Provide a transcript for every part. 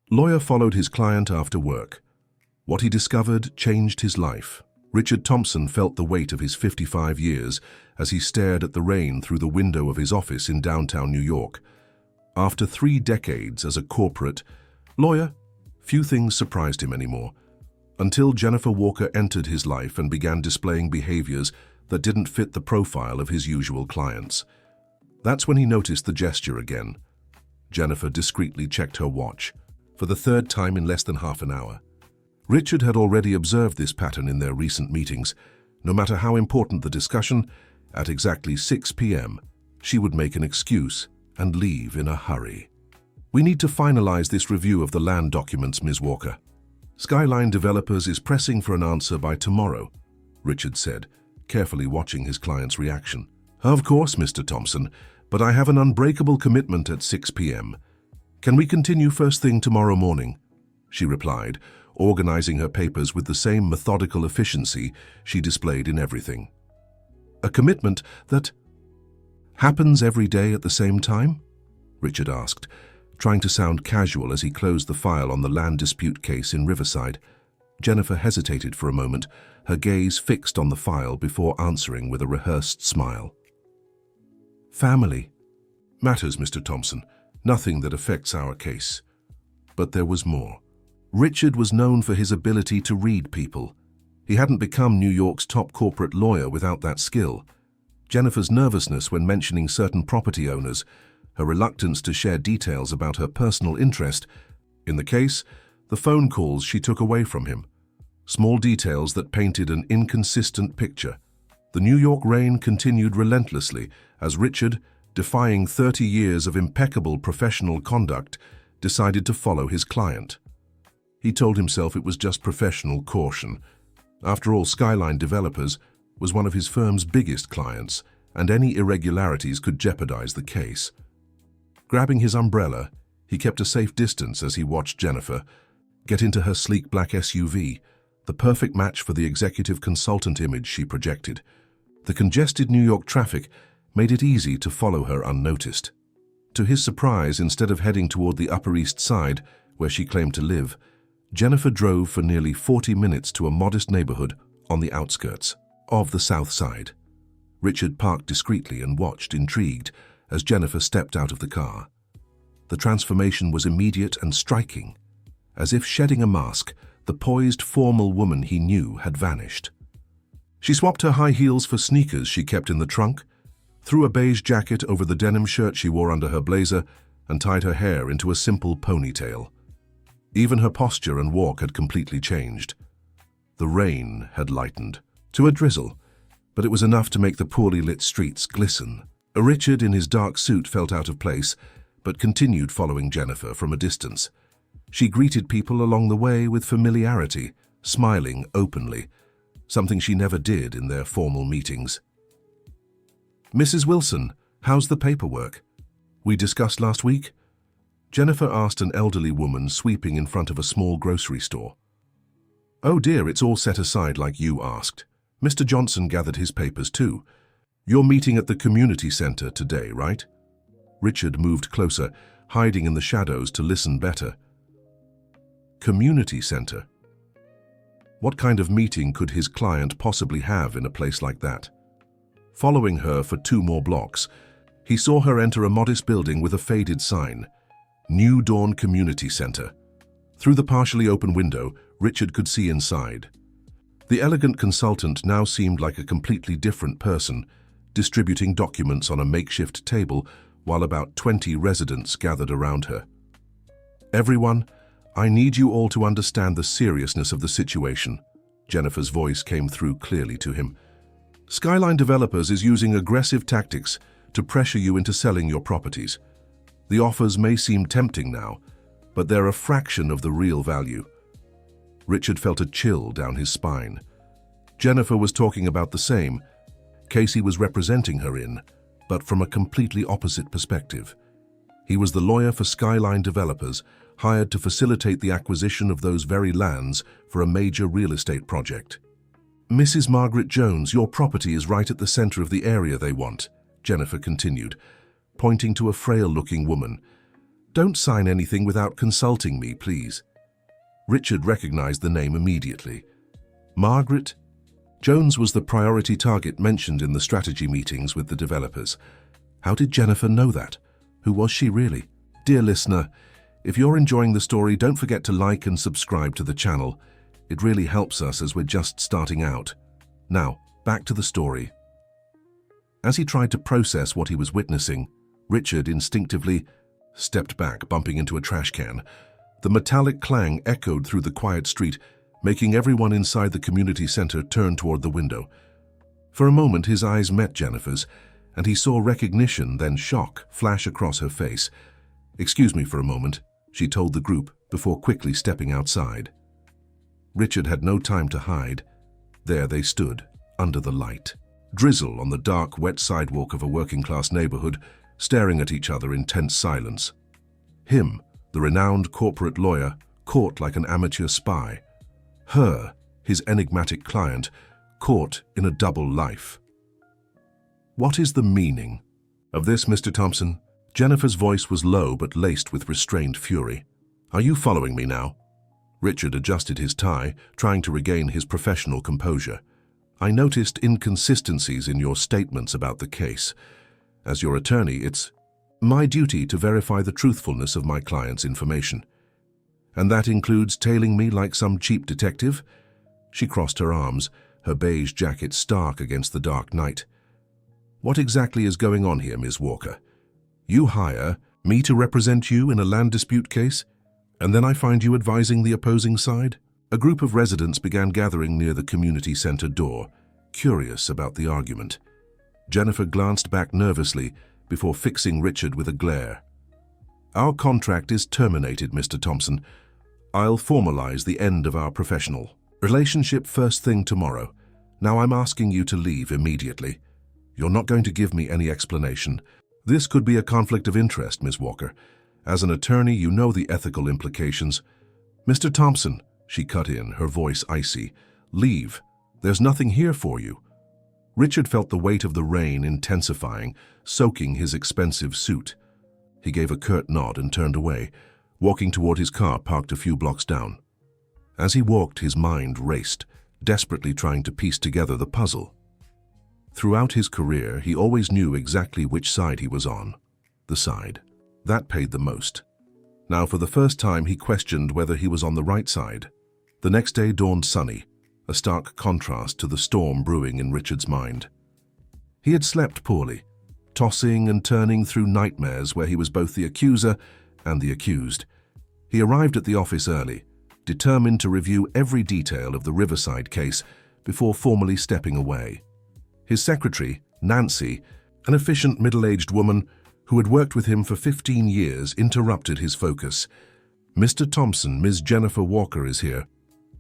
Lawyer followed his client after work. What he discovered changed his life. Richard Thompson felt the weight of his 55 years as he stared at the rain through the window of his office in downtown New York. After 3 decades as a corporate lawyer, few things surprised him anymore, until Jennifer Walker entered his life and began displaying behaviors that didn't fit the profile of his usual clients. That's when he noticed the gesture again. Jennifer discreetly checked her watch, for the 3rd time in less than half an hour. Richard had already observed this pattern in their recent meetings. No matter how important the discussion, at exactly 6 p.m., she would make an excuse and leave in a hurry. "We need to finalize this review of the land documents, Ms. Walker. Skyline Developers is pressing for an answer by tomorrow," Richard said, carefully watching his client's reaction. "Of course, Mr. Thompson, but I have an unbreakable commitment at 6 p.m. Can we continue first thing tomorrow morning?" she replied, organizing her papers with the same methodical efficiency she displayed in everything. "A commitment that happens every day at the same time?" Richard asked, trying to sound casual as he closed the file on the land dispute case in Riverside. Jennifer hesitated for a moment, her gaze fixed on the file before answering with a rehearsed smile. "Family matters, Mr. Thompson. Nothing that affects our case." But there was more. Richard was known for his ability to read people. He hadn't become New York's top corporate lawyer without that skill. Jennifer's nervousness when mentioning certain property owners, her reluctance to share details about her personal interest in the case, the phone calls she took away from him. Small details that painted an inconsistent picture. The New York rain continued relentlessly as Richard, defying 30 years of impeccable professional conduct, decided to follow his client. He told himself it was just professional caution. After all, Skyline Developers was one of his firm's biggest clients, and any irregularities could jeopardize the case. Grabbing his umbrella, he kept a safe distance as he watched Jennifer get into her sleek black SUV, the perfect match for the executive consultant image she projected. The congested New York traffic made it easy to follow her unnoticed. To his surprise, instead of heading toward the Upper East Side, where she claimed to live, Jennifer drove for nearly 40 minutes to a modest neighborhood on the outskirts of the South Side. Richard parked discreetly and watched, intrigued, as Jennifer stepped out of the car. The transformation was immediate and striking. As if shedding a mask, the poised, formal woman he knew had vanished. She swapped her high heels for sneakers she kept in the trunk, threw a beige jacket over the denim shirt she wore under her blazer, and tied her hair into a simple ponytail. Even her posture and walk had completely changed. The rain had lightened to a drizzle, but it was enough to make the poorly lit streets glisten. Richard, in his dark suit, felt out of place, but continued following Jennifer from a distance. She greeted people along the way with familiarity, smiling openly, something she never did in their formal meetings. "Mrs. Wilson, how's the paperwork we discussed last week?" Jennifer asked an elderly woman sweeping in front of a small grocery store. "Oh dear, it's all set aside like you asked. Mr. Johnson gathered his papers too. You're meeting at the community center today, right?" Richard moved closer, hiding in the shadows to listen better. Community center? What kind of meeting could his client possibly have in a place like that? Following her for 2 more blocks, he saw her enter a modest building with a faded sign, New Dawn Community Center. Through the partially open window, Richard could see inside. The elegant consultant now seemed like a completely different person, distributing documents on a makeshift table while about 20 residents gathered around her. "Everyone, I need you all to understand the seriousness of the situation," Jennifer's voice came through clearly to him. "Skyline Developers is using aggressive tactics to pressure you into selling your properties. The offers may seem tempting now, but they're a fraction of the real value." Richard felt a chill down his spine. Jennifer was talking about the same case he was representing her in, but from a completely opposite perspective. He was the lawyer for Skyline Developers, hired to facilitate the acquisition of those very lands for a major real estate project. "Mrs. Margaret Jones, your property is right at the center of the area they want," Jennifer continued, pointing to a frail-looking woman. Don't sign anything without consulting me, please. Richard recognized the name immediately. Margaret? Jones was the priority target mentioned in the strategy meetings with the developers. How did Jennifer know that? Who was she really? Dear listener, if you're enjoying the story, don't forget to like and subscribe to the channel. It really helps us as we're just starting out. Now, back to the story. As he tried to process what he was witnessing, Richard instinctively stepped back, bumping into a trash can. The metallic clang echoed through the quiet street, making everyone inside the community center turn toward the window. For a moment, his eyes met Jennifer's, and he saw recognition, then shock, flash across her face. "Excuse me for a moment," she told the group before quickly stepping outside. Richard had no time to hide. There they stood, under the light. Drizzle on the dark, wet sidewalk of a working-class neighborhood, staring at each other in tense silence. Him, the renowned corporate lawyer, caught like an amateur spy. Her, his enigmatic client, caught in a double life. "What is the meaning of this, Mr. Thompson?" Jennifer's voice was low but laced with restrained fury. "Are you following me now?" Richard adjusted his tie, trying to regain his professional composure. "I noticed inconsistencies in your statements about the case. As your attorney, it's my duty to verify the truthfulness of my client's information. And that includes tailing me like some cheap detective?" She crossed her arms, her beige jacket stark against the dark night. "What exactly is going on here, Ms. Walker? You hire me to represent you in a land dispute case, and then I find you advising the opposing side?" A group of residents began gathering near the community center door, curious about the argument. Jennifer glanced back nervously before fixing Richard with a glare. "Our contract is terminated, Mr. Thompson. I'll formalize the end of our professional relationship first thing tomorrow. Now I'm asking you to leave immediately. You're not going to give me any explanation. This could be a conflict of interest, Ms. Walker. As an attorney, you know the ethical implications." "Mr. Thompson," she cut in, her voice icy, "leave. There's nothing here for you." Richard felt the weight of the rain intensifying, soaking his expensive suit. He gave a curt nod and turned away, walking toward his car parked a few blocks down. As he walked, his mind raced, desperately trying to piece together the puzzle. Throughout his career, he always knew exactly which side he was on. The side that paid the most. Now, for the first time, he questioned whether he was on the right side. The next day dawned sunny, a stark contrast to the storm brewing in Richard's mind. He had slept poorly, tossing and turning through nightmares where he was both the accuser and the accused. He arrived at the office early, determined to review every detail of the Riverside case before formally stepping away. His secretary, Nancy, an efficient middle-aged woman who had worked with him for 15 years, interrupted his focus. "Mr. Thompson, Ms. Jennifer Walker is here.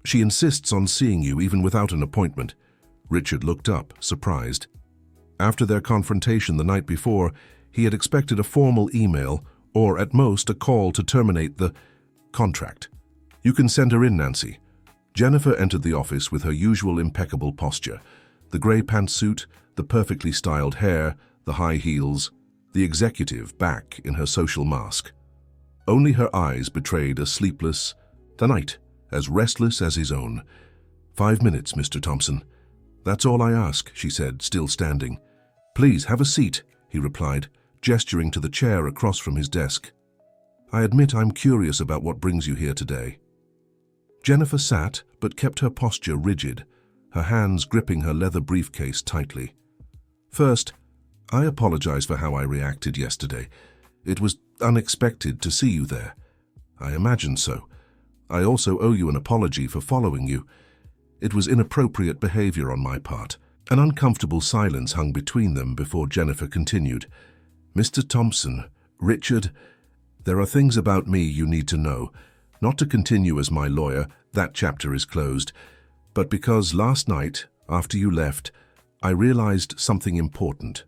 She insists on seeing you even without an appointment." Richard looked up, surprised. After their confrontation the night before, he had expected a formal email or, at most, a call to terminate the contract. "You can send her in, Nancy." Jennifer entered the office with her usual impeccable posture. The gray pantsuit, the perfectly styled hair, the high heels, the executive back in her social mask. Only her eyes betrayed a sleepless night, as restless as his own. "5 minutes, Mr. Thompson. That's all I ask," she said, still standing. "Please, have a seat," he replied, gesturing to the chair across from his desk. "I admit I'm curious about what brings you here today." Jennifer sat, but kept her posture rigid, her hands gripping her leather briefcase tightly. "First, I apologize for how I reacted yesterday. It was unexpected to see you there. I imagined so. I also owe you an apology for following you. It was inappropriate behavior on my part." An uncomfortable silence hung between them before Jennifer continued. "Mr. Thompson, Richard, there are things about me you need to know. Not to continue as my lawyer, that chapter is closed, but because last night, after you left, I realized something important."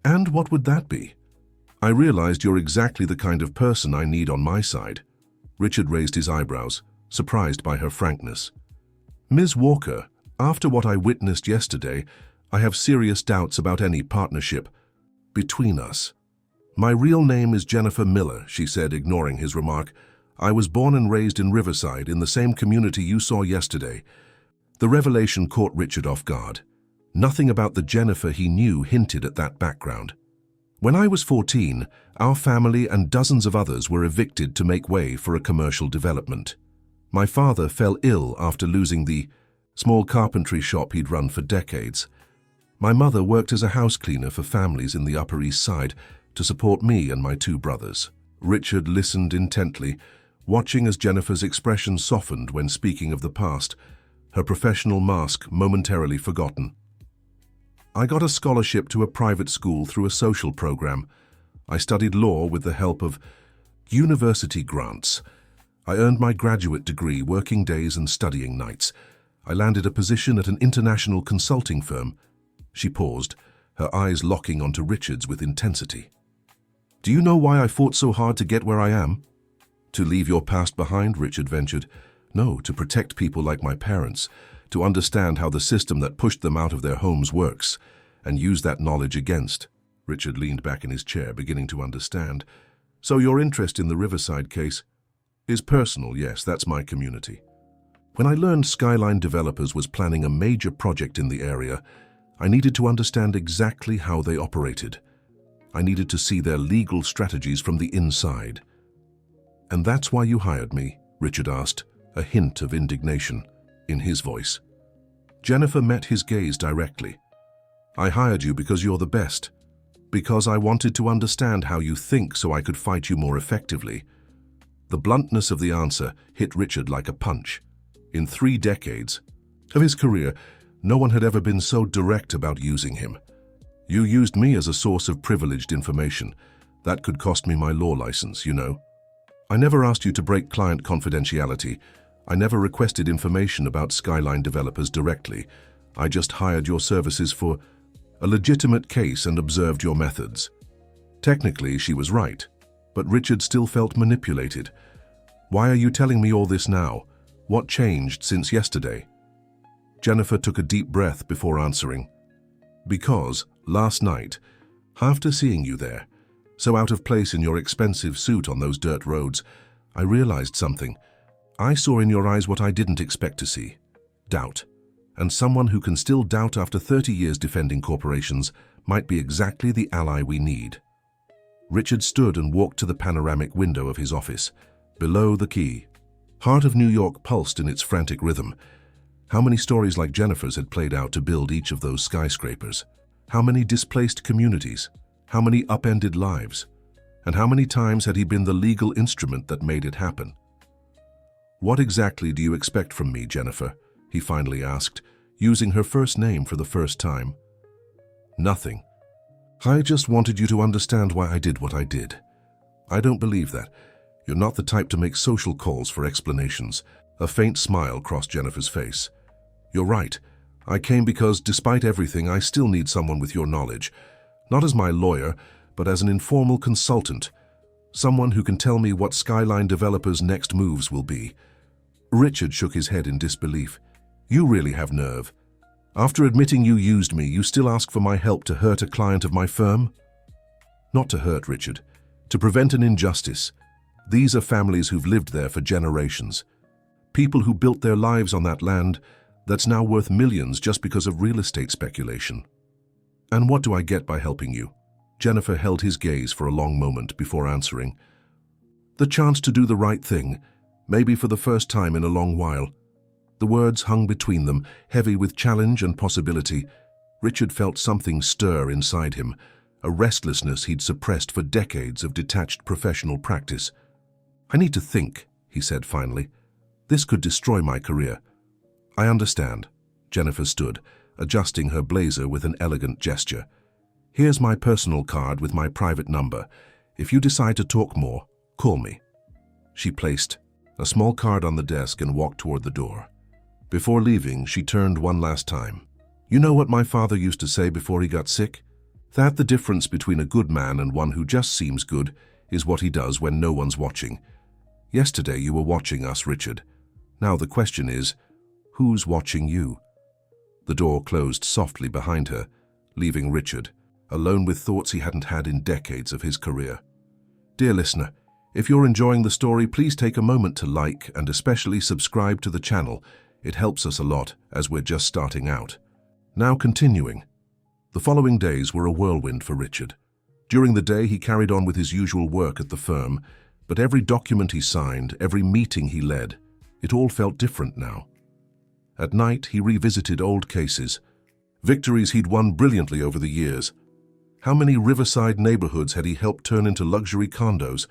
"And what would that be?" "I realized you're exactly the kind of person I need on my side." Richard raised his eyebrows, surprised by her frankness. "Ms. Walker, after what I witnessed yesterday, I have serious doubts about any partnership between us. My real name is Jennifer Miller, she said, ignoring his remark. I was born and raised in Riverside, in the same community you saw yesterday. The revelation caught Richard off guard. Nothing about the Jennifer he knew hinted at that background. When I was 14, our family and dozens of others were evicted to make way for a commercial development. My father fell ill after losing the small carpentry shop he'd run for decades. My mother worked as a house cleaner for families in the Upper East Side to support me and my two brothers. Richard listened intently, watching as Jennifer's expression softened when speaking of the past, her professional mask momentarily forgotten. I got a scholarship to a private school through a social program. I studied law with the help of university grants. I earned my graduate degree working days and studying nights. I landed a position at an international consulting firm. She paused, her eyes locking onto Richard's with intensity. Do you know why I fought so hard to get where I am? To leave your past behind, Richard ventured. No, to protect people like my parents, to understand how the system that pushed them out of their homes works, and use that knowledge against. Richard leaned back in his chair, beginning to understand. So your interest in the Riverside case is personal, yes, that's my community. When I learned Skyline Developers was planning a major project in the area, I needed to understand exactly how they operated. I needed to see their legal strategies from the inside. And that's why you hired me, Richard asked, a hint of indignation in his voice. Jennifer met his gaze directly. I hired you because you're the best. Because I wanted to understand how you think so I could fight you more effectively. The bluntness of the answer hit Richard like a punch. In 3 decades of his career, no one had ever been so direct about using him. You used me as a source of privileged information. That could cost me my law license, you know. I never asked you to break client confidentiality. I never requested information about Skyline Developers directly. I just hired your services for a legitimate case and observed your methods. Technically, she was right, but Richard still felt manipulated. Why are you telling me all this now? What changed since yesterday? Jennifer took a deep breath before answering. Because, last night, after seeing you there, so out of place in your expensive suit on those dirt roads, I realized something. I saw in your eyes what I didn't expect to see. Doubt. And someone who can still doubt after 30 years defending corporations might be exactly the ally we need. Richard stood and walked to the panoramic window of his office. Below the quay, Heart of New York pulsed in its frantic rhythm. How many stories like Jennifer's had played out to build each of those skyscrapers? How many displaced communities? How many upended lives? And how many times had he been the legal instrument that made it happen? What exactly do you expect from me, Jennifer? He finally asked, using her first name for the first time. Nothing. I just wanted you to understand why I did what I did. I don't believe that. You're not the type to make social calls for explanations. A faint smile crossed Jennifer's face. You're right. I came because, despite everything, I still need someone with your knowledge. Not as my lawyer, but as an informal consultant. Someone who can tell me what Skyline Developers' next moves will be. Richard shook his head in disbelief. You really have nerve. After admitting you used me, you still ask for my help to hurt a client of my firm? Not to hurt, Richard. To prevent an injustice. These are families who've lived there for generations. People who built their lives on that land that's now worth millions just because of real estate speculation. And what do I get by helping you? Jennifer held his gaze for a long moment before answering. The chance to do the right thing, maybe for the first time in a long while. The words hung between them, heavy with challenge and possibility. Richard felt something stir inside him, a restlessness he'd suppressed for decades of detached professional practice. I need to think, he said finally. This could destroy my career. I understand. Jennifer stood, adjusting her blazer with an elegant gesture. Here's my personal card with my private number. If you decide to talk more, call me. She placed a small card on the desk and walked toward the door. Before leaving, she turned one last time. You know what my father used to say before he got sick? That the difference between a good man and one who just seems good is what he does when no one's watching. Yesterday you were watching us, Richard. Now the question is, who's watching you? The door closed softly behind her, leaving Richard, alone with thoughts he hadn't had in decades of his career. Dear listener, if you're enjoying the story, please take a moment to like and especially subscribe to the channel. It helps us a lot as we're just starting out. Now continuing. The following days were a whirlwind for Richard. During the day, he carried on with his usual work at the firm, but every document he signed, every meeting he led, it all felt different now. At night, he revisited old cases, victories he'd won brilliantly over the years. How many riverside neighborhoods had he helped turn into luxury condos?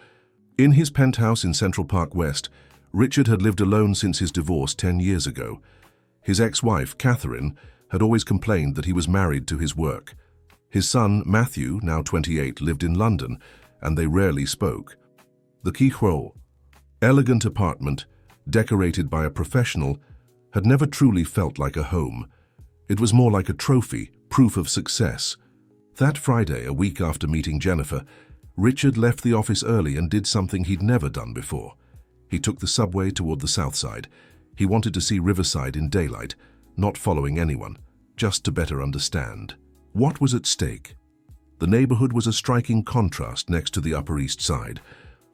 In his penthouse in Central Park West, Richard had lived alone since his divorce 10 years ago. His ex-wife, Catherine, had always complained that he was married to his work. His son, Matthew, now 28, lived in London, and they rarely spoke. The Quijote, elegant apartment, decorated by a professional, had never truly felt like a home. It was more like a trophy, proof of success. That Friday, a week after meeting Jennifer, Richard left the office early and did something he'd never done before. He took the subway toward the south side. He wanted to see Riverside in daylight, not following anyone, just to better understand. What was at stake? The neighborhood was a striking contrast next to the Upper East Side.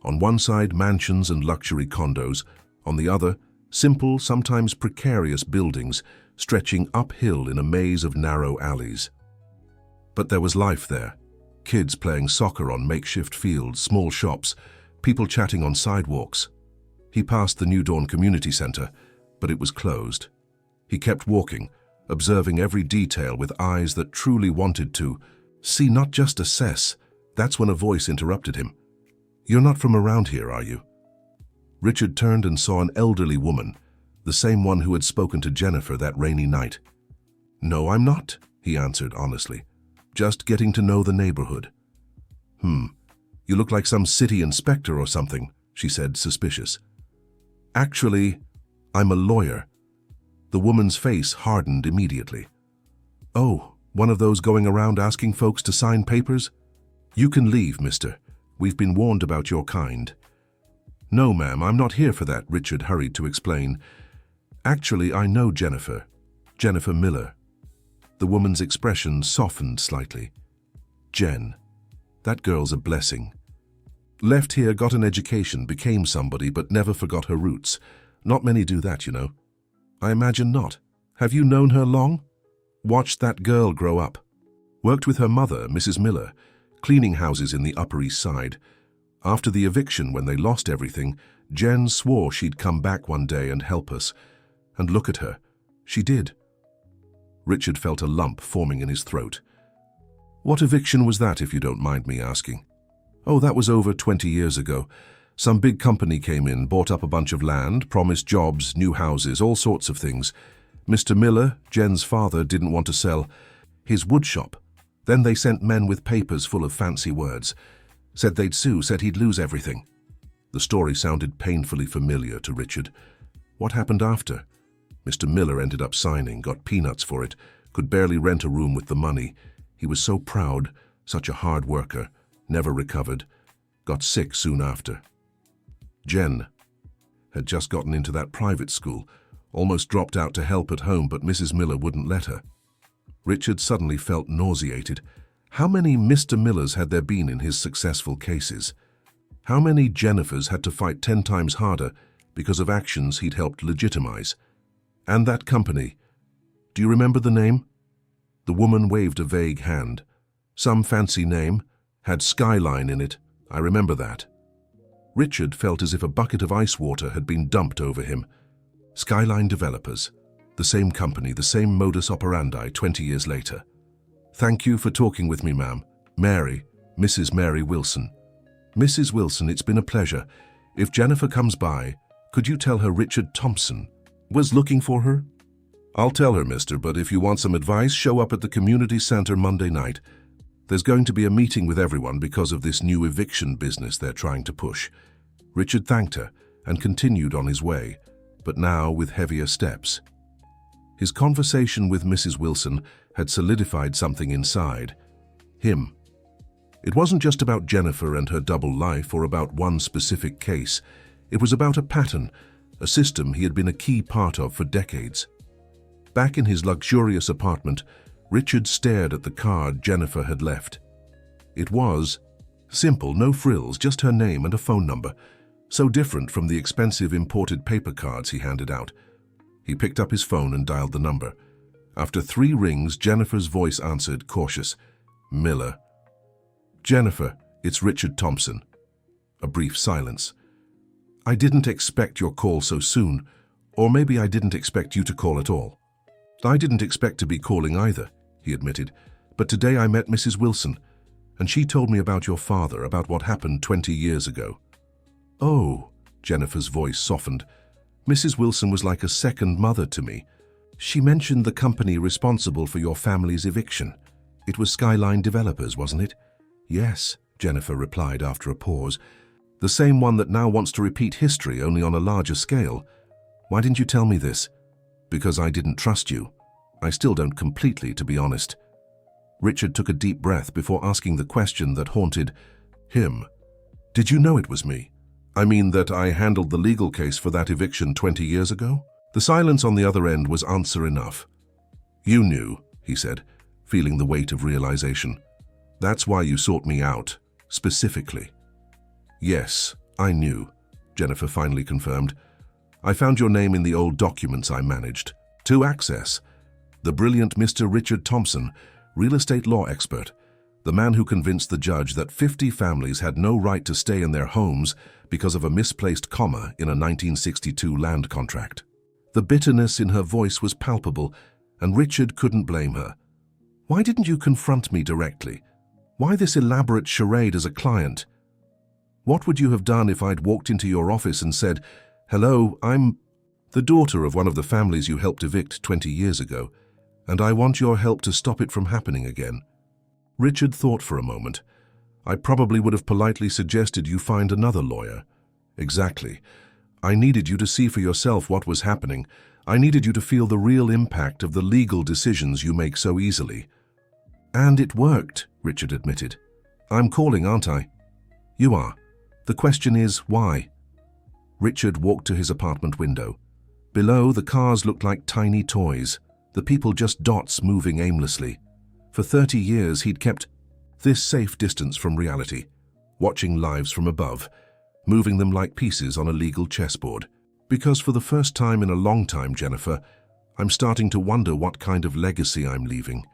On one side, mansions and luxury condos. On the other, simple, sometimes precarious buildings stretching uphill in a maze of narrow alleys. But there was life there. Kids playing soccer on makeshift fields, small shops, people chatting on sidewalks. He passed the New Dawn Community Center, but it was closed. He kept walking, observing every detail with eyes that truly wanted to see, not just assess. That's when a voice interrupted him. "You're not from around here, are you?" Richard turned and saw an elderly woman, the same one who had spoken to Jennifer that rainy night. "No, I'm not," he answered honestly. "Just getting to know the neighborhood." You look like some city inspector or something," she said, suspicious. "Actually, I'm a lawyer." The woman's face hardened immediately. "Oh, one of those going around asking folks to sign papers? You can leave, mister. We've been warned about your kind." "No, ma'am, I'm not here for that," Richard hurried to explain. "Actually, I know Jennifer Miller." The woman's expression softened slightly. "Jen, that girl's a blessing. Left here, got an education, became somebody, but never forgot her roots. Not many do that, you know." "I imagine not. Have you known her long?" "Watched that girl grow up. Worked with her mother, Mrs. Miller, cleaning houses in the Upper East Side. After the eviction, when they lost everything, Jen swore she'd come back one day and help us. And look at her. She did." Richard felt a lump forming in his throat. "What eviction was that, if you don't mind me asking?" "Oh, that was over 20 years ago. Some big company came in, bought up a bunch of land, promised jobs, new houses, all sorts of things. Mr. Miller, Jen's father, didn't want to sell his wood shop. Then they sent men with papers full of fancy words. Said they'd sue, said he'd lose everything." The story sounded painfully familiar to Richard. "What happened after?" "Mr. Miller ended up signing, got peanuts for it, could barely rent a room with the money. He was so proud, such a hard worker, never recovered, got sick soon after." Jen had just gotten into that private school, almost dropped out to help at home, but Mrs. Miller wouldn't let her. Richard suddenly felt nauseated. How many Mr. Millers had there been in his successful cases? How many Jennifers had to fight 10 times harder because of actions he'd helped legitimize? And that company, do you remember the name? The woman waved a vague hand. "Some fancy name, had Skyline in it, I remember that." Richard felt as if a bucket of ice water had been dumped over him. Skyline Developers, the same company, the same modus operandi 20 years later. "Thank you for talking with me, ma'am. Mary, Mrs. Mary Wilson." "Mrs. Wilson, it's been a pleasure. If Jennifer comes by, could you tell her Richard Thompson was looking for her?" "I'll tell her, mister, but if you want some advice, show up at the community center Monday night. There's going to be a meeting with everyone because of this new eviction business they're trying to push." Richard thanked her and continued on his way, but now with heavier steps. His conversation with Mrs. Wilson had solidified something inside him. It wasn't just about Jennifer and her double life or about one specific case. It was about a pattern, a system he had been a key part of for decades. Back in his luxurious apartment, Richard stared at the card Jennifer had left. It was simple, no frills, just her name and a phone number, so different from the expensive imported paper cards he handed out. He picked up his phone and dialed the number. After 3 rings, Jennifer's voice answered, cautious. Miller. Jennifer, it's Richard Thompson. A brief silence. I didn't expect your call so soon, or maybe I didn't expect you to call at all. I didn't expect to be calling either, he admitted, but today I met Mrs. Wilson, and she told me about your father, about what happened 20 years ago. Oh, Jennifer's voice softened. Mrs. Wilson was like a second mother to me. She mentioned the company responsible for your family's eviction. It was Skyline Developers, wasn't it? Yes, Jennifer replied after a pause. The same one that now wants to repeat history, only on a larger scale. Why didn't you tell me this? Because I didn't trust you. I still don't completely, to be honest. Richard took a deep breath before asking the question that haunted him. Did you know it was me? I mean that I handled the legal case for that eviction 20 years ago? The silence on the other end was answer enough. You knew, he said, feeling the weight of realization. That's why you sought me out, specifically. Yes, I knew, Jennifer finally confirmed. I found your name in the old documents I managed. To access. The brilliant Mr. Richard Thompson, real estate law expert, the man who convinced the judge that 50 families had no right to stay in their homes because of a misplaced comma in a 1962 land contract. The bitterness in her voice was palpable, and Richard couldn't blame her. Why didn't you confront me directly? Why this elaborate charade as a client? What would you have done if I'd walked into your office and said, "Hello, I'm the daughter of one of the families you helped evict 20 years ago, and I want your help to stop it from happening again"? Richard thought for a moment. I probably would have politely suggested you find another lawyer. Exactly. I needed you to see for yourself what was happening. I needed you to feel the real impact of the legal decisions you make so easily. And it worked, Richard admitted. I'm calling, aren't I? You are. The question is, why? Richard walked to his apartment window. Below, the cars looked like tiny toys, the people just dots moving aimlessly. For 30 years, he'd kept this safe distance from reality, watching lives from above, moving them like pieces on a legal chessboard. Because for the first time in a long time, Jennifer, I'm starting to wonder what kind of legacy I'm leaving,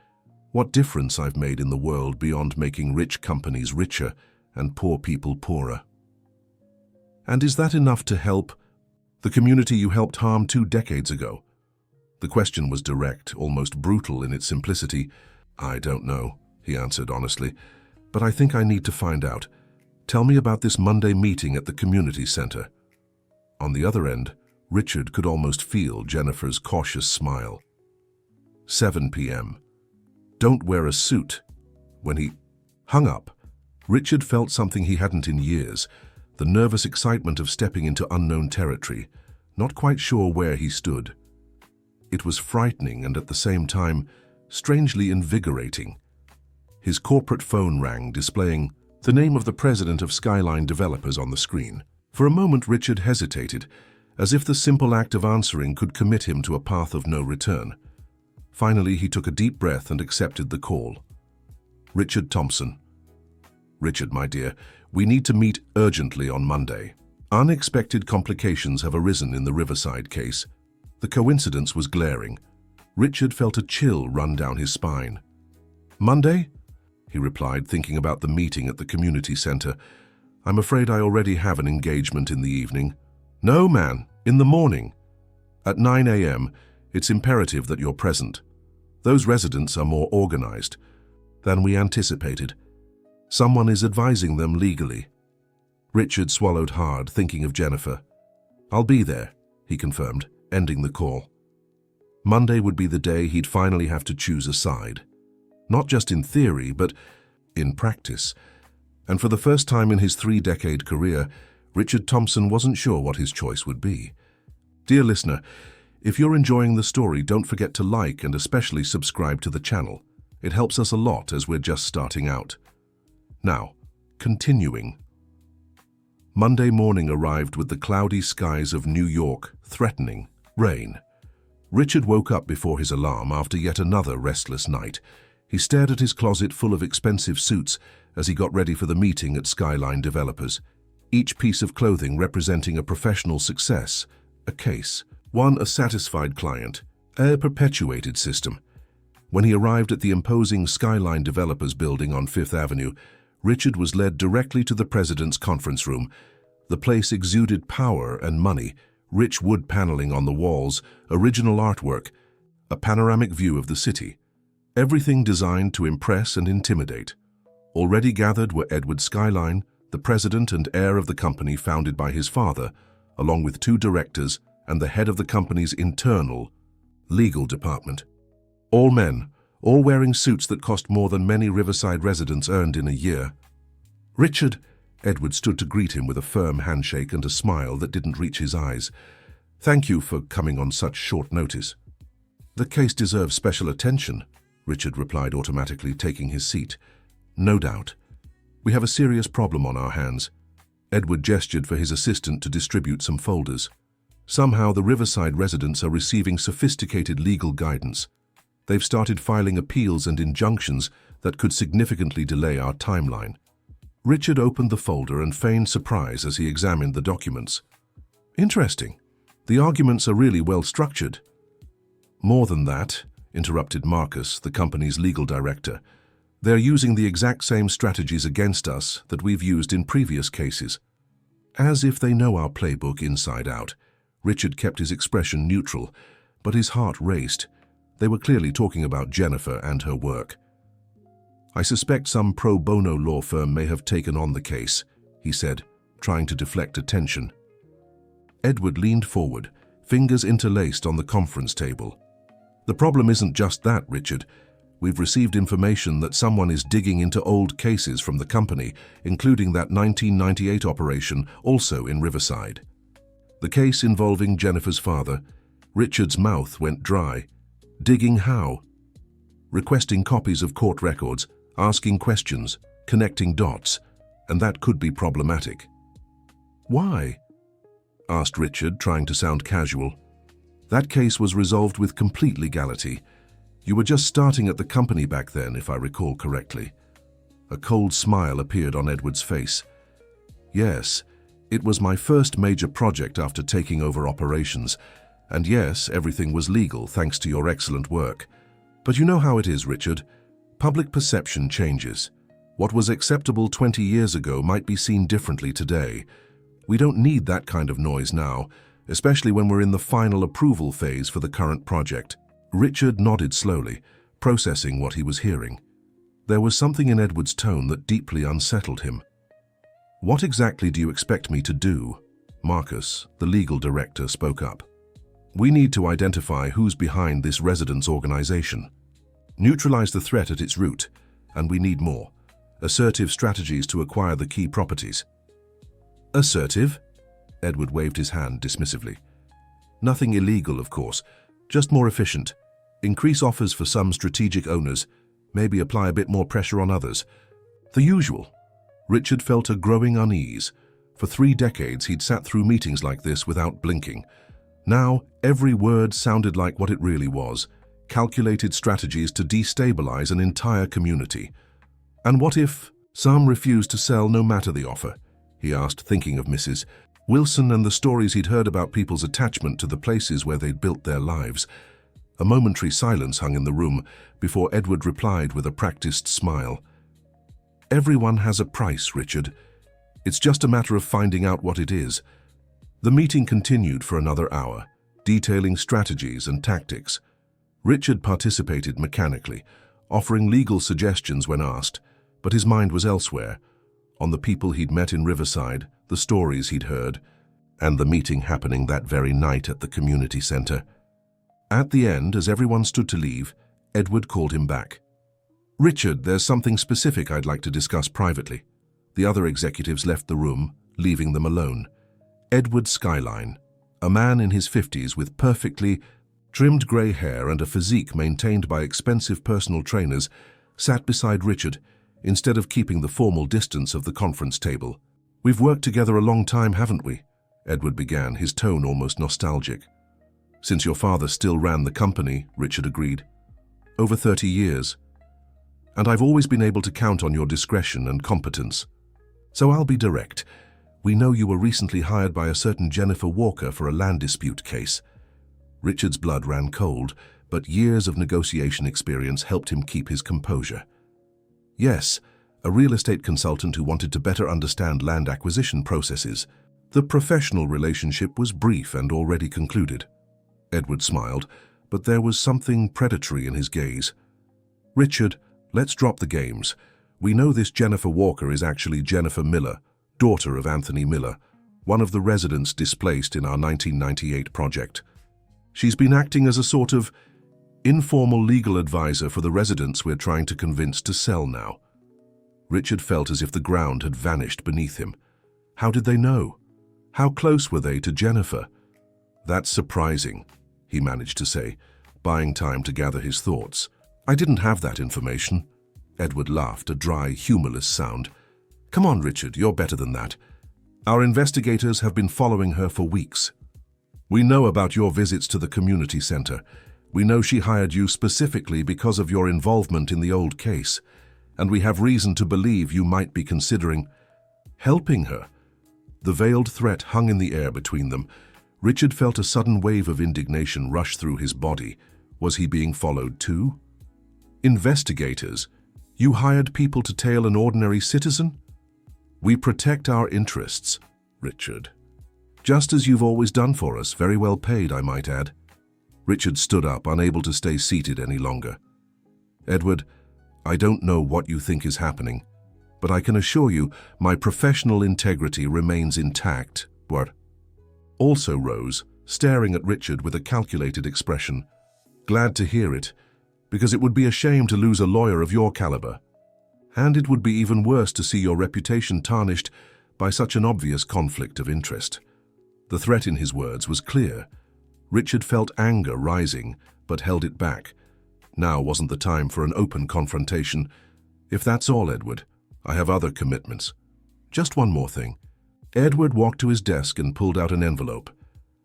what difference I've made in the world beyond making rich companies richer and poor people poorer. And is that enough to help the community you helped harm 2 decades ago? The question was direct, almost brutal in its simplicity. I don't know, he answered honestly, but I think I need to find out. Tell me about this Monday meeting at the community center. On the other end, Richard could almost feel Jennifer's cautious smile. 7 p.m. Don't wear a suit. When he hung up, Richard felt something he hadn't in years, the nervous excitement of stepping into unknown territory, not quite sure where he stood. It was frightening and at the same time, strangely invigorating. His corporate phone rang, displaying the name of the president of Skyline Developers on the screen. For a moment, Richard hesitated, as if the simple act of answering could commit him to a path of no return. Finally, he took a deep breath and accepted the call. Richard Thompson. Richard, my dear, we need to meet urgently on Monday. Unexpected complications have arisen in the Riverside case. The coincidence was glaring. Richard felt a chill run down his spine. Monday? He replied, thinking about the meeting at the community center. I'm afraid I already have an engagement in the evening. No, man, in the morning. At 9 a.m., it's imperative that you're present. Those residents are more organized than we anticipated. Someone is advising them legally. Richard swallowed hard, thinking of Jennifer. I'll be there, he confirmed, ending the call. Monday would be the day he'd finally have to choose a side. Not just in theory, but in practice. And for the first time in his 3-decade career, Richard Thompson wasn't sure what his choice would be. Dear listener, if you're enjoying the story, don't forget to like and especially subscribe to the channel. It helps us a lot as we're just starting out. Now, continuing. Monday morning arrived with the cloudy skies of New York threatening rain. Richard woke up before his alarm after yet another restless night. He stared at his closet full of expensive suits as he got ready for the meeting at Skyline Developers. Each piece of clothing representing a professional success, a case. One, a satisfied client, a perpetuated system. When he arrived at the imposing Skyline Developers building on Fifth Avenue, Richard was led directly to the president's conference room. The place exuded power and money, rich wood paneling on the walls, original artwork, a panoramic view of the city. Everything designed to impress and intimidate. Already gathered were Edward Skyline, the president and heir of the company founded by his father, along with 2 directors and the head of the company's internal legal department. All men, all wearing suits that cost more than many Riverside residents earned in a year. "Richard," Edward stood to greet him with a firm handshake and a smile that didn't reach his eyes. "Thank you for coming on such short notice." "The case deserves special attention," Richard replied automatically, taking his seat. "No doubt. We have a serious problem on our hands." Edward gestured for his assistant to distribute some folders. "Somehow the Riverside residents are receiving sophisticated legal guidance. They've started filing appeals and injunctions that could significantly delay our timeline." Richard opened the folder and feigned surprise as he examined the documents. "Interesting. The arguments are really well structured." "More than that," interrupted Marcus, the company's legal director. "They're using the exact same strategies against us that we've used in previous cases." As if they know our playbook inside out, Richard kept his expression neutral, but his heart raced. They were clearly talking about Jennifer and her work. "I suspect some pro bono law firm may have taken on the case," he said, trying to deflect attention. Edward leaned forward, fingers interlaced on the conference table. "The problem isn't just that, Richard. We've received information that someone is digging into old cases from the company, including that 1998 operation also in Riverside. The case involving Jennifer's father." Richard's mouth went dry. "Digging how?" "Requesting copies of court records, asking questions, connecting dots, and that could be problematic." "Why?" asked Richard, trying to sound casual. "That case was resolved with complete legality. You were just starting at the company back then, if I recall correctly." A cold smile appeared on Edward's face. "Yes, it was my first major project after taking over operations. And yes, everything was legal thanks to your excellent work. But you know how it is, Richard. Public perception changes. What was acceptable 20 years ago might be seen differently today. We don't need that kind of noise now, especially when we're in the final approval phase for the current project." Richard nodded slowly, processing what he was hearing. There was something in Edward's tone that deeply unsettled him. "What exactly do you expect me to do?" Marcus, the legal director, spoke up. "We need to identify who's behind this residents' organization. Neutralize the threat at its root, and we need more. Assertive strategies to acquire the key properties." "Assertive?" Edward waved his hand dismissively. "Nothing illegal, of course, just more efficient. Increase offers for some strategic owners, maybe apply a bit more pressure on others. The usual." Richard felt a growing unease. For 3 decades he'd sat through meetings like this without blinking. Now, every word sounded like what it really was: calculated strategies to destabilize an entire community. "And what if some refused to sell no matter the offer?" he asked, thinking of Mrs. Wilson and the stories he'd heard about people's attachment to the places where they'd built their lives. A momentary silence hung in the room before Edward replied with a practiced smile. "Everyone has a price, Richard. It's just a matter of finding out what it is." The meeting continued for another hour, detailing strategies and tactics. Richard participated mechanically, offering legal suggestions when asked, but his mind was elsewhere, on the people he'd met in Riverside, the stories he'd heard, and the meeting happening that very night at the community center. At the end, as everyone stood to leave, Edward called him back. "Richard, there's something specific I'd like to discuss privately." The other executives left the room, leaving them alone. Edward Skyline, a man in his 50s with perfectly trimmed grey hair and a physique maintained by expensive personal trainers, sat beside Richard, instead of keeping the formal distance of the conference table. "We've worked together a long time, haven't we?" Edward began, his tone almost nostalgic. Since your father still ran the company, Richard agreed. Over 30 years. And I've always been able to count on your discretion and competence. So I'll be direct. We know you were recently hired by a certain Jennifer Walker for a land dispute case. Richard's blood ran cold, but years of negotiation experience helped him keep his composure. Yes, a real estate consultant who wanted to better understand land acquisition processes. The professional relationship was brief and already concluded. Edward smiled, but there was something predatory in his gaze. Richard, let's drop the games. We know this Jennifer Walker is actually Jennifer Miller, daughter of Anthony Miller, one of the residents displaced in our 1998 project. She's been acting as a sort of informal legal advisor for the residents we're trying to convince to sell now. Richard felt as if the ground had vanished beneath him. How did they know? How close were they to Jennifer? That's surprising, he managed to say, buying time to gather his thoughts. I didn't have that information. Edward laughed, a dry, humorless sound. Come on, Richard, you're better than that. Our investigators have been following her for weeks. We know about your visits to the community center. We know she hired you specifically because of your involvement in the old case, and we have reason to believe you might be considering helping her. The veiled threat hung in the air between them. Richard felt a sudden wave of indignation rush through his body. Was he being followed too? Investigators? You hired people to tail an ordinary citizen? We protect our interests, Richard. Just as you've always done for us, very well paid, I might add. Richard stood up, unable to stay seated any longer. Edward, I don't know what you think is happening, but I can assure you my professional integrity remains intact. What? Also rose, staring at Richard with a calculated expression. Glad to hear it, because it would be a shame to lose a lawyer of your caliber. And it would be even worse to see your reputation tarnished by such an obvious conflict of interest. The threat in his words was clear. Richard felt anger rising, but held it back. Now wasn't the time for an open confrontation. If that's all, Edward, I have other commitments. Just one more thing. Edward walked to his desk and pulled out an envelope.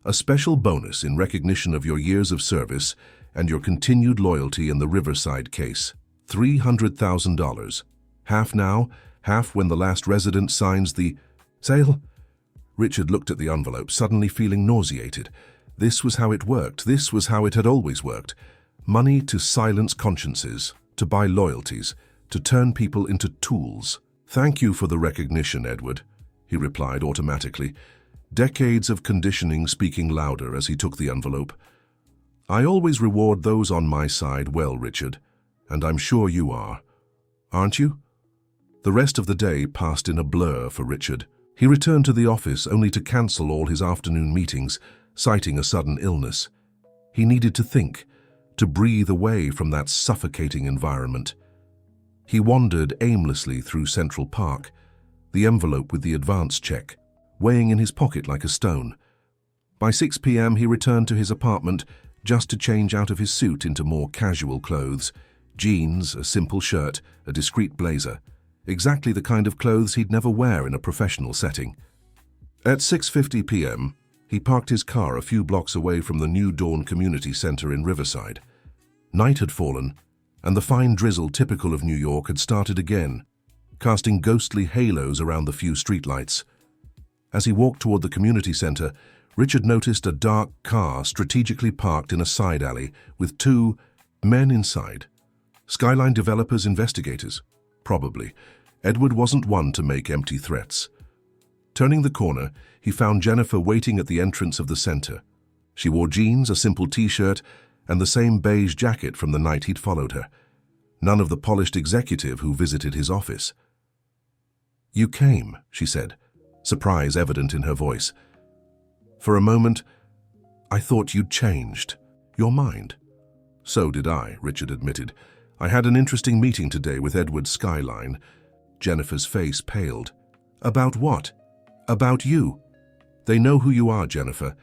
A special bonus in recognition of your years of service and your continued loyalty in the Riverside case. $300,000. Half now, half when the last resident signs the sale. Richard looked at the envelope, suddenly feeling nauseated. This was how it worked. This was how it had always worked. Money to silence consciences, to buy loyalties, to turn people into tools. Thank you for the recognition, Edward, he replied automatically, decades of conditioning speaking louder as he took the envelope. I always reward those on my side well, Richard, and I'm sure you are. Aren't you? The rest of the day passed in a blur for Richard. He returned to the office only to cancel all his afternoon meetings, citing a sudden illness. He needed to think, to breathe away from that suffocating environment. He wandered aimlessly through Central Park, the envelope with the advance check, weighing in his pocket like a stone. By 6 p.m. he returned to his apartment just to change out of his suit into more casual clothes, jeans, a simple shirt, a discreet blazer. Exactly the kind of clothes he'd never wear in a professional setting. At 6:50 p.m., he parked his car a few blocks away from the New Dawn Community Center in Riverside. Night had fallen, and the fine drizzle typical of New York had started again, casting ghostly halos around the few streetlights. As he walked toward the community center, Richard noticed a dark car strategically parked in a side alley with two men inside. Skyline Developers investigators, probably. Edward wasn't one to make empty threats. Turning the corner, he found Jennifer waiting at the entrance of the center. She wore jeans, a simple t-shirt, and the same beige jacket from the night he'd followed her. None of the polished executive who visited his office. You came, she said, surprise evident in her voice. For a moment, I thought you'd changed. Your mind. So did I, Richard admitted. I had an interesting meeting today with Edward Skyline. Jennifer's face paled. About what? About you. They know who you are, Jennifer.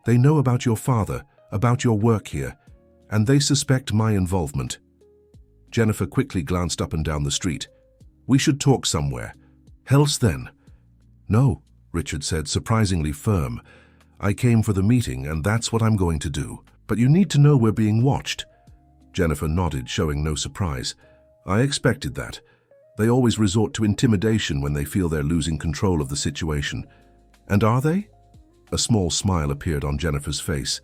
They know about your father, about your work here, and they suspect my involvement. Jennifer quickly glanced up and down the street. We should talk somewhere. Else then. No, Richard said, surprisingly firm. I came for the meeting and that's what I'm going to do. But you need to know we're being watched." Jennifer nodded, showing no surprise. "I expected that. They always resort to intimidation when they feel they're losing control of the situation. And are they?" A small smile appeared on Jennifer's face.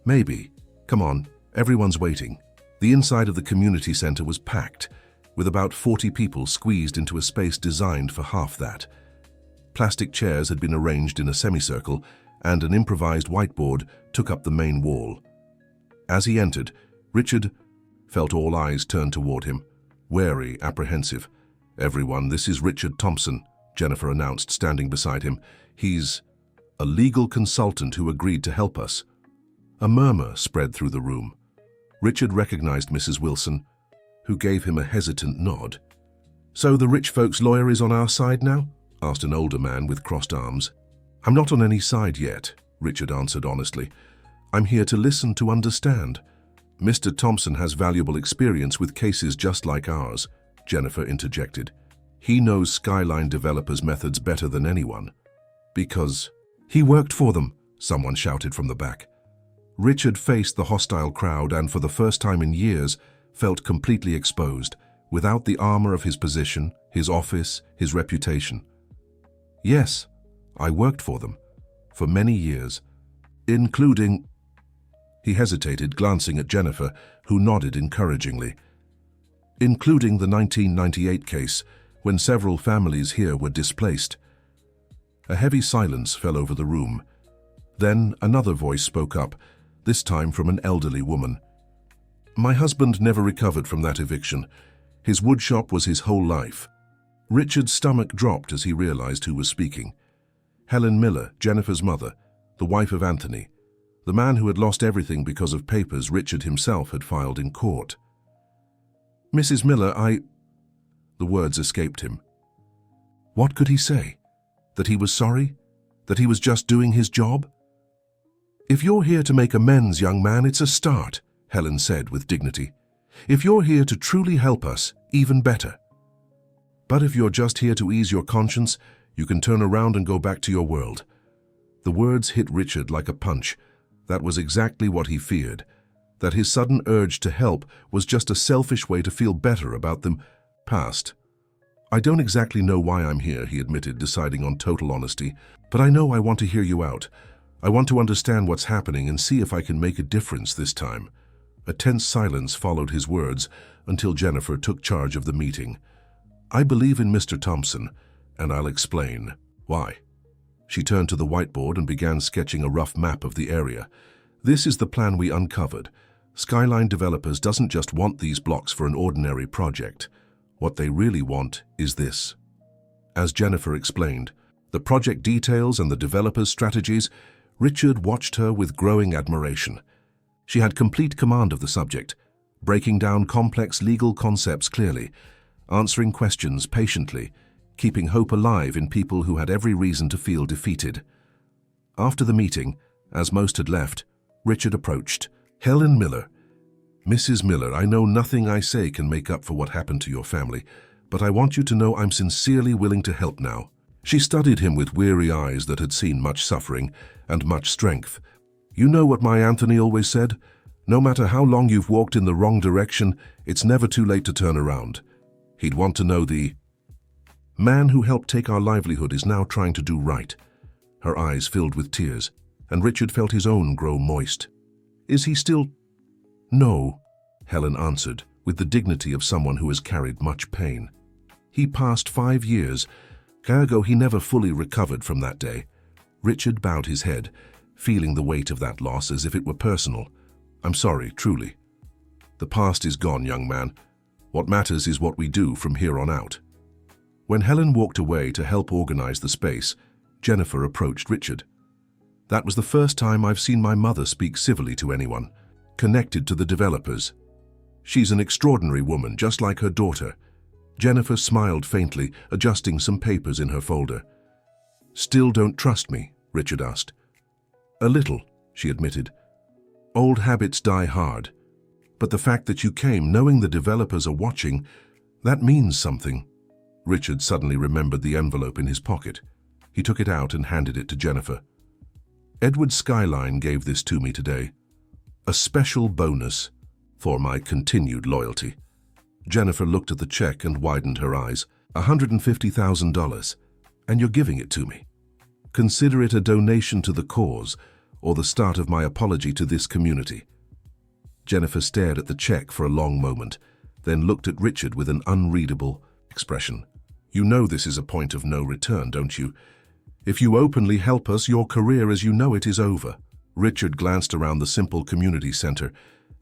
"Maybe. Come on, everyone's waiting." The inside of the community center was packed, with about 40 people squeezed into a space designed for half that. Plastic chairs had been arranged in a semicircle, and an improvised whiteboard took up the main wall. As he entered, Richard felt all eyes turn toward him, wary, apprehensive. "Everyone, this is Richard Thompson," Jennifer announced, standing beside him. "He's a legal consultant who agreed to help us." A murmur spread through the room. Richard recognized Mrs. Wilson, who gave him a hesitant nod. "So the rich folks' lawyer is on our side now?" asked an older man with crossed arms. "I'm not on any side yet," Richard answered honestly. "I'm here to listen, to understand." "Mr. Thompson has valuable experience with cases just like ours," Jennifer interjected. "He knows Skyline Developers' methods better than anyone." "Because he worked for them," someone shouted from the back. Richard faced the hostile crowd and, for the first time in years, felt completely exposed, without the armor of his position, his office, his reputation. "Yes, I worked for them, for many years, including—" He hesitated, glancing at Jennifer, who nodded encouragingly. "Including the 1998 case, when several families here were displaced." A heavy silence fell over the room. Then another voice spoke up, this time from an elderly woman. "My husband never recovered from that eviction. His woodshop was his whole life." Richard's stomach dropped as he realized who was speaking. Helen Miller, Jennifer's mother, the wife of Anthony, the man who had lost everything because of papers Richard himself had filed in court. "Mrs. Miller, The words escaped him. What could he say? That he was sorry? That he was just doing his job? "If you're here to make amends, young man, it's a start," Helen said with dignity. "If you're here to truly help us, even better. But if you're just here to ease your conscience, you can turn around and go back to your world." The words hit Richard like a punch. That was exactly what he feared, that his sudden urge to help was just a selfish way to feel better about them past. "I don't exactly know why I'm here," he admitted, deciding on total honesty, "but I know I want to hear you out. I want to understand what's happening and see if I can make a difference this time." A tense silence followed his words until Jennifer took charge of the meeting. "I believe in Mr. Thompson, and I'll explain why." She turned to the whiteboard and began sketching a rough map of the area. "This is the plan we uncovered. Skyline Developers doesn't just want these blocks for an ordinary project. What they really want is this." As Jennifer explained, the project details and the developers' strategies, Richard watched her with growing admiration. She had complete command of the subject, breaking down complex legal concepts clearly, answering questions patiently, keeping hope alive in people who had every reason to feel defeated. After the meeting, as most had left, Richard approached. "Helen Miller. Mrs. Miller, I know nothing I say can make up for what happened to your family, but I want you to know I'm sincerely willing to help now." She studied him with weary eyes that had seen much suffering and much strength. "You know what my Anthony always said? No matter how long you've walked in the wrong direction, it's never too late to turn around." He'd want to know the man who helped take our livelihood is now trying to do right. Her eyes filled with tears, and Richard felt his own grow moist. "Is he still—" "No," Helen answered, with the dignity of someone who has carried much pain. "He passed 5 years. Ergo, he never fully recovered from that day." Richard bowed his head, feeling the weight of that loss as if it were personal. "I'm sorry, truly. The past is gone, young man. What matters is what we do from here on out." When Helen walked away to help organize the space, Jennifer approached Richard. "That was the first time I've seen my mother speak civilly to anyone connected to the developers. She's an extraordinary woman, just like her daughter." Jennifer smiled faintly, adjusting some papers in her folder. "Still don't trust me?" Richard asked. "A little," she admitted. "Old habits die hard. But the fact that you came knowing the developers are watching, that means something." Richard suddenly remembered the envelope in his pocket. He took it out and handed it to Jennifer. Edward Skyline gave this to me today. A special bonus for my continued loyalty. Jennifer looked at the check and widened her eyes. $150,000, and you're giving it to me. Consider it a donation to the cause, or the start of my apology to this community. Jennifer stared at the check for a long moment, then looked at Richard with an unreadable expression. You know this is a point of no return, don't you? If you openly help us, your career as you know it is over. Richard glanced around the simple community center,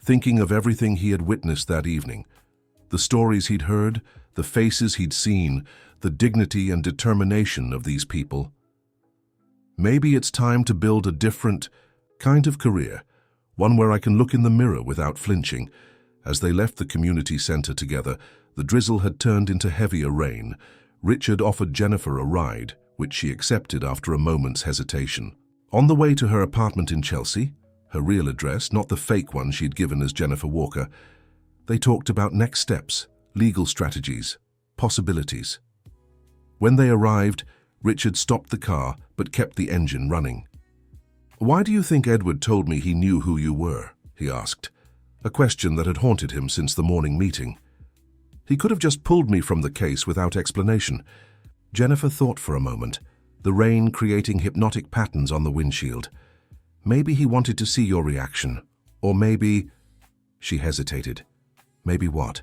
thinking of everything he had witnessed that evening. The stories he'd heard, the faces he'd seen, the dignity and determination of these people. Maybe it's time to build a different kind of career, one where I can look in the mirror without flinching. As they left the community center together, the drizzle had turned into heavier rain. Richard offered Jennifer a ride, which she accepted after a moment's hesitation. On the way to her apartment in Chelsea, her real address, not the fake one she'd given as Jennifer Walker, they talked about next steps, legal strategies, possibilities. When they arrived, Richard stopped the car but kept the engine running. "Why do you think Edward told me he knew who you were?" he asked, a question that had haunted him since the morning meeting. "He could have just pulled me from the case without explanation." Jennifer thought for a moment, the rain creating hypnotic patterns on the windshield. "Maybe he wanted to see your reaction, or maybe—" She hesitated. "Maybe what?"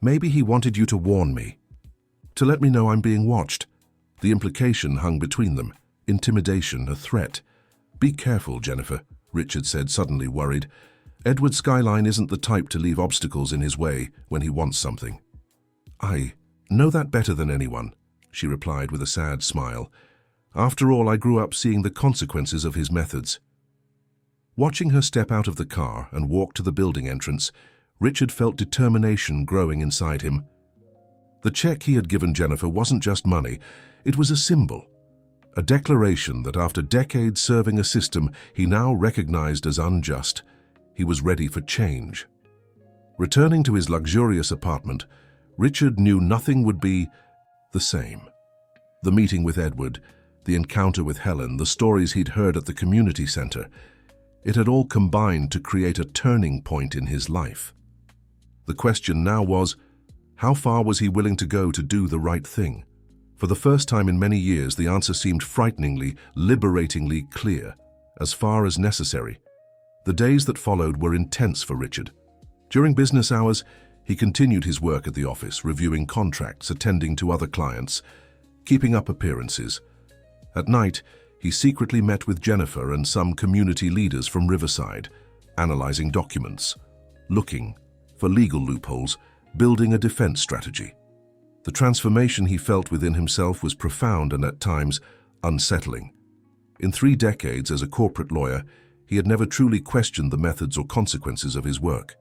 "Maybe he wanted you to warn me, to let me know I'm being watched." The implication hung between them, intimidation, a threat. "Be careful, Jennifer," Richard said, suddenly worried. "Edward Skyline isn't the type to leave obstacles in his way when he wants something." "I know that better than anyone," she replied with a sad smile. "After all, I grew up seeing the consequences of his methods." Watching her step out of the car and walk to the building entrance, Richard felt determination growing inside him. The check he had given Jennifer wasn't just money, it was a symbol, a declaration that after decades serving a system he now recognized as unjust, he was ready for change. Returning to his luxurious apartment, Richard knew nothing would be the same. The meeting with Edward, the encounter with Helen, the stories he'd heard at the community center, it had all combined to create a turning point in his life. The question now was, how far was he willing to go to do the right thing? For the first time in many years, the answer seemed frighteningly, liberatingly clear, as far as necessary. The days that followed were intense for Richard. During business hours, he continued his work at the office, reviewing contracts, attending to other clients, keeping up appearances. At night, he secretly met with Jennifer and some community leaders from Riverside, analyzing documents, looking for legal loopholes, building a defense strategy. The transformation he felt within himself was profound and at times unsettling. In 3 decades as a corporate lawyer, he had never truly questioned the methods or consequences of his work.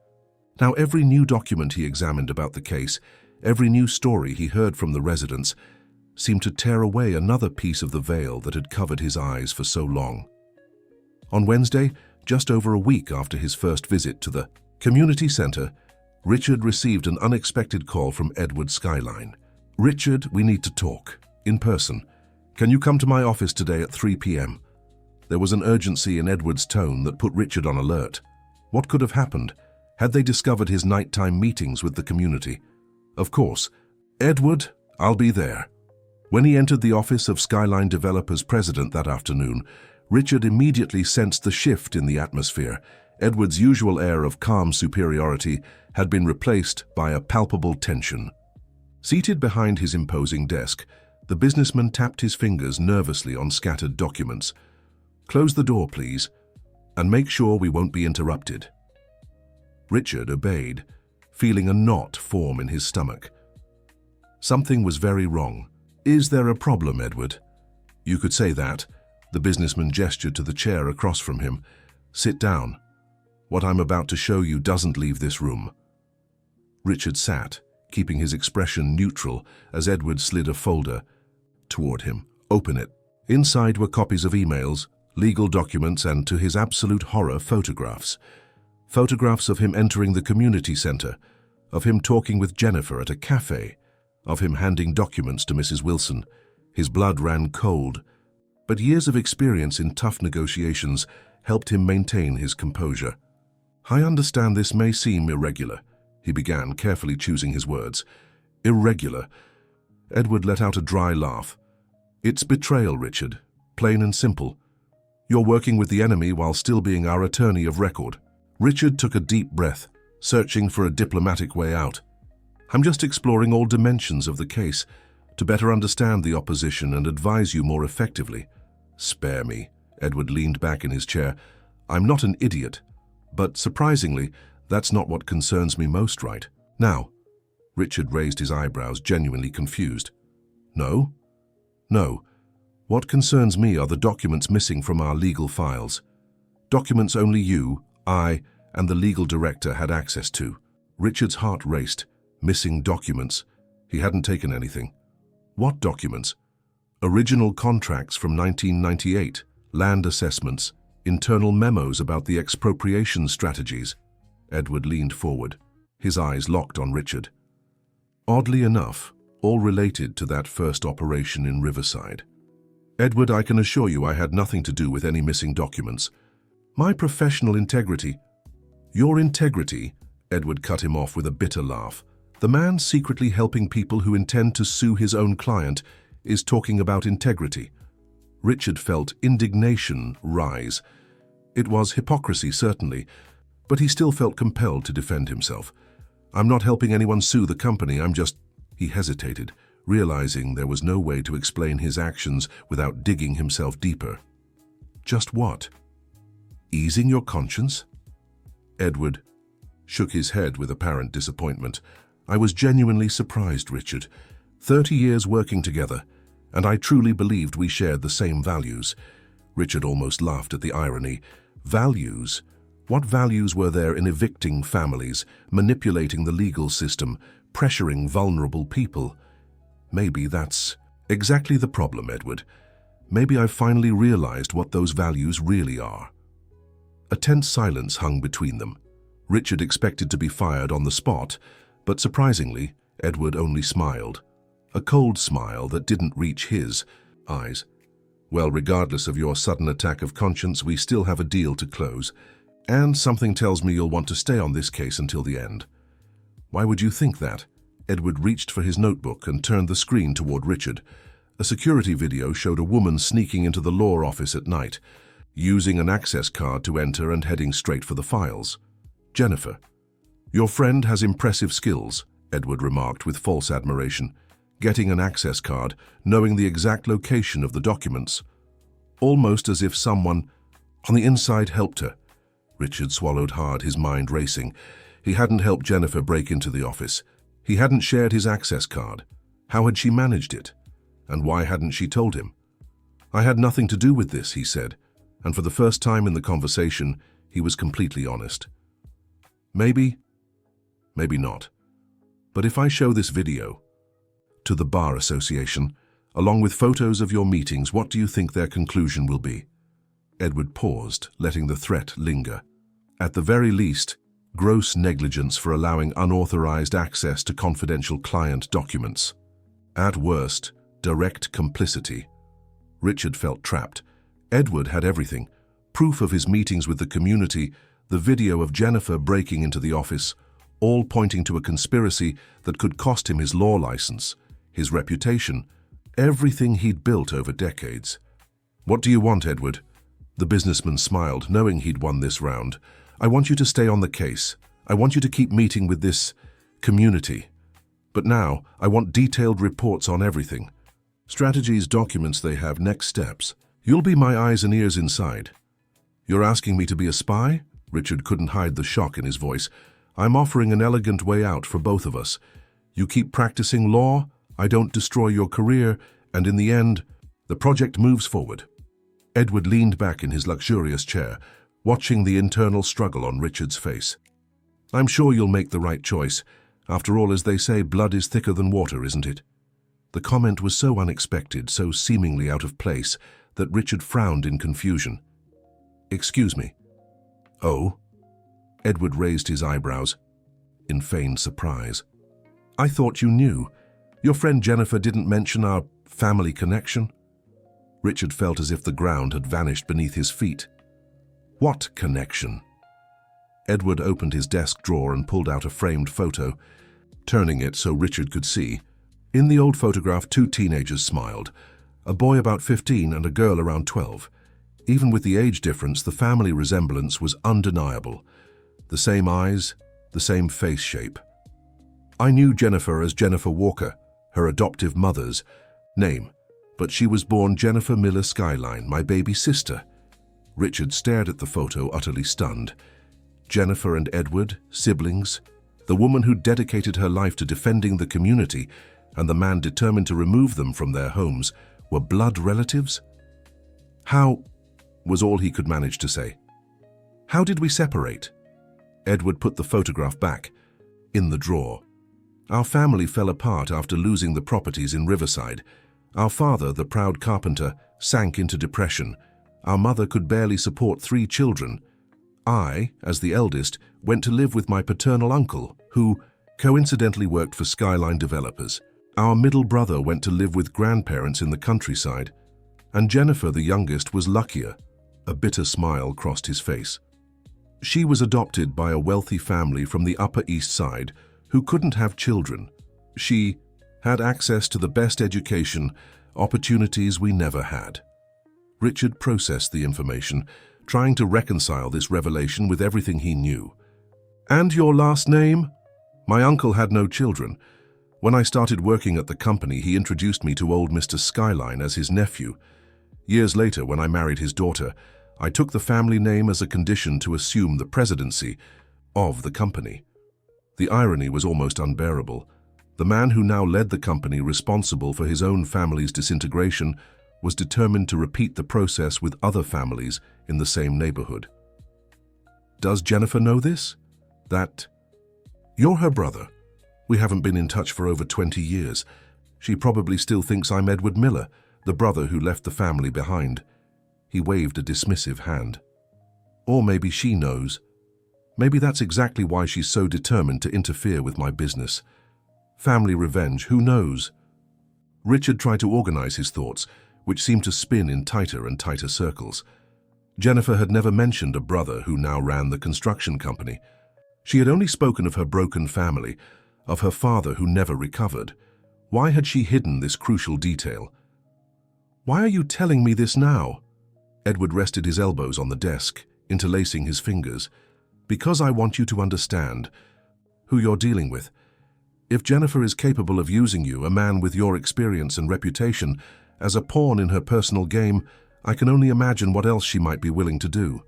Now every new document he examined about the case, every new story he heard from the residents, seemed to tear away another piece of the veil that had covered his eyes for so long. On Wednesday, just over a week after his first visit to the community center, Richard received an unexpected call from Edward Skyline. "Richard, we need to talk. In person. Can you come to my office today at 3 p.m. There was an urgency in Edward's tone that put Richard on alert. What could have happened? Had they discovered his nighttime meetings with the community? Of course. "Edward, I'll be there." When he entered the office of Skyline Developers president that afternoon, Richard immediately sensed the shift in the atmosphere. Edward's usual air of calm superiority had been replaced by a palpable tension. Seated behind his imposing desk, the businessman tapped his fingers nervously on scattered documents. "Close the door, please, and make sure we won't be interrupted." Richard obeyed, feeling a knot form in his stomach. Something was very wrong. "Is there a problem, Edward?" "You could say that." The businessman gestured to the chair across from him. "Sit down. What I'm about to show you doesn't leave this room." Richard sat, keeping his expression neutral as Edward slid a folder toward him. "Open it." Inside were copies of emails, legal documents, and, to his absolute horror, photographs. Photographs of him entering the community center, of him talking with Jennifer at a cafe, of him handing documents to Mrs. Wilson. His blood ran cold, but years of experience in tough negotiations helped him maintain his composure. "I understand this may seem irregular," he began, carefully choosing his words. "Irregular." Edward let out a dry laugh. "It's betrayal, Richard. Plain and simple. You're working with the enemy while still being our attorney of record." Richard took a deep breath, searching for a diplomatic way out. "I'm just exploring all dimensions of the case to better understand the opposition and advise you more effectively." "Spare me." Edward leaned back in his chair. "I'm not an idiot, but surprisingly, that's not what concerns me most right now." Richard raised his eyebrows, genuinely confused. "No? No. What concerns me are the documents missing from our legal files. Documents only you, I, and the legal director had access to." Richard's heart raced. Missing documents. He hadn't taken anything. What documents? Original contracts from 1998, land assessments, internal memos about the expropriation strategies. Edward leaned forward, his eyes locked on Richard. Oddly enough, all related to that first operation in Riverside. "Edward, I can assure you I had nothing to do with any missing documents. My professional integrity—" "Your integrity?" Edward cut him off with a bitter laugh. "The man secretly helping people who intend to sue his own client is talking about integrity." Richard felt indignation rise. It was hypocrisy, certainly, but he still felt compelled to defend himself. "I'm not helping anyone sue the company, I'm just—" He hesitated, realizing there was no way to explain his actions without digging himself deeper. "Just what? Easing your conscience?" Edward shook his head with apparent disappointment. "I was genuinely surprised, Richard. 30 years working together, and I truly believed we shared the same values." Richard almost laughed at the irony. Values? What values were there in evicting families, manipulating the legal system, pressuring vulnerable people? Maybe that's exactly the problem, Edward. Maybe I've finally realized what those values really are. A tense silence hung between them. Richard expected to be fired on the spot, but surprisingly, Edward only smiled. A cold smile that didn't reach his eyes. "Well, regardless of your sudden attack of conscience, we still have a deal to close. And something tells me you'll want to stay on this case until the end." "Why would you think that?" Edward reached for his notebook and turned the screen toward Richard. A security video showed a woman sneaking into the law office at night, using an access card to enter and heading straight for the files. "Jennifer, your friend has impressive skills," Edward remarked with false admiration. "Getting an access card, knowing the exact location of the documents. Almost as if someone on the inside helped her." Richard swallowed hard, his mind racing. He hadn't helped Jennifer break into the office. He hadn't shared his access card. How had she managed it? And why hadn't she told him? "I had nothing to do with this," he said, and for the first time in the conversation, he was completely honest. "Maybe, maybe not. But if I show this video to the Bar Association, along with photos of your meetings, what do you think their conclusion will be?" Edward paused, letting the threat linger. "At the very least, gross negligence for allowing unauthorized access to confidential client documents. At worst, direct complicity." Richard felt trapped. Edward had everything: proof of his meetings with the community, the video of Jennifer breaking into the office, all pointing to a conspiracy that could cost him his law license, his reputation, everything he'd built over decades. "What do you want, Edward?" The businessman smiled, knowing he'd won this round. "I want you to stay on the case. I want you to keep meeting with this community. But now, I want detailed reports on everything. Strategies, documents they have, next steps. You'll be my eyes and ears inside." "You're asking me to be a spy?" Richard couldn't hide the shock in his voice. "I'm offering an elegant way out for both of us. You keep practicing law, I don't destroy your career, and in the end, the project moves forward." Edward leaned back in his luxurious chair, watching the internal struggle on Richard's face. "I'm sure you'll make the right choice. After all, as they say, blood is thicker than water, isn't it?" The comment was so unexpected, so seemingly out of place, that Richard frowned in confusion. "Excuse me." "Oh?" Edward raised his eyebrows in feigned surprise. "I thought you knew. Your friend Jennifer didn't mention our family connection?" Richard felt as if the ground had vanished beneath his feet. What connection? Edward opened his desk drawer and pulled out a framed photo, turning it so Richard could see. In the old photograph, two teenagers smiled, a boy about 15 and a girl around 12. Even with the age difference, the family resemblance was undeniable. The same eyes, the same face shape. I knew Jennifer as Jennifer Walker, her adoptive mother's name, but she was born Jennifer Miller Skyline, my baby sister. Richard stared at the photo, utterly stunned. Jennifer and Edward, siblings, the woman who dedicated her life to defending the community and the man determined to remove them from their homes, were blood relatives? How, was all he could manage to say. How did we separate? Edward put the photograph back, in the drawer. Our family fell apart after losing the properties in Riverside. Our father, the proud carpenter, sank into depression. Our mother could barely support 3 children. I, as the eldest, went to live with my paternal uncle, who coincidentally worked for Skyline Developers. Our middle brother went to live with grandparents in the countryside. And Jennifer, the youngest, was luckier. A bitter smile crossed his face. She was adopted by a wealthy family from the Upper East Side who couldn't have children. She had access to the best education, opportunities we never had. Richard processed the information, trying to reconcile this revelation with everything he knew. And your last name? My uncle had no children. When I started working at the company, he introduced me to old Mr. Skyline as his nephew. Years later, when I married his daughter, I took the family name as a condition to assume the presidency of the company. The irony was almost unbearable. The man who now led the company, responsible for his own family's disintegration, was determined to repeat the process with other families in the same neighborhood. Does Jennifer know this? That you're her brother. We haven't been in touch for over 20 years. She probably still thinks I'm Edward Miller, the brother who left the family behind. He waved a dismissive hand. Or maybe she knows. Maybe that's exactly why she's so determined to interfere with my business. Family revenge, who knows? Richard tried to organize his thoughts, which seemed to spin in tighter and tighter circles. Jennifer had never mentioned a brother who now ran the construction company. She had only spoken of her broken family, of her father who never recovered. Why had she hidden this crucial detail? Why are you telling me this now? Edward rested his elbows on the desk, interlacing his fingers. Because I want you to understand who you're dealing with. If Jennifer is capable of using you, a man with your experience and reputation, as a pawn in her personal game, I can only imagine what else she might be willing to do.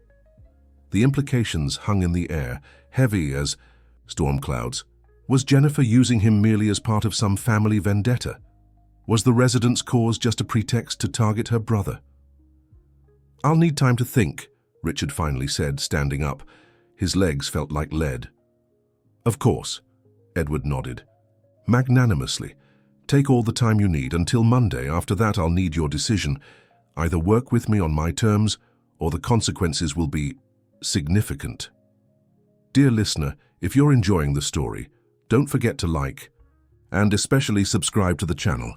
The implications hung in the air, heavy as storm clouds. Was Jennifer using him merely as part of some family vendetta? Was the resident's cause just a pretext to target her brother? I'll need time to think, Richard finally said, standing up. His legs felt like lead. Of course, Edward nodded. Magnanimously. Take all the time you need until Monday. After that, I'll need your decision. Either work with me on my terms, or the consequences will be significant. Dear listener, if you're enjoying the story, don't forget to like, and especially subscribe to the channel.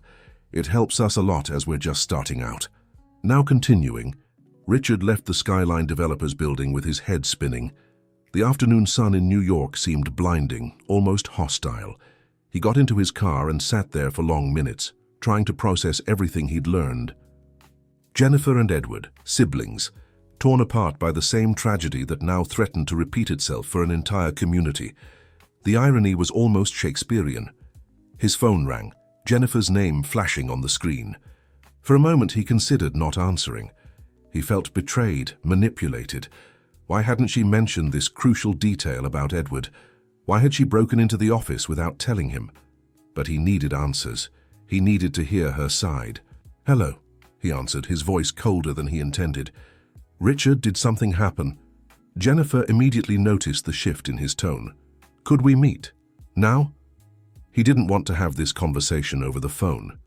It helps us a lot as we're just starting out. Now continuing, Richard left the Skyline Developers building with his head spinning. The afternoon sun in New York seemed blinding, almost hostile. He got into his car and sat there for long minutes, trying to process everything he'd learned. Jennifer and Edward, siblings, torn apart by the same tragedy that now threatened to repeat itself for an entire community. The irony was almost Shakespearean. His phone rang, Jennifer's name flashing on the screen. For a moment he considered not answering. He felt betrayed, manipulated. Why hadn't she mentioned this crucial detail about Edward? Why had she broken into the office without telling him? But he needed answers. He needed to hear her side. Hello, he answered, his voice colder than he intended. Richard, did something happen? Jennifer immediately noticed the shift in his tone. Could we meet? Now? He didn't want to have this conversation over the phone.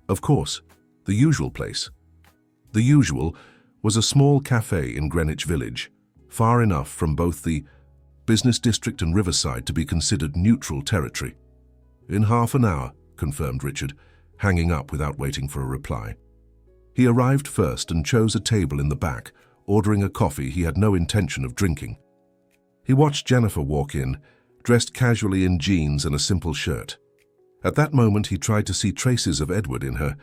Of course, the usual place. The usual was a small cafe in Greenwich Village, far enough from both the business district and Riverside to be considered neutral territory. In half an hour, confirmed Richard, hanging up without waiting for a reply. He arrived first and chose a table in the back, ordering a coffee he had no intention of drinking. He watched Jennifer walk in, dressed casually in jeans and a simple shirt. At that moment he tried to see traces of Edward in her.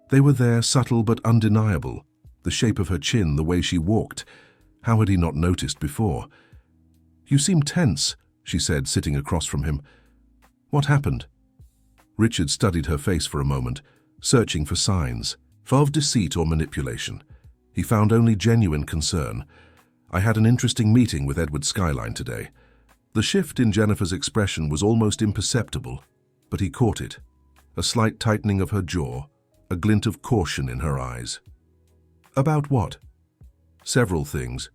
They were there, subtle but undeniable. The shape of her chin, the way she walked. How had he not noticed before? "You seem tense," she said, sitting across from him. "What happened?" Richard studied her face for a moment, searching for signs of deceit or manipulation. He found only genuine concern. "I had an interesting meeting with Edward Skyline today." The shift in Jennifer's expression was almost imperceptible, but he caught it. A slight tightening of her jaw, a glint of caution in her eyes. "About what?" "Several things.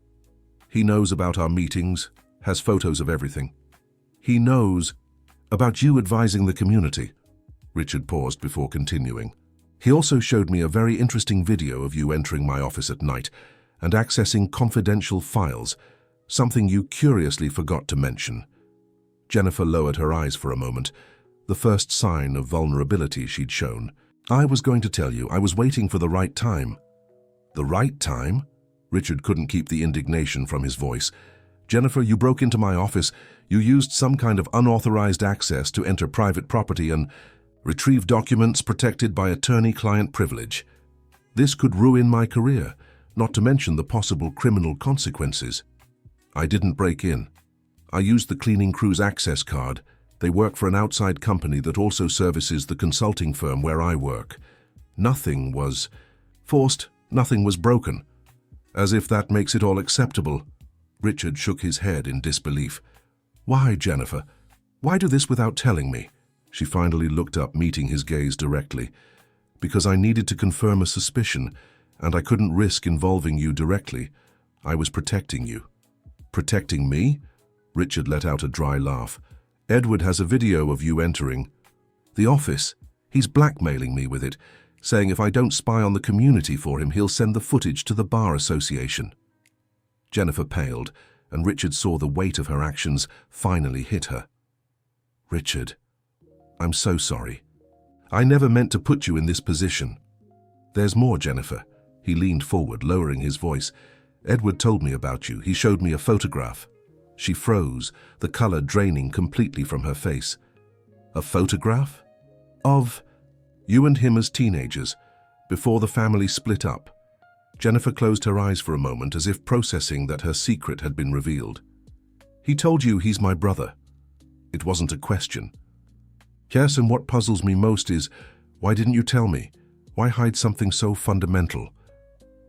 He knows about our meetings, has photos of everything. He knows about you advising the community." Richard paused before continuing. "He also showed me a very interesting video of you entering my office at night and accessing confidential files, something you curiously forgot to mention." Jennifer lowered her eyes for a moment, the first sign of vulnerability she'd shown. "I was going to tell you, I was waiting for the right time." "The right time?" Richard couldn't keep the indignation from his voice. "Jennifer, you broke into my office, you used some kind of unauthorized access to enter private property and retrieve documents protected by attorney-client privilege. This could ruin my career, not to mention the possible criminal consequences." "I didn't break in. I used the cleaning crew's access card. They work for an outside company that also services the consulting firm where I work. Nothing was forced, nothing was broken." "As if that makes it all acceptable." Richard shook his head in disbelief. "Why, Jennifer? Why do this without telling me?" She finally looked up, meeting his gaze directly. "Because I needed to confirm a suspicion, and I couldn't risk involving you directly. I was protecting you." "Protecting me?" Richard let out a dry laugh. "Edward has a video of you entering the office. He's blackmailing me with it, saying if I don't spy on the community for him, he'll send the footage to the Bar Association." Jennifer paled, and Richard saw the weight of her actions finally hit her. "Richard, I'm so sorry. I never meant to put you in this position." "There's more, Jennifer." He leaned forward, lowering his voice. "Edward told me about you. He showed me a photograph." She froze, the color draining completely from her face. "A photograph?" "Of you and him as teenagers, before the family split up." Jennifer closed her eyes for a moment, as if processing that her secret had been revealed. "He told you he's my brother." It wasn't a question. "Yes, and what puzzles me most is, why didn't you tell me? Why hide something so fundamental?"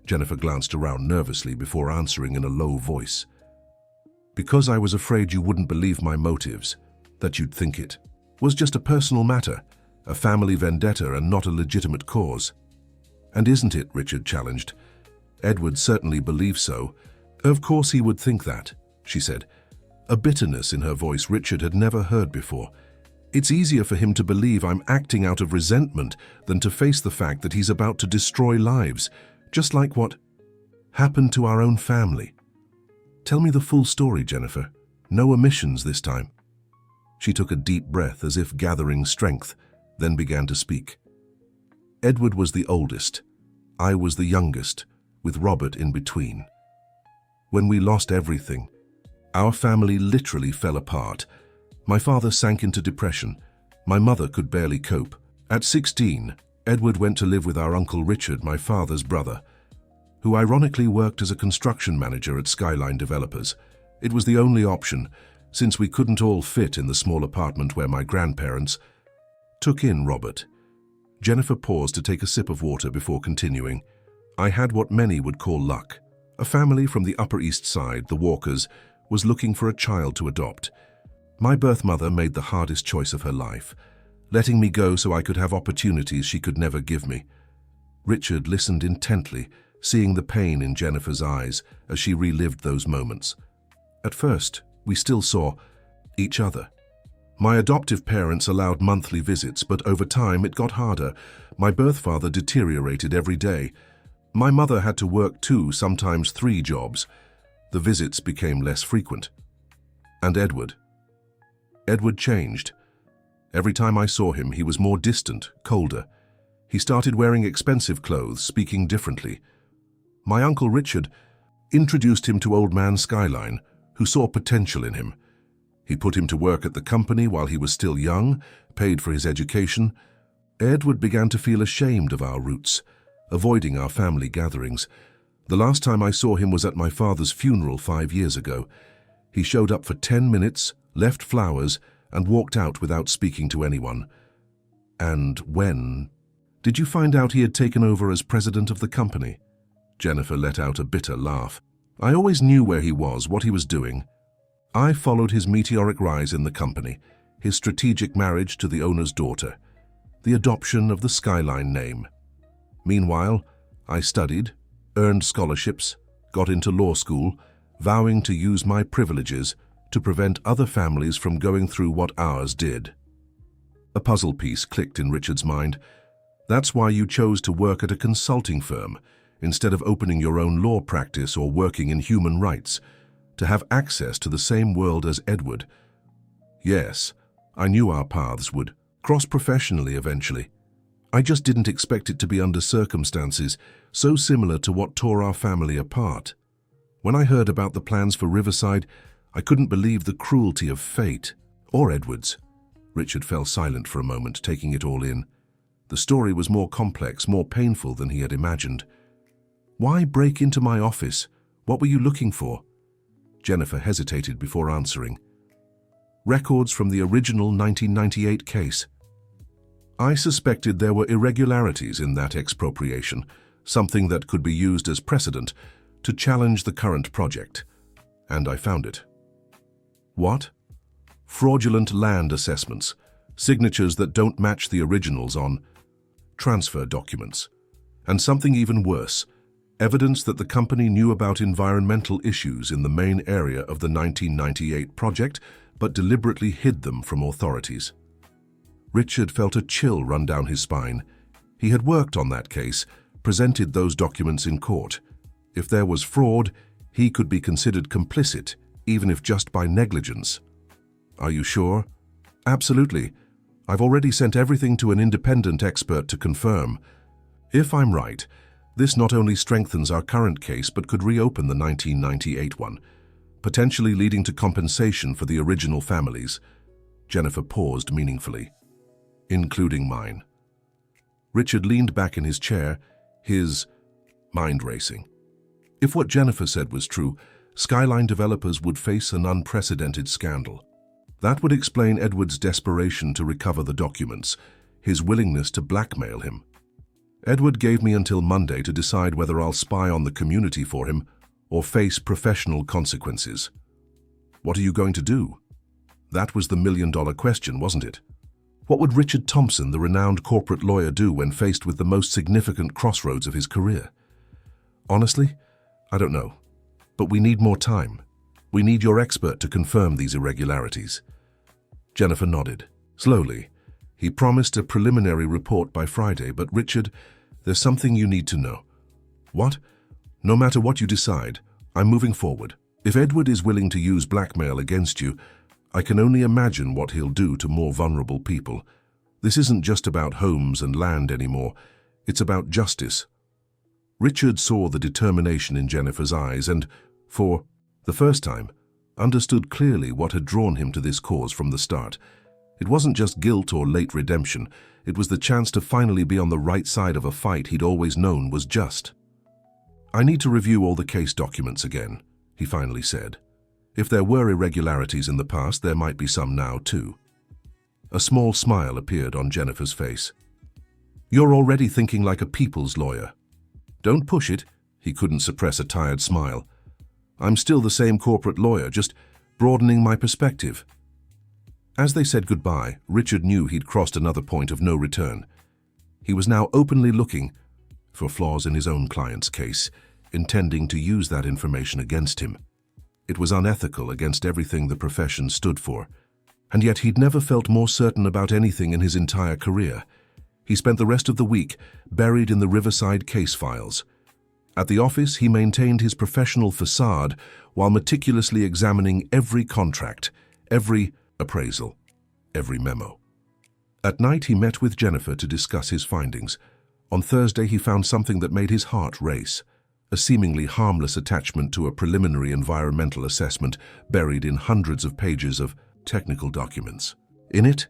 Jennifer glanced around nervously before answering in a low voice. "Because I was afraid you wouldn't believe my motives, that you'd think it was just a personal matter, a family vendetta and not a legitimate cause." "And isn't it?" Richard challenged. "Edward certainly believes so." "Of course he would think that," she said, a bitterness in her voice Richard had never heard before. "It's easier for him to believe I'm acting out of resentment than to face the fact that he's about to destroy lives, just like what happened to our own family." "Tell me the full story, Jennifer. No omissions this time." She took a deep breath as if gathering strength, then began to speak. "Edward was the oldest. I was the youngest, with Robert in between. When we lost everything, our family literally fell apart. My father sank into depression. My mother could barely cope. At 16, Edward went to live with our Uncle Richard, my father's brother, who ironically worked as a construction manager at Skyline Developers. It was the only option, since we couldn't all fit in the small apartment where my grandparents took in Robert." Jennifer paused to take a sip of water before continuing. "I had what many would call luck. A family from the Upper East Side, the Walkers, was looking for a child to adopt. My birth mother made the hardest choice of her life, letting me go so I could have opportunities she could never give me." Richard listened intently, seeing the pain in Jennifer's eyes as she relived those moments. "At first, we still saw each other. My adoptive parents allowed monthly visits, but over time it got harder. My birth father deteriorated every day. My mother had to work 2, sometimes 3 jobs. The visits became less frequent. And Edward. Edward changed. Every time I saw him, he was more distant, colder. He started wearing expensive clothes, speaking differently. My Uncle Richard introduced him to Old Man Skyline, who saw potential in him. He put him to work at the company while he was still young, paid for his education. Edward began to feel ashamed of our roots, avoiding our family gatherings. The last time I saw him was at my father's funeral 5 years ago. He showed up for 10 minutes, left flowers, and walked out without speaking to anyone. And when did you find out he had taken over as president of the company? Jennifer let out a bitter laugh. I always knew where he was, what he was doing. I followed his meteoric rise in the company, his strategic marriage to the owner's daughter, the adoption of the Skyline name. Meanwhile, I studied, earned scholarships, got into law school, vowing to use my privileges to prevent other families from going through what ours did. A puzzle piece clicked in Richard's mind. That's why you chose to work at a consulting firm, instead of opening your own law practice or working in human rights, to have access to the same world as Edward. Yes, I knew our paths would cross professionally eventually. I just didn't expect it to be under circumstances so similar to what tore our family apart. When I heard about the plans for Riverside, I couldn't believe the cruelty of fate, or Edward's. Richard fell silent for a moment, taking it all in. The story was more complex, more painful than he had imagined. Why break into my office? What were you looking for? Jennifer hesitated before answering. Records from the original 1998 case. I suspected there were irregularities in that expropriation, something that could be used as precedent to challenge the current project. And I found it. What? Fraudulent land assessments, signatures that don't match the originals on transfer documents, and something even worse, evidence that the company knew about environmental issues in the main area of the 1998 project, but deliberately hid them from authorities. Richard felt a chill run down his spine. He had worked on that case, presented those documents in court. If there was fraud, he could be considered complicit, even if just by negligence. Are you sure? Absolutely. I've already sent everything to an independent expert to confirm. If I'm right, this not only strengthens our current case but could reopen the 1998 one, potentially leading to compensation for the original families. Jennifer paused meaningfully. Including mine. Richard leaned back in his chair, his mind racing. If what Jennifer said was true, Skyline developers would face an unprecedented scandal. That would explain Edward's desperation to recover the documents, his willingness to blackmail him. Edward gave me until Monday to decide whether I'll spy on the community for him or face professional consequences. What are you going to do? That was the million-dollar question, wasn't it? What would Richard Thompson, the renowned corporate lawyer, do when faced with the most significant crossroads of his career? Honestly, I don't know. But we need more time. We need your expert to confirm these irregularities. Jennifer nodded. Slowly. He promised a preliminary report by Friday, but Richard, there's something you need to know. What? No matter what you decide, I'm moving forward. If Edward is willing to use blackmail against you, I can only imagine what he'll do to more vulnerable people. This isn't just about homes and land anymore. It's about justice. Richard saw the determination in Jennifer's eyes and, for the first time, understood clearly what had drawn him to this cause from the start. It wasn't just guilt or late redemption. It was the chance to finally be on the right side of a fight he'd always known was just. I need to review all the case documents again, he finally said. If there were irregularities in the past, there might be some now too. A small smile appeared on Jennifer's face. You're already thinking like a people's lawyer. Don't push it, he couldn't suppress a tired smile. I'm still the same corporate lawyer, just broadening my perspective. As they said goodbye, Richard knew he'd crossed another point of no return. He was now openly looking for flaws in his own client's case, intending to use that information against him. It was unethical against everything the profession stood for, and yet he'd never felt more certain about anything in his entire career. He spent the rest of the week buried in the Riverside case files. At the office, he maintained his professional facade while meticulously examining every contract, every appraisal, every memo. At night, he met with Jennifer to discuss his findings. On Thursday, he found something that made his heart race. A seemingly harmless attachment to a preliminary environmental assessment buried in hundreds of pages of technical documents. In it,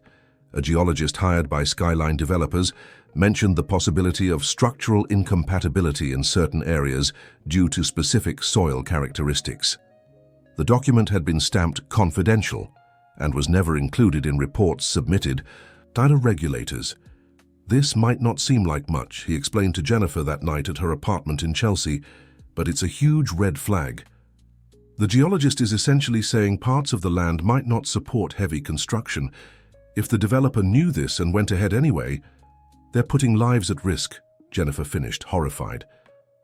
a geologist hired by Skyline developers mentioned the possibility of structural incompatibility in certain areas due to specific soil characteristics. The document had been stamped confidential and was never included in reports submitted by the regulators. This might not seem like much, he explained to Jennifer that night at her apartment in Chelsea, but it's a huge red flag. The geologist is essentially saying parts of the land might not support heavy construction. If the developer knew this and went ahead anyway, they're putting lives at risk, Jennifer finished, horrified.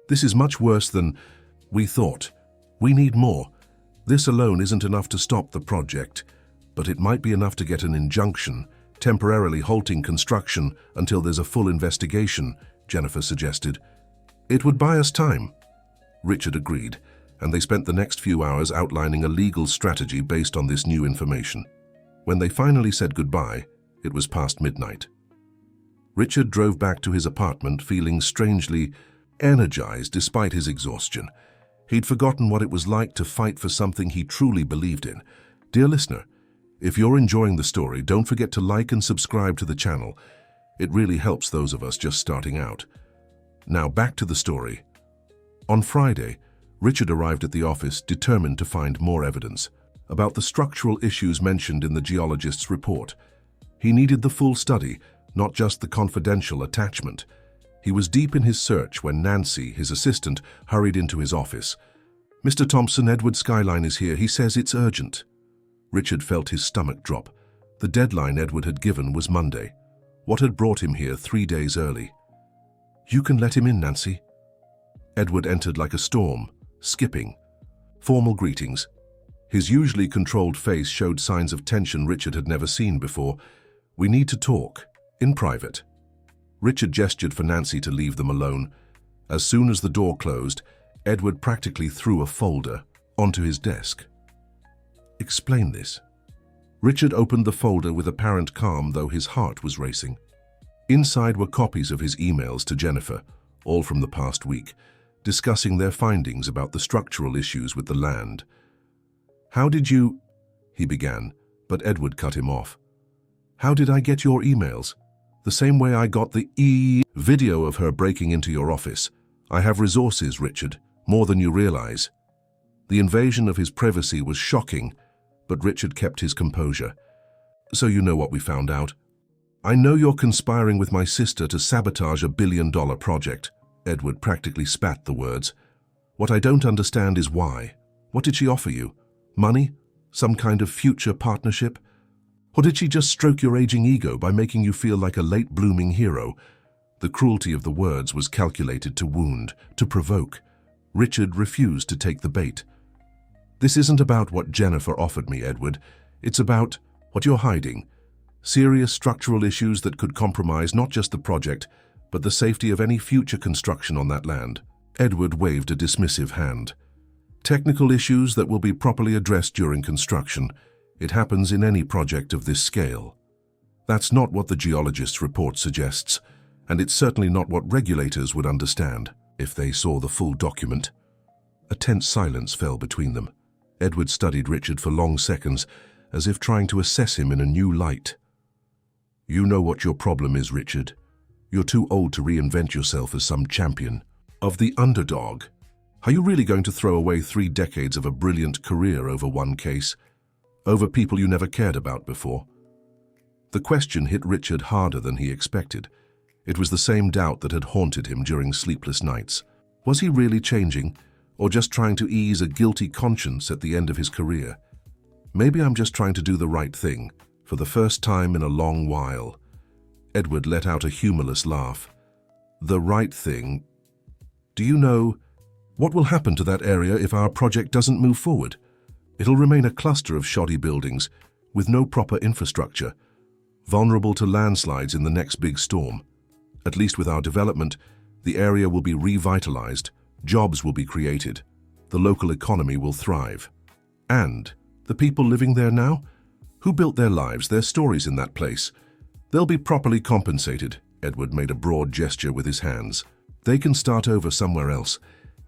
This is much worse than we thought. We need more. This alone isn't enough to stop the project, but it might be enough to get an injunction, temporarily halting construction until there's a full investigation, Jennifer suggested. It would buy us time. Richard agreed, and they spent the next few hours outlining a legal strategy based on this new information. When they finally said goodbye, it was past midnight. Richard drove back to his apartment feeling strangely energized despite his exhaustion. He'd forgotten what it was like to fight for something he truly believed in. Dear listener, if you're enjoying the story, don't forget to like and subscribe to the channel. It really helps those of us just starting out. Now back to the story. On Friday, Richard arrived at the office determined to find more evidence about the structural issues mentioned in the geologist's report. He needed the full study, not just the confidential attachment. He was deep in his search when Nancy, his assistant, hurried into his office. "Mr. Thompson, Edward Skyline is here. He says it's urgent." Richard felt his stomach drop. The deadline Edward had given was Monday. What had brought him here 3 days early? "You can let him in, Nancy." Edward entered like a storm, skipping. Formal greetings. His usually controlled face showed signs of tension Richard had never seen before. "We need to talk, in private." Richard gestured for Nancy to leave them alone. As soon as the door closed, Edward practically threw a folder onto his desk. "Explain this." Richard opened the folder with apparent calm, though his heart was racing. Inside were copies of his emails to Jennifer, all from the past week, discussing their findings about the structural issues with the land. "How did you—" he began, but Edward cut him off. "How did I get your emails? The same way I got the video of her breaking into your office. I have resources, Richard, more than you realize." The invasion of his privacy was shocking, but Richard kept his composure. "So you know what we found out?" "I know you're conspiring with my sister to sabotage a billion-dollar project." Edward practically spat the words. "What I don't understand is why. What did she offer you? Money? Some kind of future partnership? Or did she just stroke your aging ego by making you feel like a late-blooming hero?" The cruelty of the words was calculated to wound, to provoke. Richard refused to take the bait. "This isn't about what Jennifer offered me, Edward. It's about what you're hiding. Serious structural issues that could compromise not just the project, but the safety of any future construction on that land." Edward waved a dismissive hand. "Technical issues that will be properly addressed during construction. It happens in any project of this scale." That's not what the geologist's report suggests, and it's certainly not what regulators would understand if they saw the full document. A tense silence fell between them. Edward studied Richard for long seconds, as if trying to assess him in a new light. "You know what your problem is, Richard. You're too old to reinvent yourself as some champion of the underdog. Are you really going to throw away 3 decades of a brilliant career over one case? Over people you never cared about before?" The question hit Richard harder than he expected. It was the same doubt that had haunted him during sleepless nights. Was he really changing, or just trying to ease a guilty conscience at the end of his career? "Maybe I'm just trying to do the right thing, for the first time in a long while." Edward let out a humorless laugh. "The right thing? Do you know what will happen to that area if our project doesn't move forward? It'll remain a cluster of shoddy buildings with no proper infrastructure, vulnerable to landslides in the next big storm. At least with our development, the area will be revitalized, jobs will be created, the local economy will thrive. And the people living there now? Who built their lives, their stories in that place? They'll be properly compensated, Edward made a broad gesture with his hands. They can start over somewhere else.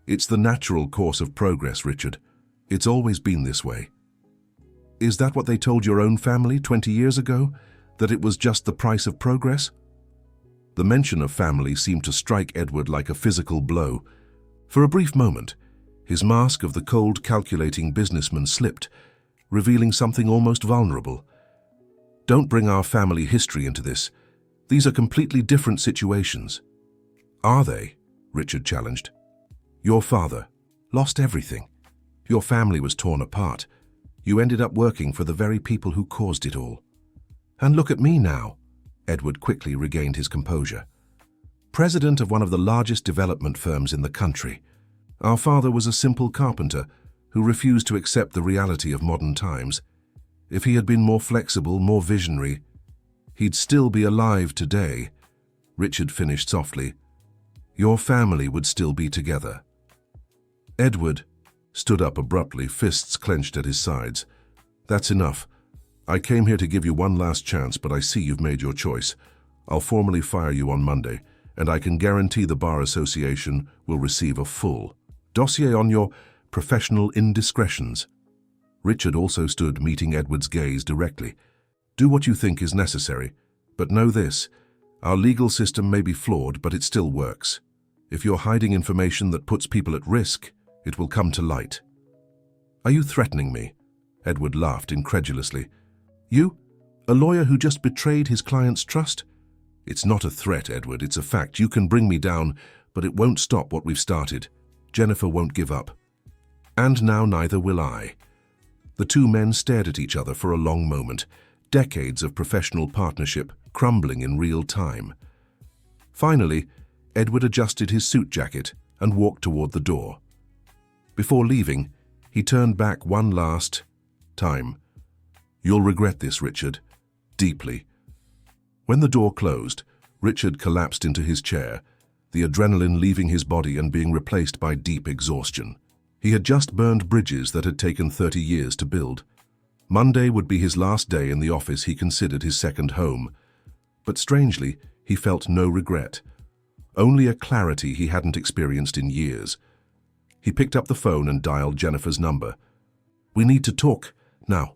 It's the natural course of progress, Richard. It's always been this way. Is that what they told your own family 20 years ago? That it was just the price of progress? The mention of family seemed to strike Edward like a physical blow. For a brief moment, his mask of the cold, calculating businessman slipped, revealing something almost vulnerable. Don't bring our family history into this. These are completely different situations. Are they? Richard challenged. Your father lost everything. Your family was torn apart. You ended up working for the very people who caused it all. And look at me now. Edward quickly regained his composure. President of one of the largest development firms in the country. Our father was a simple carpenter who refused to accept the reality of modern times. If he had been more flexible, more visionary, he'd still be alive today. Richard finished softly. Your family would still be together. Edward stood up abruptly, fists clenched at his sides. That's enough. I came here to give you one last chance, but I see you've made your choice. I'll formally fire you on Monday, and I can guarantee the Bar Association will receive a full dossier on your professional indiscretions. Richard also stood, meeting Edward's gaze directly. Do what you think is necessary, but know this. Our legal system may be flawed, but it still works. If you're hiding information that puts people at risk, it will come to light. Are you threatening me? Edward laughed incredulously. You? A lawyer who just betrayed his client's trust? It's not a threat, Edward, it's a fact. You can bring me down, but it won't stop what we've started. Jennifer won't give up. And now neither will I. The two men stared at each other for a long moment, decades of professional partnership crumbling in real time. Finally, Edward adjusted his suit jacket and walked toward the door. Before leaving, he turned back one last time. You'll regret this, Richard. Deeply. When the door closed, Richard collapsed into his chair, the adrenaline leaving his body and being replaced by deep exhaustion. He had just burned bridges that had taken 30 years to build. Monday would be his last day in the office he considered his second home. But strangely, he felt no regret. Only a clarity he hadn't experienced in years. He picked up the phone and dialed Jennifer's number. We need to talk, now.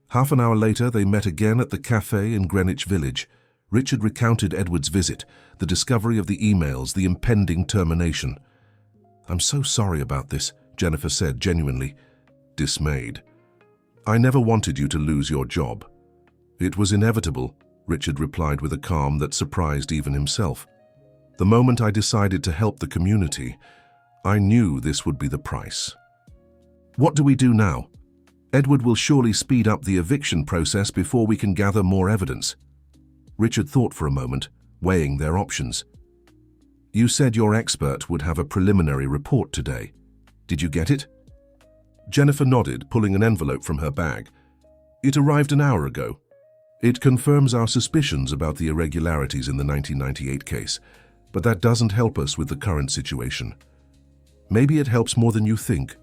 Half an hour later, they met again at the cafe in Greenwich Village. Richard recounted Edward's visit, the discovery of the emails, the impending termination. I'm so sorry about this, Jennifer said, genuinely dismayed. I never wanted you to lose your job. It was inevitable, Richard replied with a calm that surprised even himself. The moment I decided to help the community, I knew this would be the price. What do we do now? Edward will surely speed up the eviction process before we can gather more evidence. Richard thought for a moment, weighing their options. You said your expert would have a preliminary report today. Did you get it? Jennifer nodded, pulling an envelope from her bag. It arrived an hour ago. It confirms our suspicions about the irregularities in the 1998 case, but that doesn't help us with the current situation. Maybe it helps more than you think.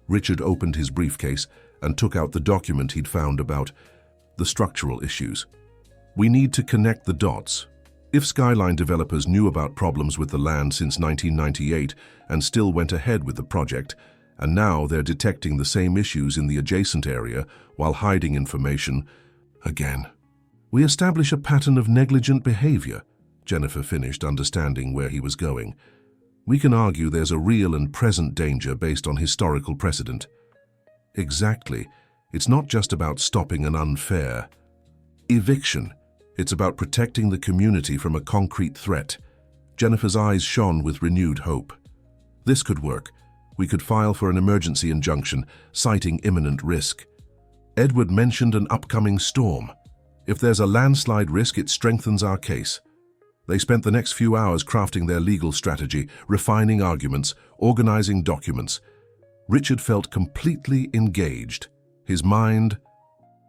Richard opened his briefcase and took out the document he'd found about the structural issues. We need to connect the dots. If Skyline developers knew about problems with the land since 1998 and still went ahead with the project, and now they're detecting the same issues in the adjacent area while hiding information, again. We establish a pattern of negligent behavior, Jennifer finished, understanding where he was going. We can argue there's a real and present danger based on historical precedent. Exactly. It's not just about stopping an unfair eviction. It's about protecting the community from a concrete threat. Jennifer's eyes shone with renewed hope. This could work. We could file for an emergency injunction, citing imminent risk. Edward mentioned an upcoming storm. If there's a landslide risk, it strengthens our case. They spent the next few hours crafting their legal strategy, refining arguments, organizing documents. Richard felt completely engaged, his mind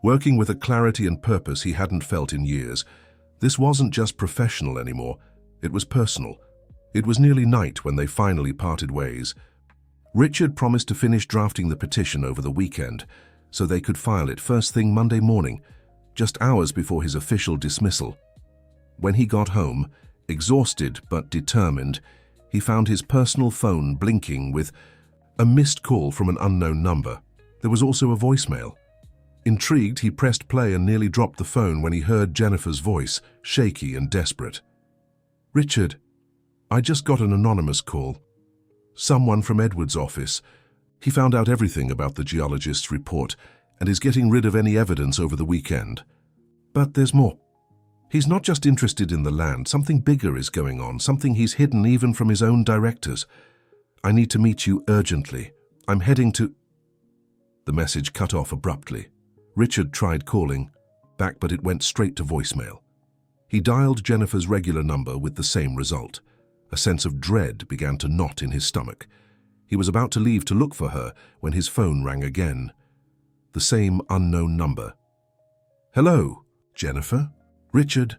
working with a clarity and purpose he hadn't felt in years. This wasn't just professional anymore, it was personal. It was nearly night when they finally parted ways. Richard promised to finish drafting the petition over the weekend, so they could file it first thing Monday morning, just hours before his official dismissal. When he got home, Exhausted but determined, he found his personal phone blinking with a missed call from an unknown number. There was also a voicemail. Intrigued, he pressed play and nearly dropped the phone when he heard Jennifer's voice, shaky and desperate. "Richard, I just got an anonymous call. Someone from Edward's office. He found out everything about the geologist's report and is getting rid of any evidence over the weekend. But there's more. He's not just interested in the land. Something bigger is going on, something he's hidden even from his own directors. I need to meet you urgently. I'm heading to—" The message cut off abruptly. Richard tried calling back, but it went straight to voicemail. He dialed Jennifer's regular number with the same result. A sense of dread began to knot in his stomach. He was about to leave to look for her when his phone rang again. The same unknown number. "Hello, Jennifer? Richard?"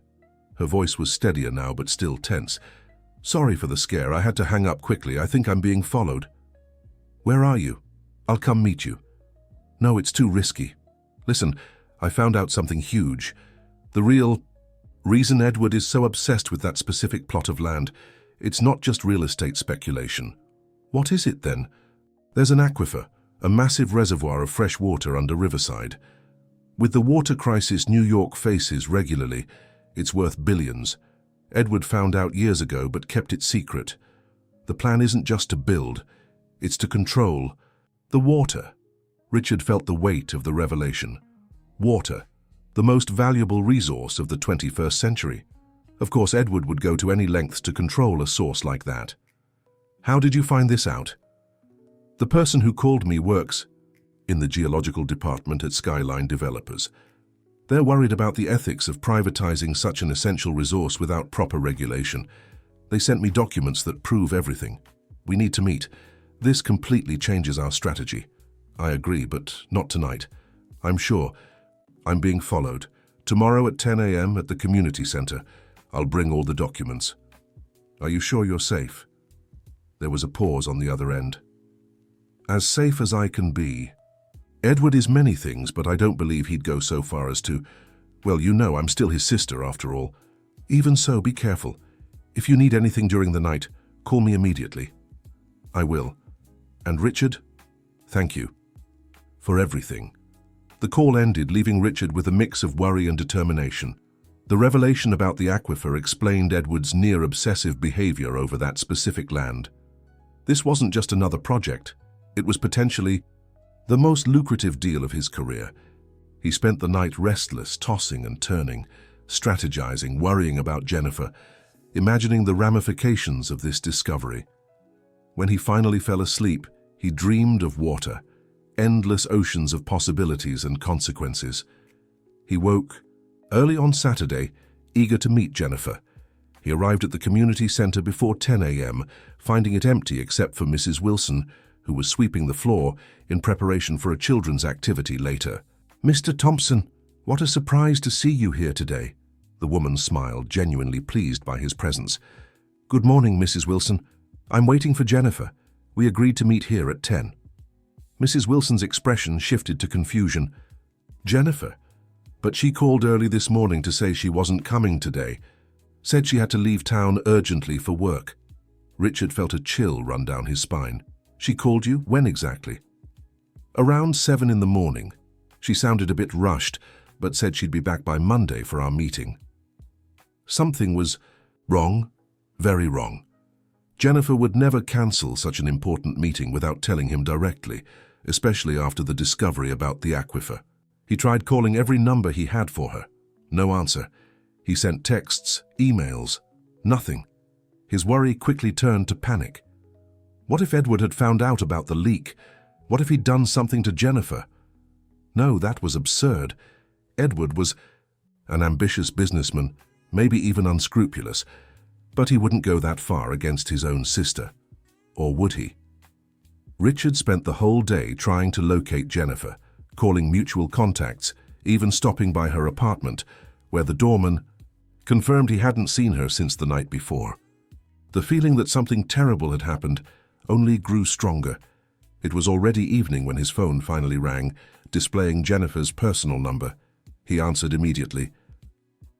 Her voice was steadier now, but still tense. "Sorry for the scare. I had to hang up quickly. I think I'm being followed." "Where are you? I'll come meet you." "No, it's too risky. Listen, I found out something huge. The real reason Edward is so obsessed with that specific plot of land, it's not just real estate speculation." "What is it then?" "There's an aquifer, a massive reservoir of fresh water under Riverside. With the water crisis New York faces regularly, it's worth billions. Edward found out years ago but kept it secret. The plan isn't just to build, it's to control the water." Richard felt the weight of the revelation. Water, the most valuable resource of the 21st century. Of course, Edward would go to any lengths to control a source like that. "How did you find this out?" "The person who called me works in the geological department at Skyline Developers. They're worried about the ethics of privatizing such an essential resource without proper regulation. They sent me documents that prove everything. We need to meet. This completely changes our strategy." "I agree, but not tonight. I'm sure. I'm being followed. Tomorrow at 10 a.m. at the community center. I'll bring all the documents." "Are you sure you're safe?" There was a pause on the other end. "As safe as I can be. Edward is many things, but I don't believe he'd go so far as to— Well, you know, I'm still his sister after all. Even so, be careful. If you need anything during the night, call me immediately." "I will. And Richard, thank you for everything." The call ended, leaving Richard with a mix of worry and determination. The revelation about the aquifer explained Edward's near-obsessive behavior over that specific land. This wasn't just another project. It was potentially the most lucrative deal of his career. He spent the night restless, tossing and turning, strategizing, worrying about Jennifer, imagining the ramifications of this discovery. When he finally fell asleep, he dreamed of water, endless oceans of possibilities and consequences. He woke early on Saturday, eager to meet Jennifer. He arrived at the community center before 10 a.m., finding it empty except for Mrs. Wilson, who was sweeping the floor in preparation for a children's activity later. "Mr. Thompson, what a surprise to see you here today." The woman smiled, genuinely pleased by his presence. "Good morning, Mrs. Wilson. I'm waiting for Jennifer. We agreed to meet here at 10. Mrs. Wilson's expression shifted to confusion. "Jennifer? But she called early this morning to say she wasn't coming today. Said she had to leave town urgently for work." Richard felt a chill run down his spine. "She called you? When exactly?" "Around 7 in the morning. She sounded a bit rushed, but said she'd be back by Monday for our meeting." Something was wrong, very wrong. Jennifer would never cancel such an important meeting without telling him directly, especially after the discovery about the aquifer. He tried calling every number he had for her. No answer. He sent texts, emails, nothing. His worry quickly turned to panic. What if Edward had found out about the leak? What if he'd done something to Jennifer? No, that was absurd. Edward was an ambitious businessman, maybe even unscrupulous, but he wouldn't go that far against his own sister. Or would he? Richard spent the whole day trying to locate Jennifer, calling mutual contacts, even stopping by her apartment, where the doorman confirmed he hadn't seen her since the night before. The feeling that something terrible had happened only grew stronger. It was already evening when his phone finally rang, displaying Jennifer's personal number. He answered immediately.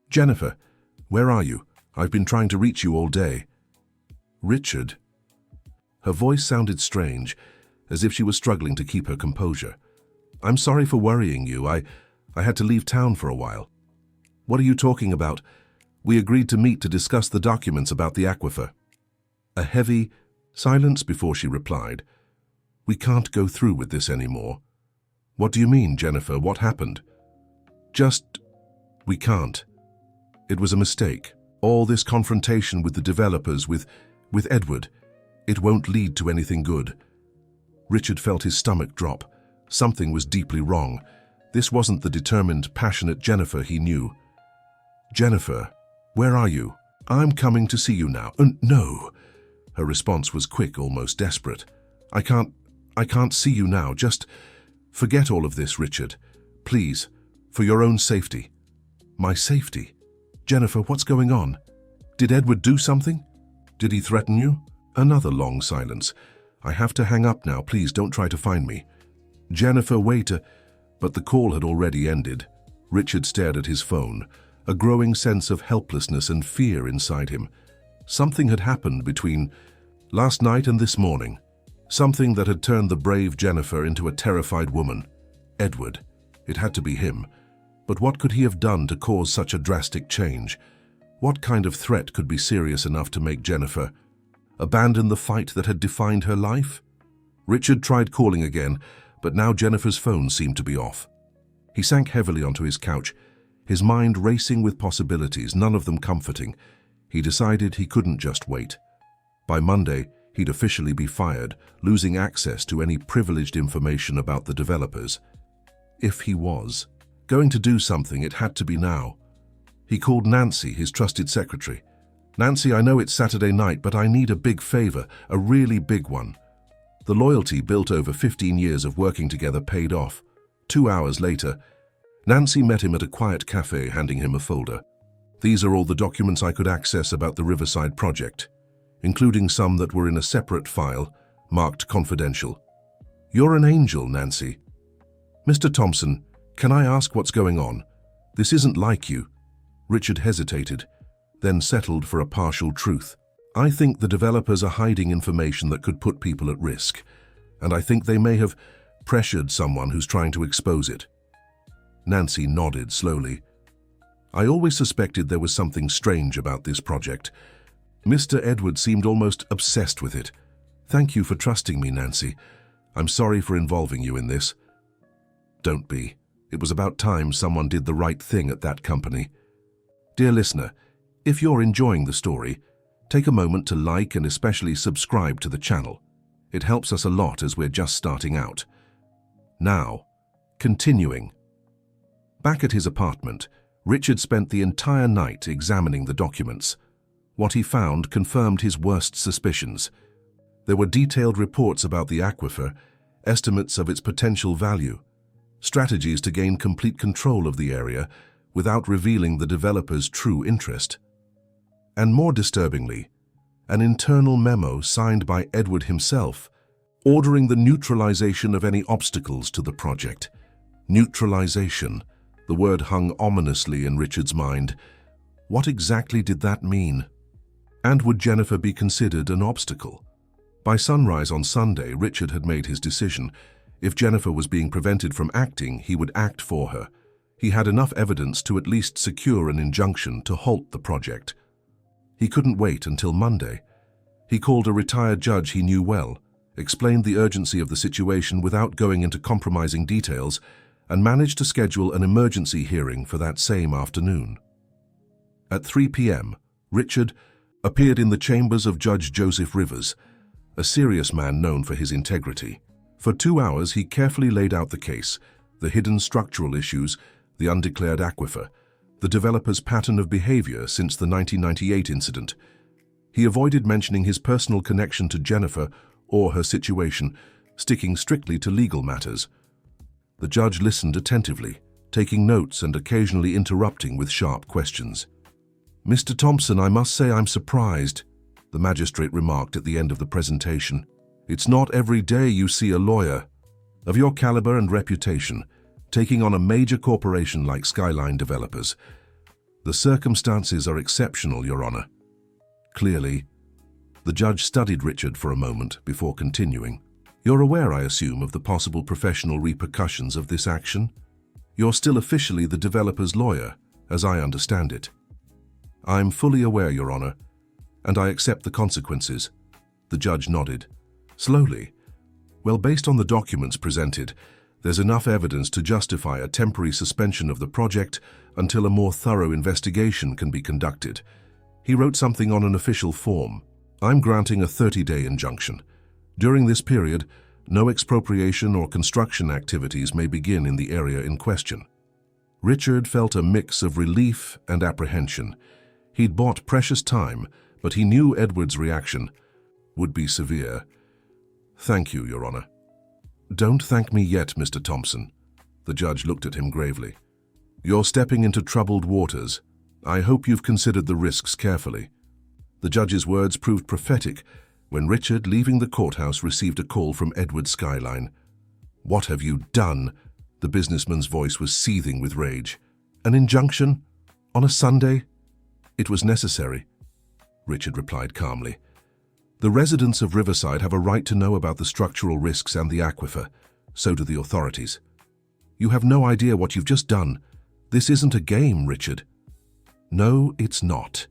"Jennifer, where are you? I've been trying to reach you all day. Richard? Her voice sounded strange, as if she was struggling to keep her composure. I'm sorry for worrying you. I had to leave town for a while. What are you talking about? We agreed to meet to discuss the documents about the aquifer. A heavy silence before she replied. We can't go through with this anymore. What do you mean, Jennifer? What happened? We can't. It was a mistake. All this confrontation with the developers, with Edward, it won't lead to anything good. Richard felt his stomach drop. Something was deeply wrong. This wasn't the determined, passionate Jennifer he knew. Jennifer, where are you? I'm coming to see you now. No. Her response was quick, almost desperate. I can't see you now. Just forget all of this, Richard. Please, for your own safety. My safety? Jennifer, what's going on? Did Edward do something? Did he threaten you? Another long silence. I have to hang up now. Please don't try to find me. Jennifer, wait. But the call had already ended. Richard stared at his phone, a growing sense of helplessness and fear inside him. Something had happened between last night and this morning. Something that had turned the brave Jennifer into a terrified woman. Edward. It had to be him. But what could he have done to cause such a drastic change? What kind of threat could be serious enough to make Jennifer abandon the fight that had defined her life? Richard tried calling again, but now Jennifer's phone seemed to be off. He sank heavily onto his couch, his mind racing with possibilities, none of them comforting. He decided he couldn't just wait. By Monday, he'd officially be fired, losing access to any privileged information about the developers. If he was going to do something, it had to be now. He called Nancy, his trusted secretary. Nancy, I know it's Saturday night, but I need a big favor, a really big one. The loyalty built over 15 years of working together paid off. 2 hours later, Nancy met him at a quiet cafe, handing him a folder. These are all the documents I could access about the Riverside project, including some that were in a separate file, marked confidential. You're an angel, Nancy. Mr. Thompson, can I ask what's going on? This isn't like you. Richard hesitated, then settled for a partial truth. I think the developers are hiding information that could put people at risk, and I think they may have pressured someone who's trying to expose it. Nancy nodded slowly. I always suspected there was something strange about this project. Mr. Edward seemed almost obsessed with it. Thank you for trusting me, Nancy. I'm sorry for involving you in this. Don't be. It was about time someone did the right thing at that company. Dear listener, if you're enjoying the story, take a moment to like and especially subscribe to the channel. It helps us a lot as we're just starting out. Now, continuing. Back at his apartment, Richard spent the entire night examining the documents. What he found confirmed his worst suspicions. There were detailed reports about the aquifer, estimates of its potential value, strategies to gain complete control of the area without revealing the developer's true interest. And more disturbingly, an internal memo signed by Edward himself, ordering the neutralization of any obstacles to the project. Neutralization. The word hung ominously in Richard's mind. What exactly did that mean? And would Jennifer be considered an obstacle? By sunrise on Sunday, Richard had made his decision. If Jennifer was being prevented from acting, he would act for her. He had enough evidence to at least secure an injunction to halt the project. He couldn't wait until Monday. He called a retired judge he knew well, explained the urgency of the situation without going into compromising details, and managed to schedule an emergency hearing for that same afternoon. At 3 p.m., Richard appeared in the chambers of Judge Joseph Rivers, a serious man known for his integrity. For 2 hours, he carefully laid out the case, the hidden structural issues, the undeclared aquifer, the developer's pattern of behavior since the 1998 incident. He avoided mentioning his personal connection to Jennifer or her situation, sticking strictly to legal matters. The judge listened attentively, taking notes and occasionally interrupting with sharp questions. Mr. Thompson, I must say I'm surprised, the magistrate remarked at the end of the presentation. It's not every day you see a lawyer of your caliber and reputation taking on a major corporation like Skyline Developers. The circumstances are exceptional, Your Honor. Clearly. The judge studied Richard for a moment before continuing. You're aware, I assume, of the possible professional repercussions of this action? You're still officially the developer's lawyer, as I understand it. I'm fully aware, Your Honor, and I accept the consequences. The judge nodded. Slowly. Well, based on the documents presented, there's enough evidence to justify a temporary suspension of the project until a more thorough investigation can be conducted. He wrote something on an official form. I'm granting a 30-day injunction. During this period, no expropriation or construction activities may begin in the area in question. Richard felt a mix of relief and apprehension. He'd bought precious time, but he knew Edward's reaction would be severe. Thank you, Your Honor. Don't thank me yet, Mr. Thompson. The judge looked at him gravely. You're stepping into troubled waters. I hope you've considered the risks carefully. The judge's words proved prophetic when Richard, leaving the courthouse, received a call from Edward Skyline. What have you done? The businessman's voice was seething with rage. An injunction? On a Sunday? It was necessary, Richard replied calmly. The residents of Riverside have a right to know about the structural risks and the aquifer. So do the authorities. You have no idea what you've just done. This isn't a game, Richard. No, it's not.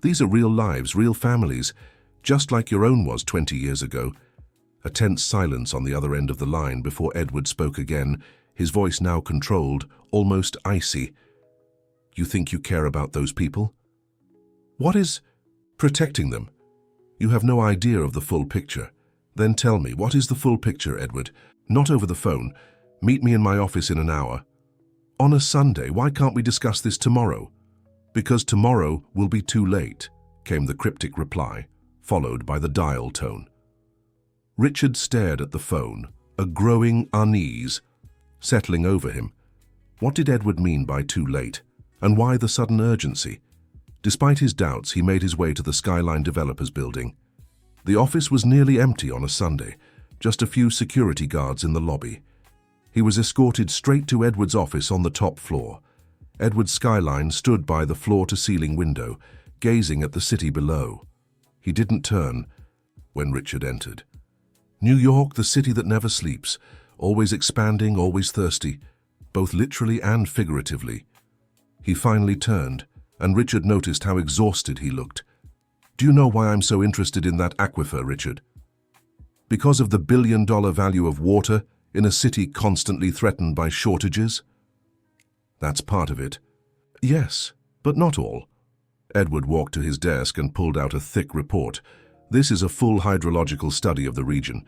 These are real lives, real families, just like your own was 20 years ago. A tense silence on the other end of the line before Edward spoke again, his voice now controlled, almost icy. You think you care about those people? What is protecting them? You have no idea of the full picture. Then tell me, what is the full picture, Edward? Not over the phone. Meet me in my office in an hour. On a Sunday, why can't we discuss this tomorrow? Because tomorrow will be too late, came the cryptic reply, followed by the dial tone. Richard stared at the phone, a growing unease settling over him. What did Edward mean by too late, and why the sudden urgency? Despite his doubts, he made his way to the Skyline Developers building. The office was nearly empty on a Sunday, just a few security guards in the lobby. He was escorted straight to Edward's office on the top floor. Edward Skyline stood by the floor-to-ceiling window, gazing at the city below. He didn't turn when Richard entered. New York, the city that never sleeps, always expanding, always thirsty, both literally and figuratively. He finally turned, and Richard noticed how exhausted he looked. Do you know why I'm so interested in that aquifer, Richard? Because of the billion-dollar value of water in a city constantly threatened by shortages? That's part of it. Yes, but not all. Edward walked to his desk and pulled out a thick report. This is a full hydrological study of the region.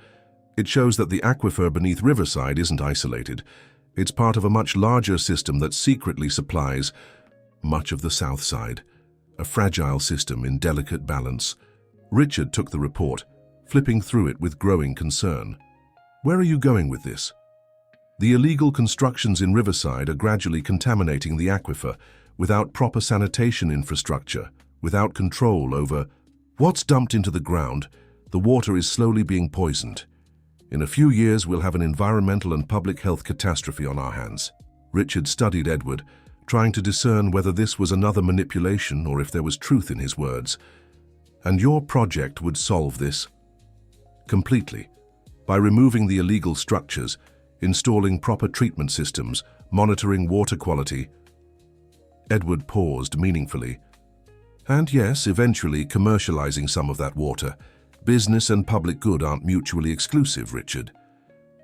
It shows that the aquifer beneath Riverside isn't isolated. It's part of a much larger system that secretly supplies much of the south side, a fragile system in delicate balance. Richard took the report, flipping through it with growing concern. Where are you going with this? The illegal constructions in Riverside are gradually contaminating the aquifer without proper sanitation infrastructure, without control over what's dumped into the ground. The water is slowly being poisoned. In a few years, we'll have an environmental and public health catastrophe on our hands. Richard studied Edward, trying to discern whether this was another manipulation or if there was truth in his words. And your project would solve this completely, by removing the illegal structures, installing proper treatment systems, monitoring water quality. Edward paused meaningfully. And yes, eventually commercializing some of that water. Business and public good aren't mutually exclusive, Richard.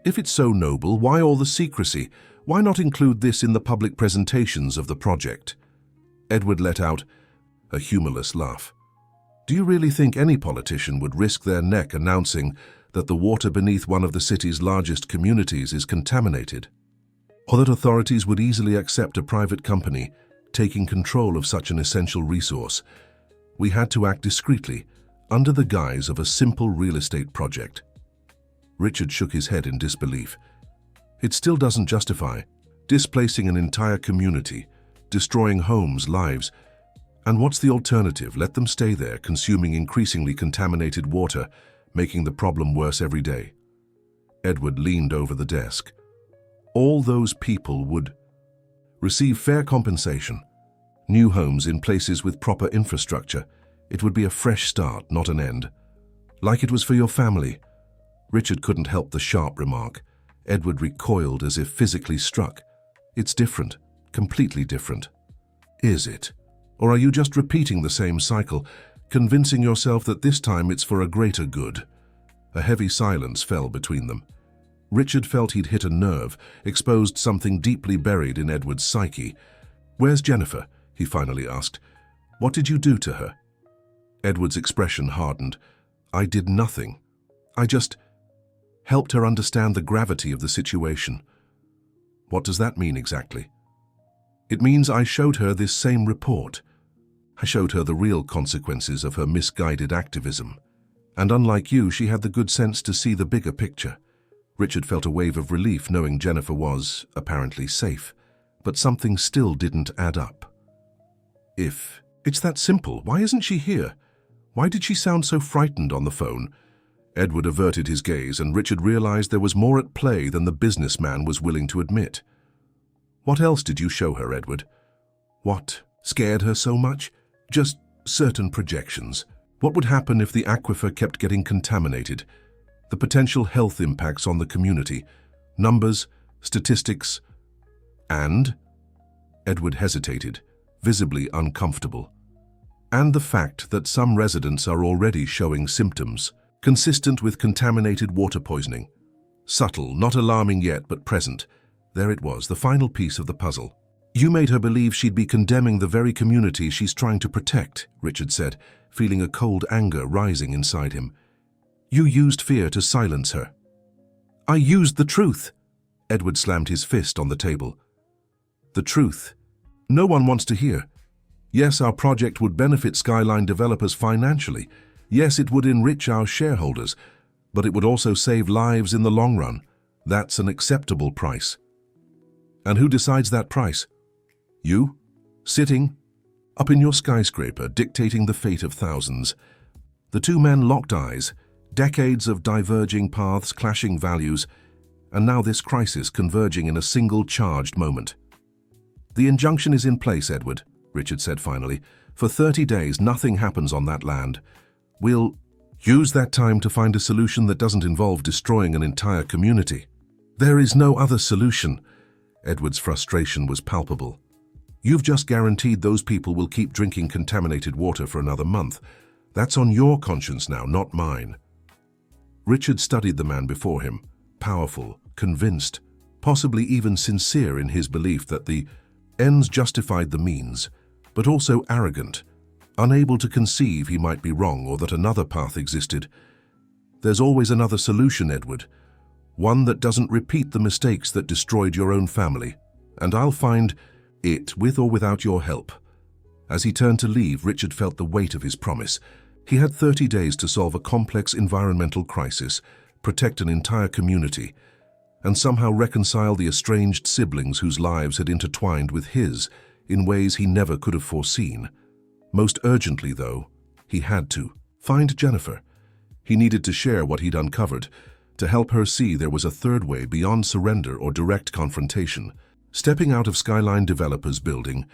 If it's so noble, why all the secrecy? Why not include this in the public presentations of the project? Edward let out a humorless laugh. Do you really think any politician would risk their neck announcing that the water beneath one of the city's largest communities is contaminated? Or that authorities would easily accept a private company taking control of such an essential resource? We had to act discreetly, under the guise of a simple real estate project. Richard shook his head in disbelief. It still doesn't justify displacing an entire community, destroying homes, lives. And what's the alternative? Let them stay there, consuming increasingly contaminated water, making the problem worse every day. Edward leaned over the desk. All those people would receive fair compensation. New homes in places with proper infrastructure. It would be a fresh start, not an end. Like it was for your family. Richard couldn't help the sharp remark. Edward recoiled as if physically struck. It's different, completely different. Is it? Or are you just repeating the same cycle, convincing yourself that this time it's for a greater good? A heavy silence fell between them. Richard felt he'd hit a nerve, exposed something deeply buried in Edward's psyche. "Where's Jennifer?" he finally asked. "What did you do to her?" Edward's expression hardened. "I did nothing. I just helped her understand the gravity of the situation." "What does that mean exactly?" "It means I showed her this same report. I showed her the real consequences of her misguided activism. And unlike you, she had the good sense to see the bigger picture." Richard felt a wave of relief knowing Jennifer was, apparently, safe, but something still didn't add up. If it's that simple, why isn't she here? Why did she sound so frightened on the phone? Edward averted his gaze, and Richard realized there was more at play than the businessman was willing to admit. "What else did you show her, Edward? What scared her so much? Just certain projections. What would happen if the aquifer kept getting contaminated? The potential health impacts on the community, numbers, statistics, and..." Edward hesitated, visibly uncomfortable. "And the fact that some residents are already showing symptoms, consistent with contaminated water poisoning. Subtle, not alarming yet, but present. There it was, the final piece of the puzzle. You made her believe she'd be condemning the very community she's trying to protect," Richard said, feeling a cold anger rising inside him. "You used fear to silence her." "I used the truth." Edward slammed his fist on the table. "The truth. No one wants to hear. Yes, our project would benefit Skyline developers financially. Yes, it would enrich our shareholders, but it would also save lives in the long run. That's an acceptable price." "And who decides that price?" "You, sitting up in your skyscraper, dictating the fate of thousands." The two men locked eyes, decades of diverging paths, clashing values, and now this crisis converging in a single charged moment. "The injunction is in place, Edward," Richard said finally. "For 30 days, nothing happens on that land. We'll use that time to find a solution that doesn't involve destroying an entire community." "There is no other solution." Edward's frustration was palpable. "You've just guaranteed those people will keep drinking contaminated water for another month. That's on your conscience now, not mine." Richard studied the man before him, powerful, convinced, possibly even sincere in his belief that the ends justified the means, but also arrogant, unable to conceive he might be wrong or that another path existed. "There's always another solution, Edward. One that doesn't repeat the mistakes that destroyed your own family. And I'll find it with or without your help." As he turned to leave, Richard felt the weight of his promise. He had 30 days to solve a complex environmental crisis, protect an entire community, and somehow reconcile the estranged siblings whose lives had intertwined with his in ways he never could have foreseen. Most urgently, though, he had to find Jennifer. He needed to share what he'd uncovered, to help her see there was a third way beyond surrender or direct confrontation. Stepping out of Skyline Developers building,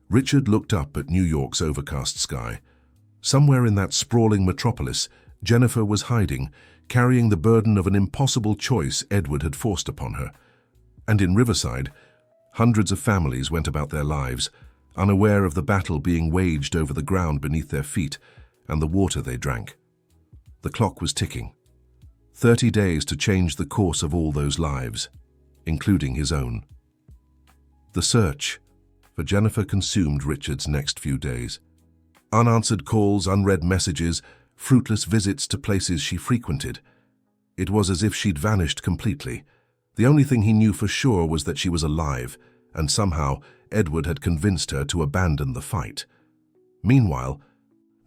Richard looked up at New York's overcast sky. Somewhere in that sprawling metropolis, Jennifer was hiding, carrying the burden of an impossible choice Edward had forced upon her. And in Riverside, hundreds of families went about their lives, unaware of the battle being waged over the ground beneath their feet and the water they drank. The clock was ticking. 30 days to change the course of all those lives, including his own. The search for Jennifer consumed Richard's next few days. Unanswered calls, unread messages, fruitless visits to places she frequented. It was as if she'd vanished completely. The only thing he knew for sure was that she was alive, and somehow Edward had convinced her to abandon the fight. Meanwhile,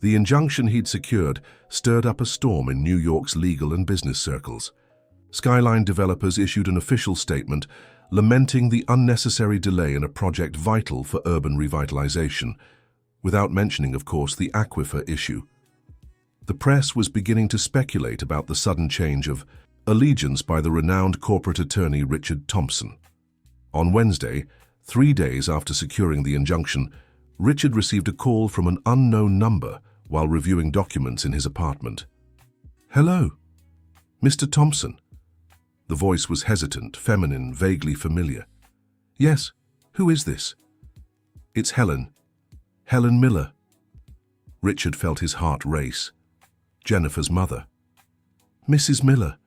the injunction he'd secured stirred up a storm in New York's legal and business circles. Skyline Developers issued an official statement lamenting the unnecessary delay in a project vital for urban revitalization, without mentioning, of course, the aquifer issue. The press was beginning to speculate about the sudden change of allegiance by the renowned corporate attorney Richard Thompson. On Wednesday, 3 days after securing the injunction, Richard received a call from an unknown number while reviewing documents in his apartment. "Hello, Mr. Thompson." The voice was hesitant, feminine, vaguely familiar. "Yes, who is this?" "It's Helen. Helen Miller." Richard felt his heart race. Jennifer's mother. "Mrs. Miller,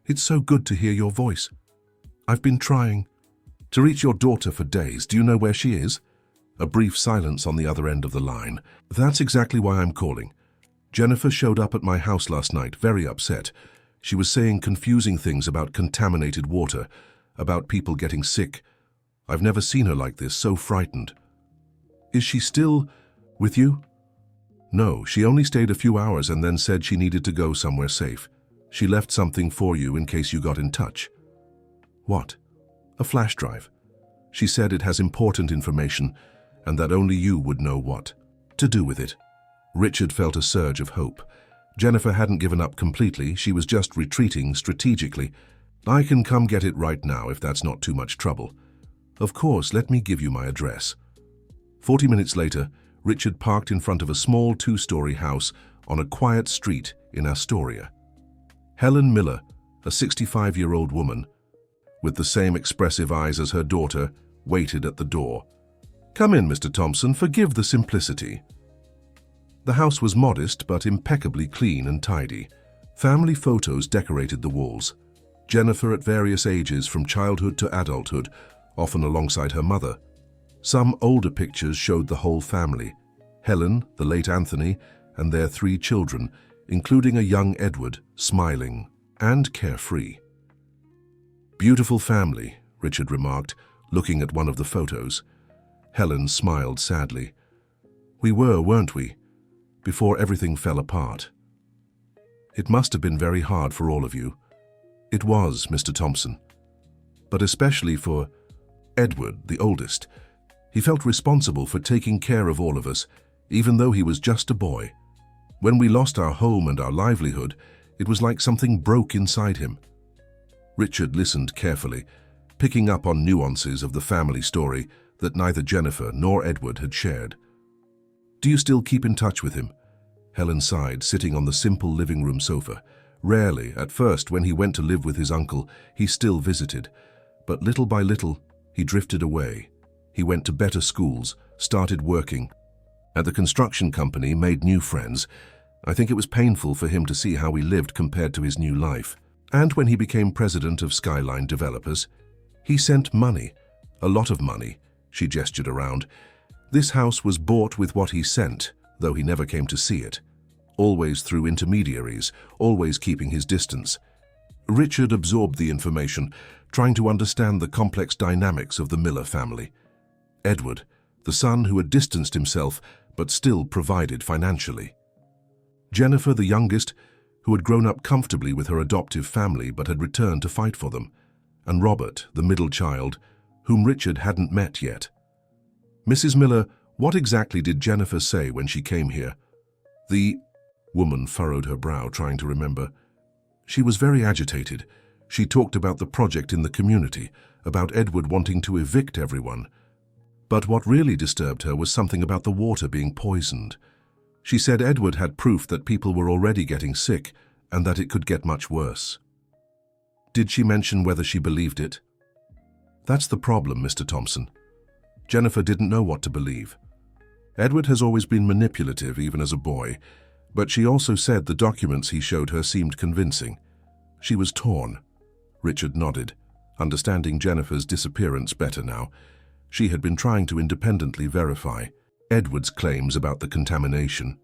it's so good to hear your voice. I've been trying to reach your daughter for days. Do you know where she is?" A brief silence on the other end of the line. "That's exactly why I'm calling. Jennifer showed up at my house last night, very upset. She was saying confusing things about contaminated water, about people getting sick. I've never seen her like this, so frightened." "Is she still with you?" "No, she only stayed a few hours and then said she needed to go somewhere safe. She left something for you in case you got in touch." "What?" "A flash drive. She said it has important information and that only you would know what to do with it." Richard felt a surge of hope. Jennifer hadn't given up completely, she was just retreating strategically. "I can come get it right now if that's not too much trouble." "Of course, let me give you my address." 40 minutes later, Richard parked in front of a small two-story house on a quiet street in Astoria. Helen Miller, a 65-year-old woman, with the same expressive eyes as her daughter, waited at the door. "Come in, Mr. Thompson, forgive the simplicity." The house was modest but impeccably clean and tidy. Family photos decorated the walls. Jennifer at various ages from childhood to adulthood, often alongside her mother. Some older pictures showed the whole family, Helen, the late Anthony, and their 3 children, including a young Edward, smiling and carefree. "Beautiful family," Richard remarked, looking at one of the photos. Helen smiled sadly. "We were, weren't we? Before everything fell apart." "It must have been very hard for all of you." "It was, Mr. Thompson. But especially for Edward, the oldest. He felt responsible for taking care of all of us, even though he was just a boy. When we lost our home and our livelihood, it was like something broke inside him." Richard listened carefully, picking up on nuances of the family story that neither Jennifer nor Edward had shared. "Do you still keep in touch with him?" Helen sighed, sitting on the simple living room sofa. "Rarely. At first, when he went to live with his uncle, he still visited. But little by little, he drifted away. He went to better schools, started working at the construction company, made new friends. I think it was painful for him to see how we lived compared to his new life. And when he became president of Skyline Developers, he sent money, a lot of money," she gestured around. "This house was bought with what he sent, though he never came to see it. Always through intermediaries, always keeping his distance." Richard absorbed the information, trying to understand the complex dynamics of the Miller family. Edward, the son who had distanced himself but still provided financially. Jennifer, the youngest, who had grown up comfortably with her adoptive family but had returned to fight for them. And Robert, the middle child, whom Richard hadn't met yet. "Mrs. Miller, what exactly did Jennifer say when she came here?" The woman furrowed her brow, trying to remember. "She was very agitated. She talked about the project in the community, about Edward wanting to evict everyone. But what really disturbed her was something about the water being poisoned. She said Edward had proof that people were already getting sick and that it could get much worse." "Did she mention whether she believed it?" "That's the problem, Mr. Thompson. Jennifer didn't know what to believe. Edward has always been manipulative, even as a boy, but she also said the documents he showed her seemed convincing. She was torn." Richard nodded, understanding Jennifer's disappearance better now. She had been trying to independently verify Edward's claims about the contamination.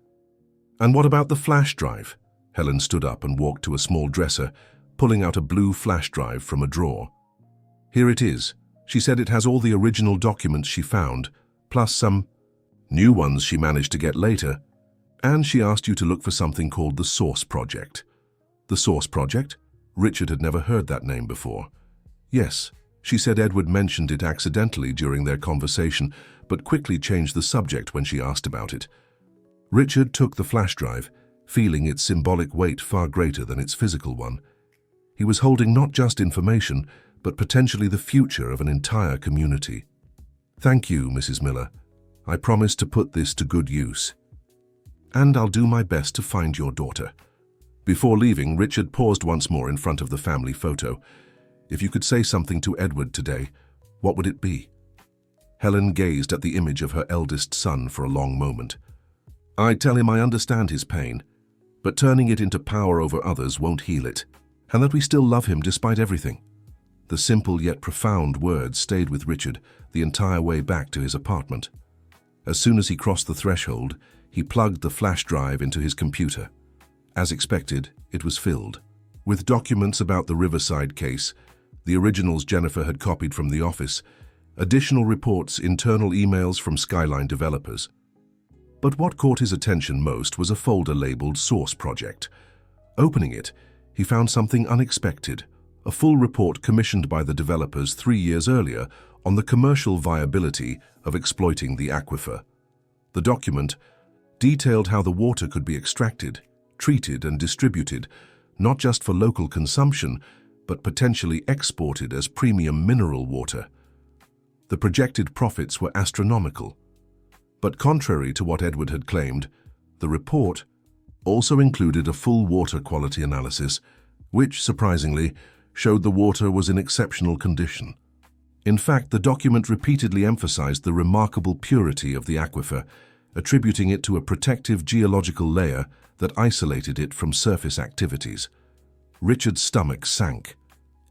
"And what about the flash drive?" Helen stood up and walked to a small dresser, pulling out a blue flash drive from a drawer. "Here it is. She said it has all the original documents she found, plus some new ones she managed to get later. And she asked you to look for something called the Source Project." "The Source Project?" Richard had never heard that name before. "Yes. She said Edward mentioned it accidentally during their conversation, but quickly changed the subject when she asked about it." Richard took the flash drive, feeling its symbolic weight far greater than its physical one. He was holding not just information, but potentially the future of an entire community. "Thank you, Mrs. Miller." I promise to put this to good use. And I'll do my best to find your daughter." Before leaving, Richard paused once more in front of the family photo. If you could say something to Edward today, what would it be? Helen gazed at the image of her eldest son for a long moment. "I'd tell him I understand his pain, but turning it into power over others won't heal it, and that we still love him despite everything." The simple yet profound words stayed with Richard the entire way back to his apartment. As soon as he crossed the threshold, he plugged the flash drive into his computer. As expected, it was filled with documents about the Riverside case, the originals Jennifer had copied from the office, additional reports, internal emails from Skyline developers. But what caught his attention most was a folder labeled Source Project. Opening it, he found something unexpected, a full report commissioned by the developers 3 years earlier on the commercial viability of exploiting the aquifer. The document detailed how the water could be extracted, treated and distributed, not just for local consumption, but potentially exported as premium mineral water. The projected profits were astronomical. But contrary to what Edward had claimed, the report also included a full water quality analysis, which, surprisingly, showed the water was in exceptional condition. In fact, the document repeatedly emphasized the remarkable purity of the aquifer, attributing it to a protective geological layer that isolated it from surface activities. Richard's stomach sank.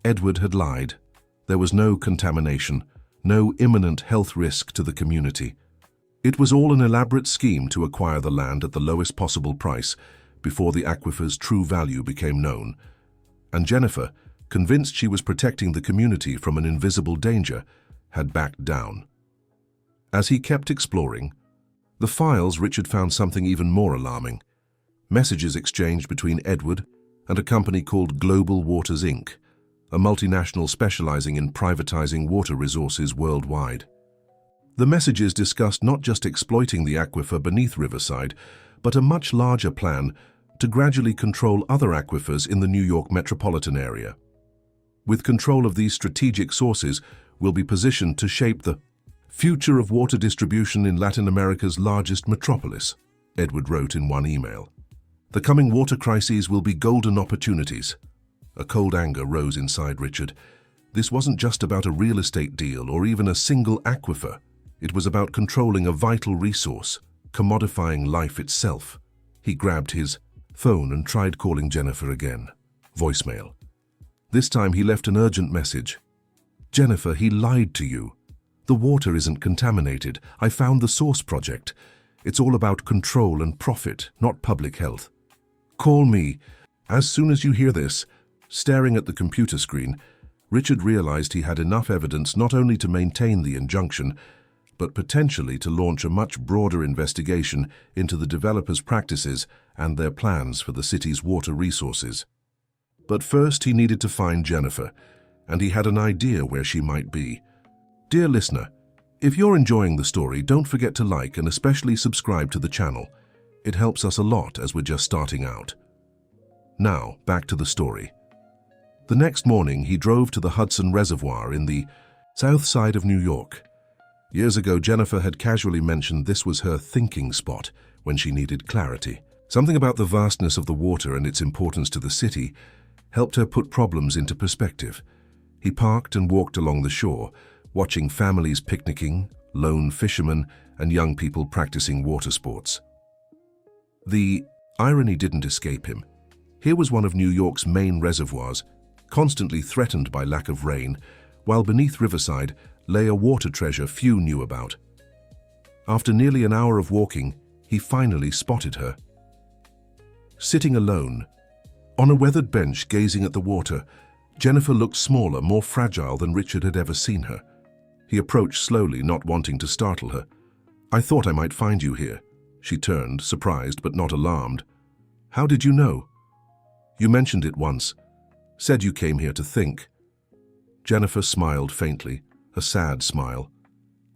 Edward had lied. There was no contamination, no imminent health risk to the community. It was all an elaborate scheme to acquire the land at the lowest possible price before the aquifer's true value became known. And Jennifer, convinced she was protecting the community from an invisible danger, had backed down. As he kept exploring the files, Richard found something even more alarming. Messages exchanged between Edward and a company called Global Waters Inc., a multinational specializing in privatizing water resources worldwide. The messages discussed not just exploiting the aquifer beneath Riverside, but a much larger plan to gradually control other aquifers in the New York metropolitan area. With control of these strategic sources, we'll be positioned to shape the future of water distribution in Latin America's largest metropolis, Edward wrote in one email. The coming water crises will be golden opportunities. A cold anger rose inside Richard. This wasn't just about a real estate deal or even a single aquifer. It was about controlling a vital resource, commodifying life itself. He grabbed his phone and tried calling Jennifer again. Voicemail. This time he left an urgent message. "Jennifer, he lied to you. The water isn't contaminated. I found the Source Project. It's all about control and profit, not public health. Call me as soon as you hear this." Staring at the computer screen, Richard realized he had enough evidence not only to maintain the injunction, but potentially to launch a much broader investigation into the developers' practices and their plans for the city's water resources. But first he needed to find Jennifer, and he had an idea where she might be. Dear listener, if you're enjoying the story, don't forget to like and especially subscribe to the channel. It helps us a lot as we're just starting out. Now, back to the story. The next morning, he drove to the Hudson Reservoir in the south side of New York. Years ago, Jennifer had casually mentioned this was her thinking spot when she needed clarity. Something about the vastness of the water and its importance to the city helped her put problems into perspective. He parked and walked along the shore, watching families picnicking, lone fishermen, and young people practicing water sports. The irony didn't escape him. Here was one of New York's main reservoirs, constantly threatened by lack of rain, while beneath Riverside lay a water treasure few knew about. After nearly an hour of walking, he finally spotted her. Sitting alone, on a weathered bench gazing at the water, Jennifer looked smaller, more fragile than Richard had ever seen her. He approached slowly, not wanting to startle her. "I thought I might find you here." She turned, surprised but not alarmed. "How did you know?" "You mentioned it once. Said you came here to think." Jennifer smiled faintly, a sad smile.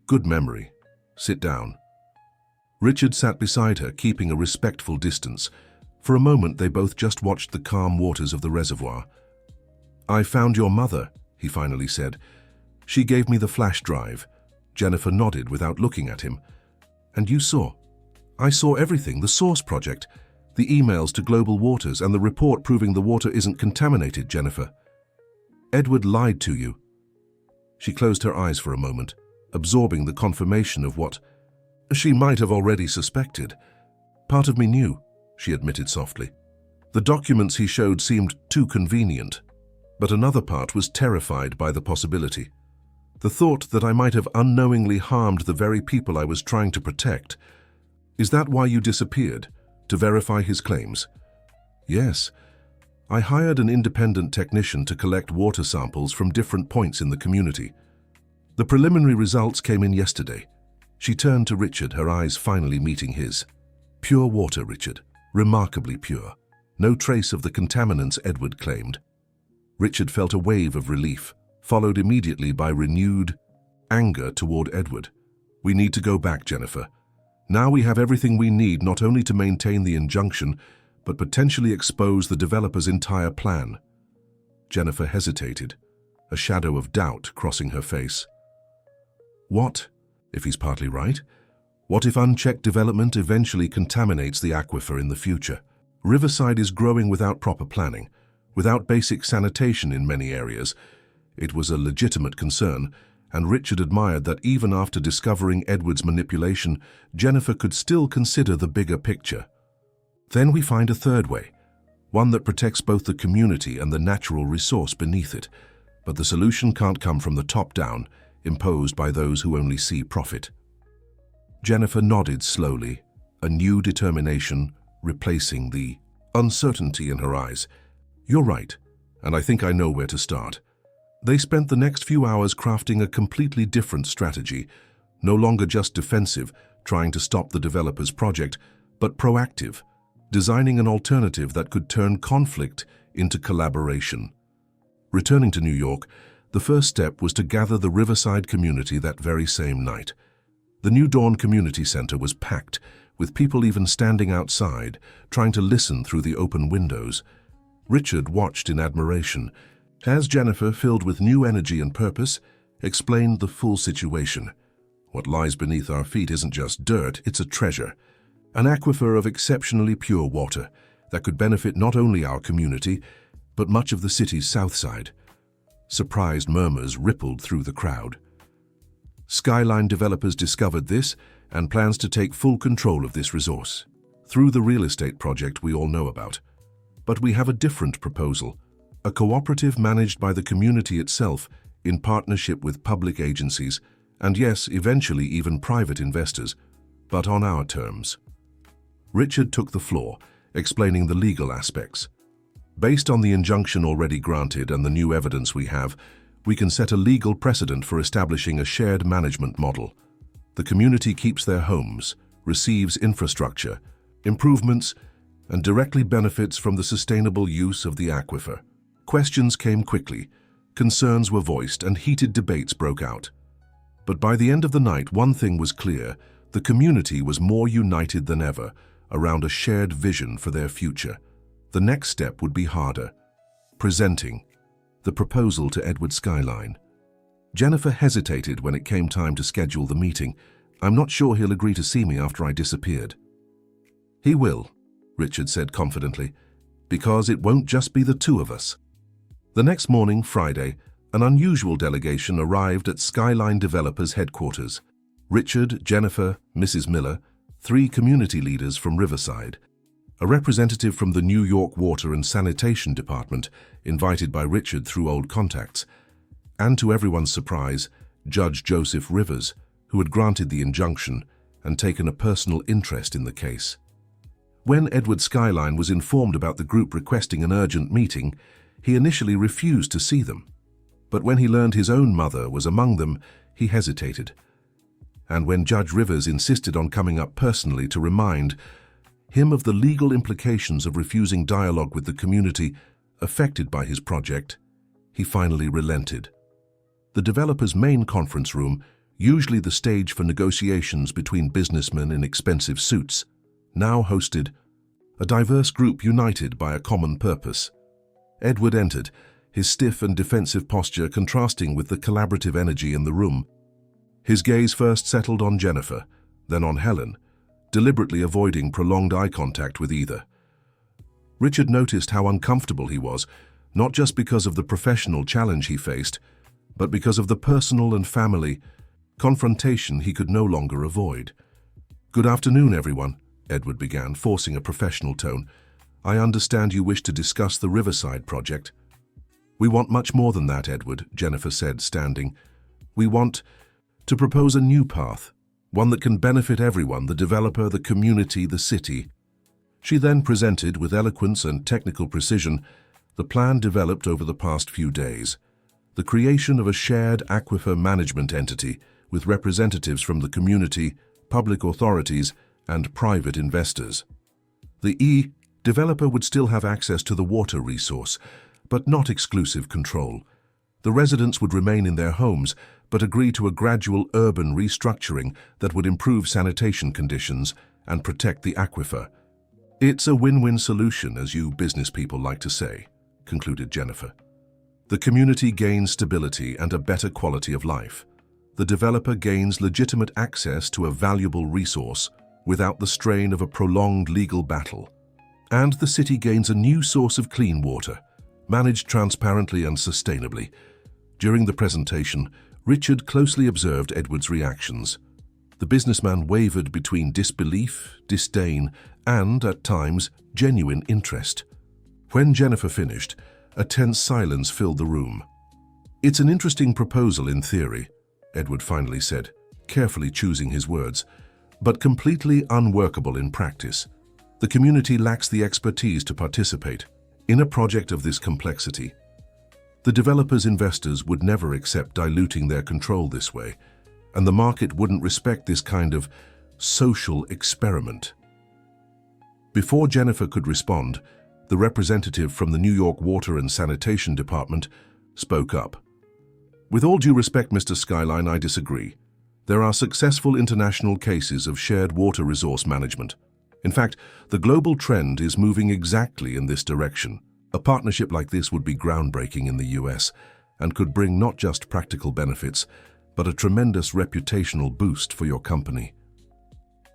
"Good memory. Sit down." Richard sat beside her, keeping a respectful distance. For a moment, they both just watched the calm waters of the reservoir. "I found your mother," he finally said. "She gave me the flash drive." Jennifer nodded without looking at him. And you saw. I saw everything, the Source project, the emails to Global Waters, and the report proving the water isn't contaminated, Jennifer. Edward lied to you. She closed her eyes for a moment, absorbing the confirmation of what she might have already suspected. Part of me knew, she admitted softly. The documents he showed seemed too convenient, but another part was terrified by the possibility. The thought that I might have unknowingly harmed the very people I was trying to protect. Is that why you disappeared? To verify his claims? Yes. I hired an independent technician to collect water samples from different points in the community. The preliminary results came in yesterday. She turned to Richard, her eyes finally meeting his. Pure water, Richard. Remarkably pure. No trace of the contaminants Edward claimed. Richard felt a wave of relief, followed immediately by renewed anger toward Edward. We need to go back, Jennifer. Now we have everything we need not only to maintain the injunction, but potentially expose the developer's entire plan. Jennifer hesitated, a shadow of doubt crossing her face. What if he's partly right? What if unchecked development eventually contaminates the aquifer in the future? Riverside is growing without proper planning, without basic sanitation in many areas. It was a legitimate concern, and Richard admired that even after discovering Edward's manipulation, Jennifer could still consider the bigger picture. Then we find a third way, one that protects both the community and the natural resource beneath it. But the solution can't come from the top down, imposed by those who only see profit. Jennifer nodded slowly, a new determination replacing the uncertainty in her eyes. You're right, and I think I know where to start. They spent the next few hours crafting a completely different strategy, no longer just defensive, trying to stop the developer's project, but proactive, designing an alternative that could turn conflict into collaboration. Returning to New York, the first step was to gather the Riverside community that very same night. The New Dawn Community Center was packed, with people even standing outside, trying to listen through the open windows. Richard watched in admiration, as Jennifer, filled with new energy and purpose, explained the full situation. What lies beneath our feet isn't just dirt, it's a treasure. An aquifer of exceptionally pure water that could benefit not only our community, but much of the city's south side. Surprised murmurs rippled through the crowd. Skyline developers discovered this and plans to take full control of this resource through the real estate project we all know about. But we have a different proposal, a cooperative managed by the community itself in partnership with public agencies and yes, eventually even private investors, but on our terms. Richard took the floor, explaining the legal aspects. Based on the injunction already granted and the new evidence we have, we can set a legal precedent for establishing a shared management model. The community keeps their homes, receives infrastructure, improvements, and directly benefits from the sustainable use of the aquifer. Questions came quickly, concerns were voiced, and heated debates broke out. But by the end of the night, one thing was clear: the community was more united than ever around a shared vision for their future. The next step would be harder: presenting the proposal to Edward Skyline. Jennifer hesitated when it came time to schedule the meeting. I'm not sure he'll agree to see me after I disappeared. He will, Richard said confidently, because it won't just be the two of us. The next morning, Friday, an unusual delegation arrived at Skyline Developers headquarters. Richard, Jennifer, Mrs. Miller, 3 community leaders from Riverside, a representative from the New York Water and Sanitation Department, invited by Richard through old contacts, and to everyone's surprise, Judge Joseph Rivers, who had granted the injunction and taken a personal interest in the case. When Edward Skyline was informed about the group requesting an urgent meeting, he initially refused to see them. But when he learned his own mother was among them, he hesitated. And when Judge Rivers insisted on coming up personally to remind him of the legal implications of refusing dialogue with the community affected by his project, he finally relented. The developer's main conference room, usually the stage for negotiations between businessmen in expensive suits, now hosted a diverse group united by a common purpose. Edward entered, his stiff and defensive posture contrasting with the collaborative energy in the room. His gaze first settled on Jennifer, then on Helen, deliberately avoiding prolonged eye contact with either. Richard noticed how uncomfortable he was, not just because of the professional challenge he faced, but because of the personal and family confrontation he could no longer avoid. "Good afternoon, everyone," Edward began, forcing a professional tone. "I understand you wish to discuss the Riverside project." "We want much more than that, Edward," Jennifer said, standing. "We want to propose a new path, one that can benefit everyone, the developer, the community, the city." She then presented, with eloquence and technical precision, the plan developed over the past few days. The creation of a shared aquifer management entity with representatives from the community, public authorities, and private investors. The developer would still have access to the water resource, but not exclusive control. The residents would remain in their homes, but agree to a gradual urban restructuring that would improve sanitation conditions and protect the aquifer. "It's a win-win solution, as you business people like to say," concluded Jennifer. "The community gains stability and a better quality of life. The developer gains legitimate access to a valuable resource without the strain of a prolonged legal battle. And the city gains a new source of clean water, managed transparently and sustainably." During the presentation, Richard closely observed Edward's reactions. The businessman wavered between disbelief, disdain, and, at times, genuine interest. When Jennifer finished, a tense silence filled the room. "It's an interesting proposal in theory," Edward finally said, carefully choosing his words, "but completely unworkable in practice. The community lacks the expertise to participate in a project of this complexity. The developer's investors would never accept diluting their control this way, and the market wouldn't respect this kind of social experiment." Before Jennifer could respond, the representative from the New York Water and Sanitation Department spoke up. "With all due respect, Mr. Skyline, I disagree. There are successful international cases of shared water resource management. In fact, the global trend is moving exactly in this direction. A partnership like this would be groundbreaking in the US and could bring not just practical benefits, but a tremendous reputational boost for your company."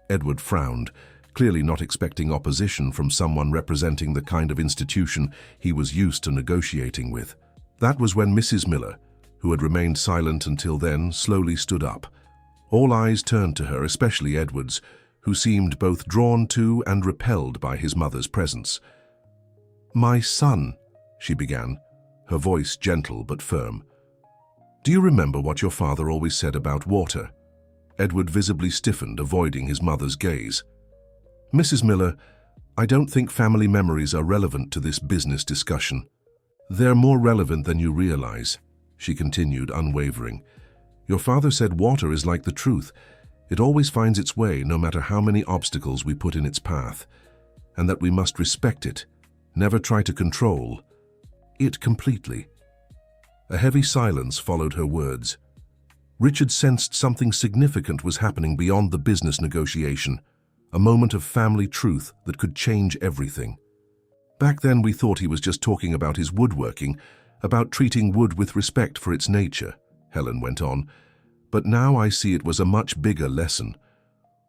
Edward frowned, clearly not expecting opposition from someone representing the kind of institution he was used to negotiating with. That was when Mrs. Miller, who had remained silent until then, slowly stood up. All eyes turned to her, especially Edward's, who seemed both drawn to and repelled by his mother's presence. "My son," she began, her voice gentle but firm. "Do you remember what your father always said about water?" Edward visibly stiffened, avoiding his mother's gaze. "Mrs. Miller, I don't think family memories are relevant to this business discussion. They're more relevant than you realize," she continued, unwavering. "Your father said water is like the truth. It always finds its way, no matter how many obstacles we put in its path, and that we must respect it, never try to control it completely." A heavy silence followed her words. Richard sensed something significant was happening beyond the business negotiation, a moment of family truth that could change everything. "Back then we thought he was just talking about his woodworking, about treating wood with respect for its nature," Helen went on. "But now I see it was a much bigger lesson.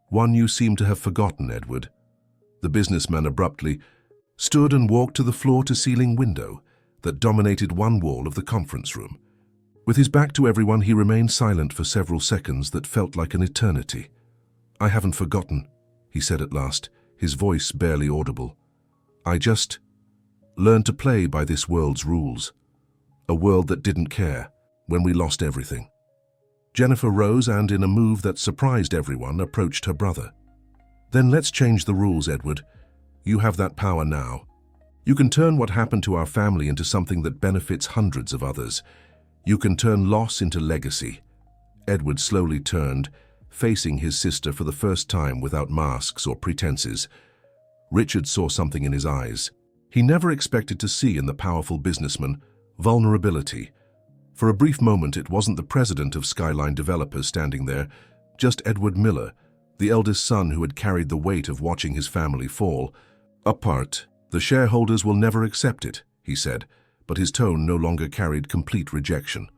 One you seem to have forgotten, Edward." The businessman abruptly stood and walked to the floor-to-ceiling window that dominated one wall of the conference room. With his back to everyone, he remained silent for several seconds that felt like an eternity. "I haven't forgotten," he said at last, his voice barely audible. "I just learned to play by this world's rules. A world that didn't care when we lost everything." Jennifer rose and, in a move that surprised everyone, approached her brother. "Then let's change the rules, Edward. You have that power now. You can turn what happened to our family into something that benefits hundreds of others. You can turn loss into legacy." Edward slowly turned, facing his sister for the first time without masks or pretenses. Richard saw something in his eyes he never expected to see in the powerful businessman: vulnerability. For a brief moment, it wasn't the president of Skyline Developers standing there, just Edward Miller, the eldest son who had carried the weight of watching his family fall. "Apart, the shareholders will never accept it," he said, but his tone no longer carried complete rejection.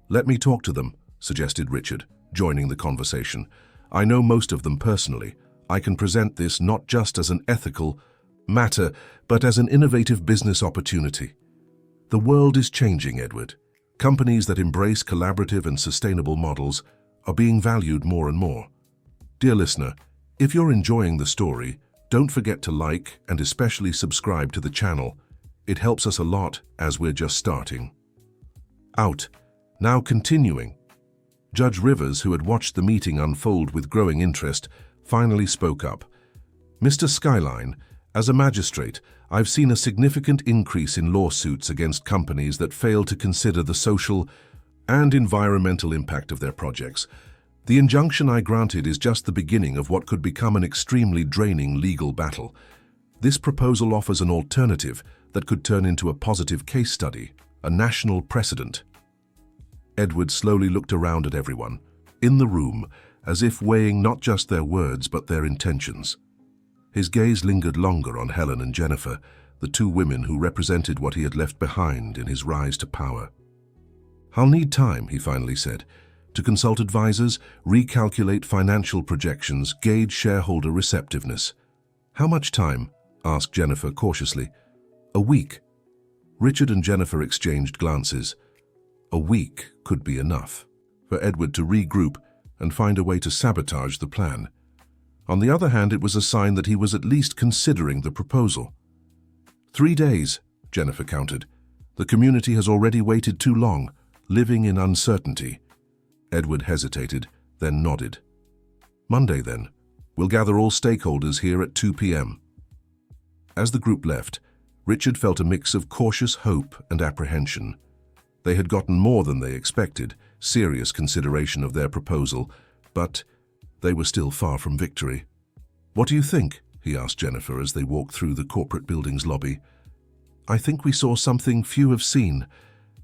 "Let me talk to them," suggested Richard, joining the conversation. I know most of them personally. I can present this not just as an ethical matter, but as an innovative business opportunity. The world is changing, Edward. Companies that embrace collaborative and sustainable models are being valued more and more. Dear listener, if you're enjoying the story, don't forget to like and especially subscribe to the channel. It helps us a lot as we're just starting. Out. Now continuing. Judge Rivers, who had watched the meeting unfold with growing interest, finally spoke up. Mr. Skyline, as a magistrate, I've seen a significant increase in lawsuits against companies that fail to consider the social and environmental impact of their projects. The injunction I granted is just the beginning of what could become an extremely draining legal battle. This proposal offers an alternative that could turn into a positive case study, a national precedent. Edward slowly looked around at everyone, in the room, as if weighing not just their words but their intentions. His gaze lingered longer on Helen and Jennifer, the two women who represented what he had left behind in his rise to power. "I'll need time," he finally said, "to consult advisors, recalculate financial projections, gauge shareholder receptiveness." "How much time?" asked Jennifer cautiously. "A week." Richard and Jennifer exchanged glances. A week could be enough for Edward to regroup and find a way to sabotage the plan. On the other hand, it was a sign that he was at least considering the proposal. 3 days, Jennifer counted. The community has already waited too long, living in uncertainty. Edward hesitated, then nodded. "Monday, then. We'll gather all stakeholders here at 2 p.m. As the group left, Richard felt a mix of cautious hope and apprehension. They had gotten more than they expected, serious consideration of their proposal, but they were still far from victory. "What do you think?" he asked Jennifer as they walked through the corporate building's lobby. "I think we saw something few have seen.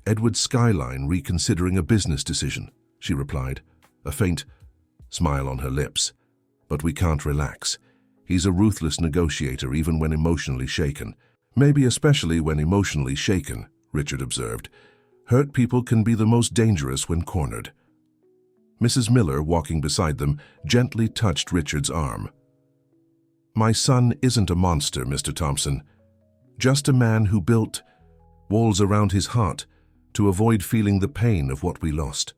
Edward Skyline reconsidering a business decision," she replied, a faint smile on her lips. "But we can't relax. He's a ruthless negotiator even when emotionally shaken. Maybe especially when emotionally shaken," Richard observed. "Hurt people can be the most dangerous when cornered." Mrs. Miller, walking beside them, gently touched Richard's arm. "My son isn't a monster, Mr. Thompson. Just a man who built walls around his heart to avoid feeling the pain of what we lost."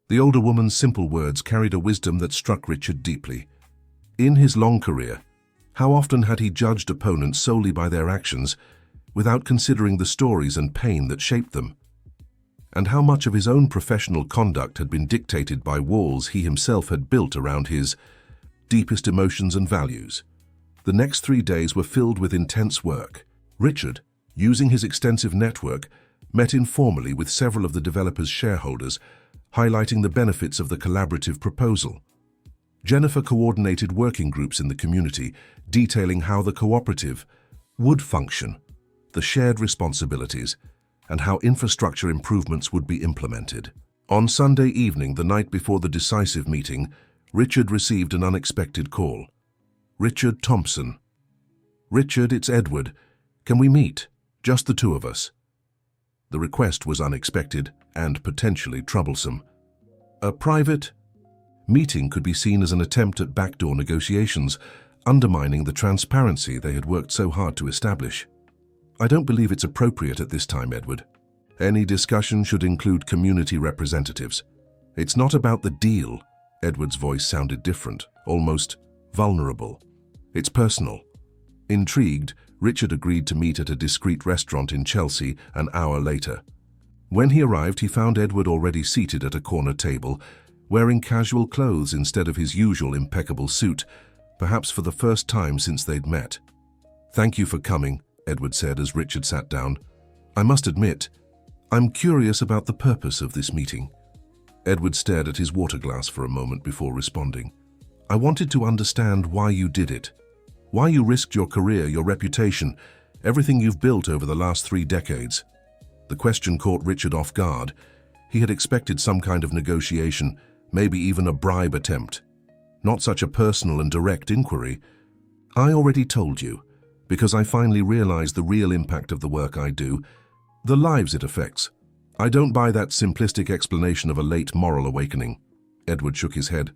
The older woman's simple words carried a wisdom that struck Richard deeply. In his long career, how often had he judged opponents solely by their actions, without considering the stories and pain that shaped them? And how much of his own professional conduct had been dictated by walls he himself had built around his deepest emotions and values? The next 3 days were filled with intense work. Richard, using his extensive network, met informally with several of the developers' shareholders, highlighting the benefits of the collaborative proposal. Jennifer coordinated working groups in the community, detailing how the cooperative would function, the shared responsibilities, and how infrastructure improvements would be implemented. On Sunday evening, the night before the decisive meeting, Richard received an unexpected call. "Richard Thompson." "Richard, it's Edward. Can we meet? Just the two of us." The request was unexpected and potentially troublesome. A private meeting could be seen as an attempt at backdoor negotiations, undermining the transparency they had worked so hard to establish. "I don't believe it's appropriate at this time, Edward. Any discussion should include community representatives. It's not about the deal." Edward's voice sounded different, almost vulnerable. "It's personal." Intrigued, Richard agreed to meet at a discreet restaurant in Chelsea an hour later. When he arrived, he found Edward already seated at a corner table, wearing casual clothes instead of his usual impeccable suit, perhaps for the first time since they'd met. "Thank you for coming," Edward said as Richard sat down. "I must admit, I'm curious about the purpose of this meeting." Edward stared at his water glass for a moment before responding. "I wanted to understand why you did it. Why you risked your career, your reputation, everything you've built over the last 3 decades. The question caught Richard off guard. He had expected some kind of negotiation, maybe even a bribe attempt. Not such a personal and direct inquiry. "I already told you, because I finally realized the real impact of the work I do, the lives it affects. I don't buy that simplistic explanation of a late moral awakening." Edward shook his head.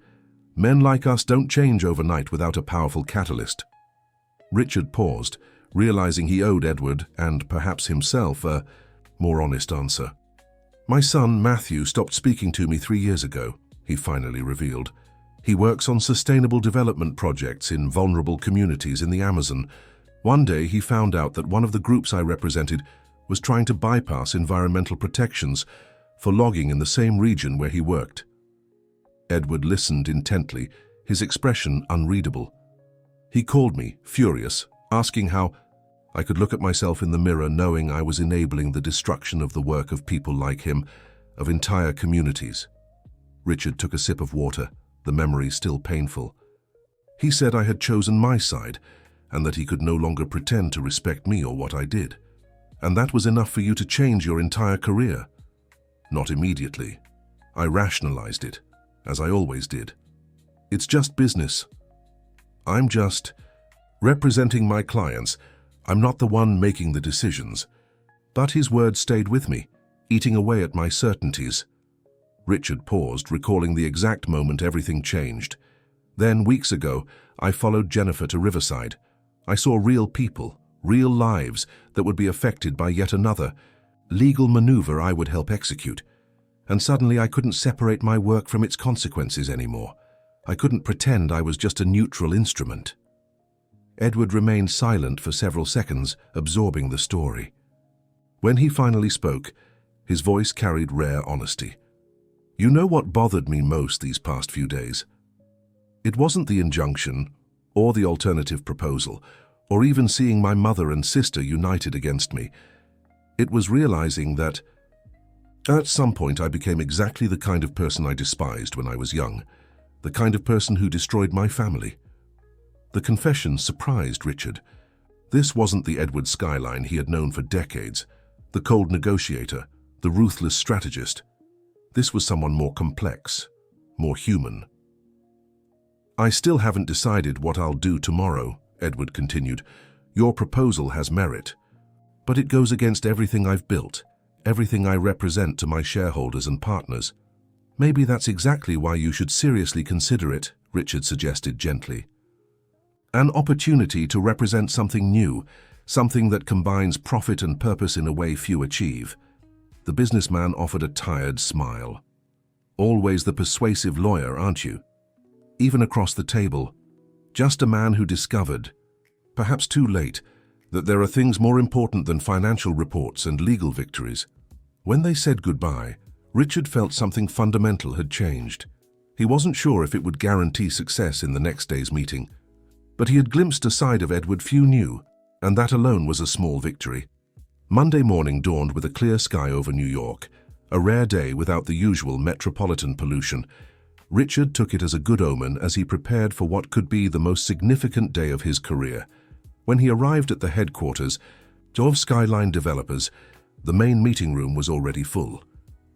Men like us don't change overnight without a powerful catalyst. Richard paused, realizing he owed Edward, and perhaps himself, a more honest answer. My son, Matthew, stopped speaking to me 3 years ago, he finally revealed. He works on sustainable development projects in vulnerable communities in the Amazon. One day he found out that one of the groups I represented was trying to bypass environmental protections for logging in the same region where he worked. Edward listened intently, his expression unreadable. He called me, furious, asking how I could look at myself in the mirror knowing I was enabling the destruction of the work of people like him, of entire communities. Richard took a sip of water, the memory still painful. He said I had chosen my side, and that he could no longer pretend to respect me or what I did. And that was enough for you to change your entire career. Not immediately. I rationalized it, as I always did. It's just business. I'm just representing my clients. I'm not the one making the decisions. But his words stayed with me, eating away at my certainties. Richard paused, recalling the exact moment everything changed. Then, weeks ago, I followed Jennifer to Riverside. I saw real people, real lives that would be affected by yet another legal maneuver I would help execute. And suddenly I couldn't separate my work from its consequences anymore. I couldn't pretend I was just a neutral instrument. Edward remained silent for several seconds, absorbing the story. When he finally spoke, his voice carried rare honesty. You know what bothered me most these past few days? It wasn't the injunction, or the alternative proposal, or even seeing my mother and sister united against me. It was realizing that at some point I became exactly the kind of person I despised when I was young, the kind of person who destroyed my family. The confession surprised Richard. This wasn't the Edward Skyline he had known for decades, the cold negotiator, the ruthless strategist. This was someone more complex, more human. I still haven't decided what I'll do tomorrow, Edward continued. Your proposal has merit, but it goes against everything I've built, everything I represent to my shareholders and partners. Maybe that's exactly why you should seriously consider it, Richard suggested gently. An opportunity to represent something new, something that combines profit and purpose in a way few achieve. The businessman offered a tired smile. Always the persuasive lawyer, aren't you? Even across the table, just a man who discovered, perhaps too late, that there are things more important than financial reports and legal victories. When they said goodbye, Richard felt something fundamental had changed. He wasn't sure if it would guarantee success in the next day's meeting, but he had glimpsed a side of Edward few knew, and that alone was a small victory. Monday morning dawned with a clear sky over New York, a rare day without the usual metropolitan pollution. Richard took it as a good omen as he prepared for what could be the most significant day of his career. When he arrived at the headquarters of Skyline Developers, the main meeting room was already full.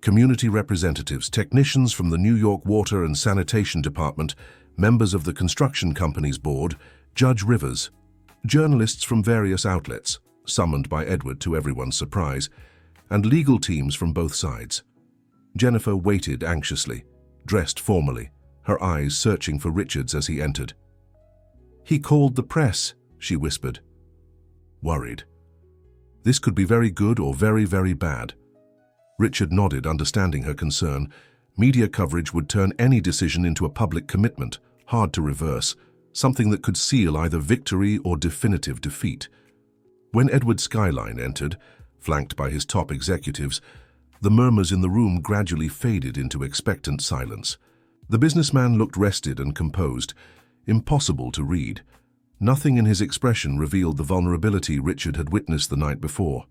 Community representatives, technicians from the New York Water and Sanitation Department, members of the construction company's board, Judge Rivers, journalists from various outlets, summoned by Edward to everyone's surprise, and legal teams from both sides. Jennifer waited anxiously, dressed formally, her eyes searching for Richards as he entered. He called the press, she whispered. Worried. This could be very good or very, very bad. Richard nodded, understanding her concern. Media coverage would turn any decision into a public commitment, hard to reverse, something that could seal either victory or definitive defeat. When Edward Skyline entered, flanked by his top executives, the murmurs in the room gradually faded into expectant silence. The businessman looked rested and composed, impossible to read. Nothing in his expression revealed the vulnerability Richard had witnessed the night before.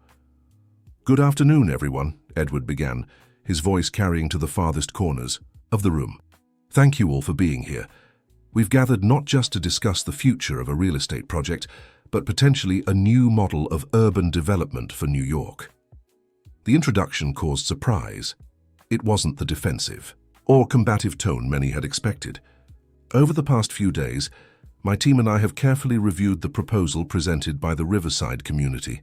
Good afternoon, everyone, Edward began, his voice carrying to the farthest corners of the room. Thank you all for being here. We've gathered not just to discuss the future of a real estate project, but potentially a new model of urban development for New York. The introduction caused surprise. It wasn't the defensive or combative tone many had expected. Over the past few days, my team and I have carefully reviewed the proposal presented by the Riverside community,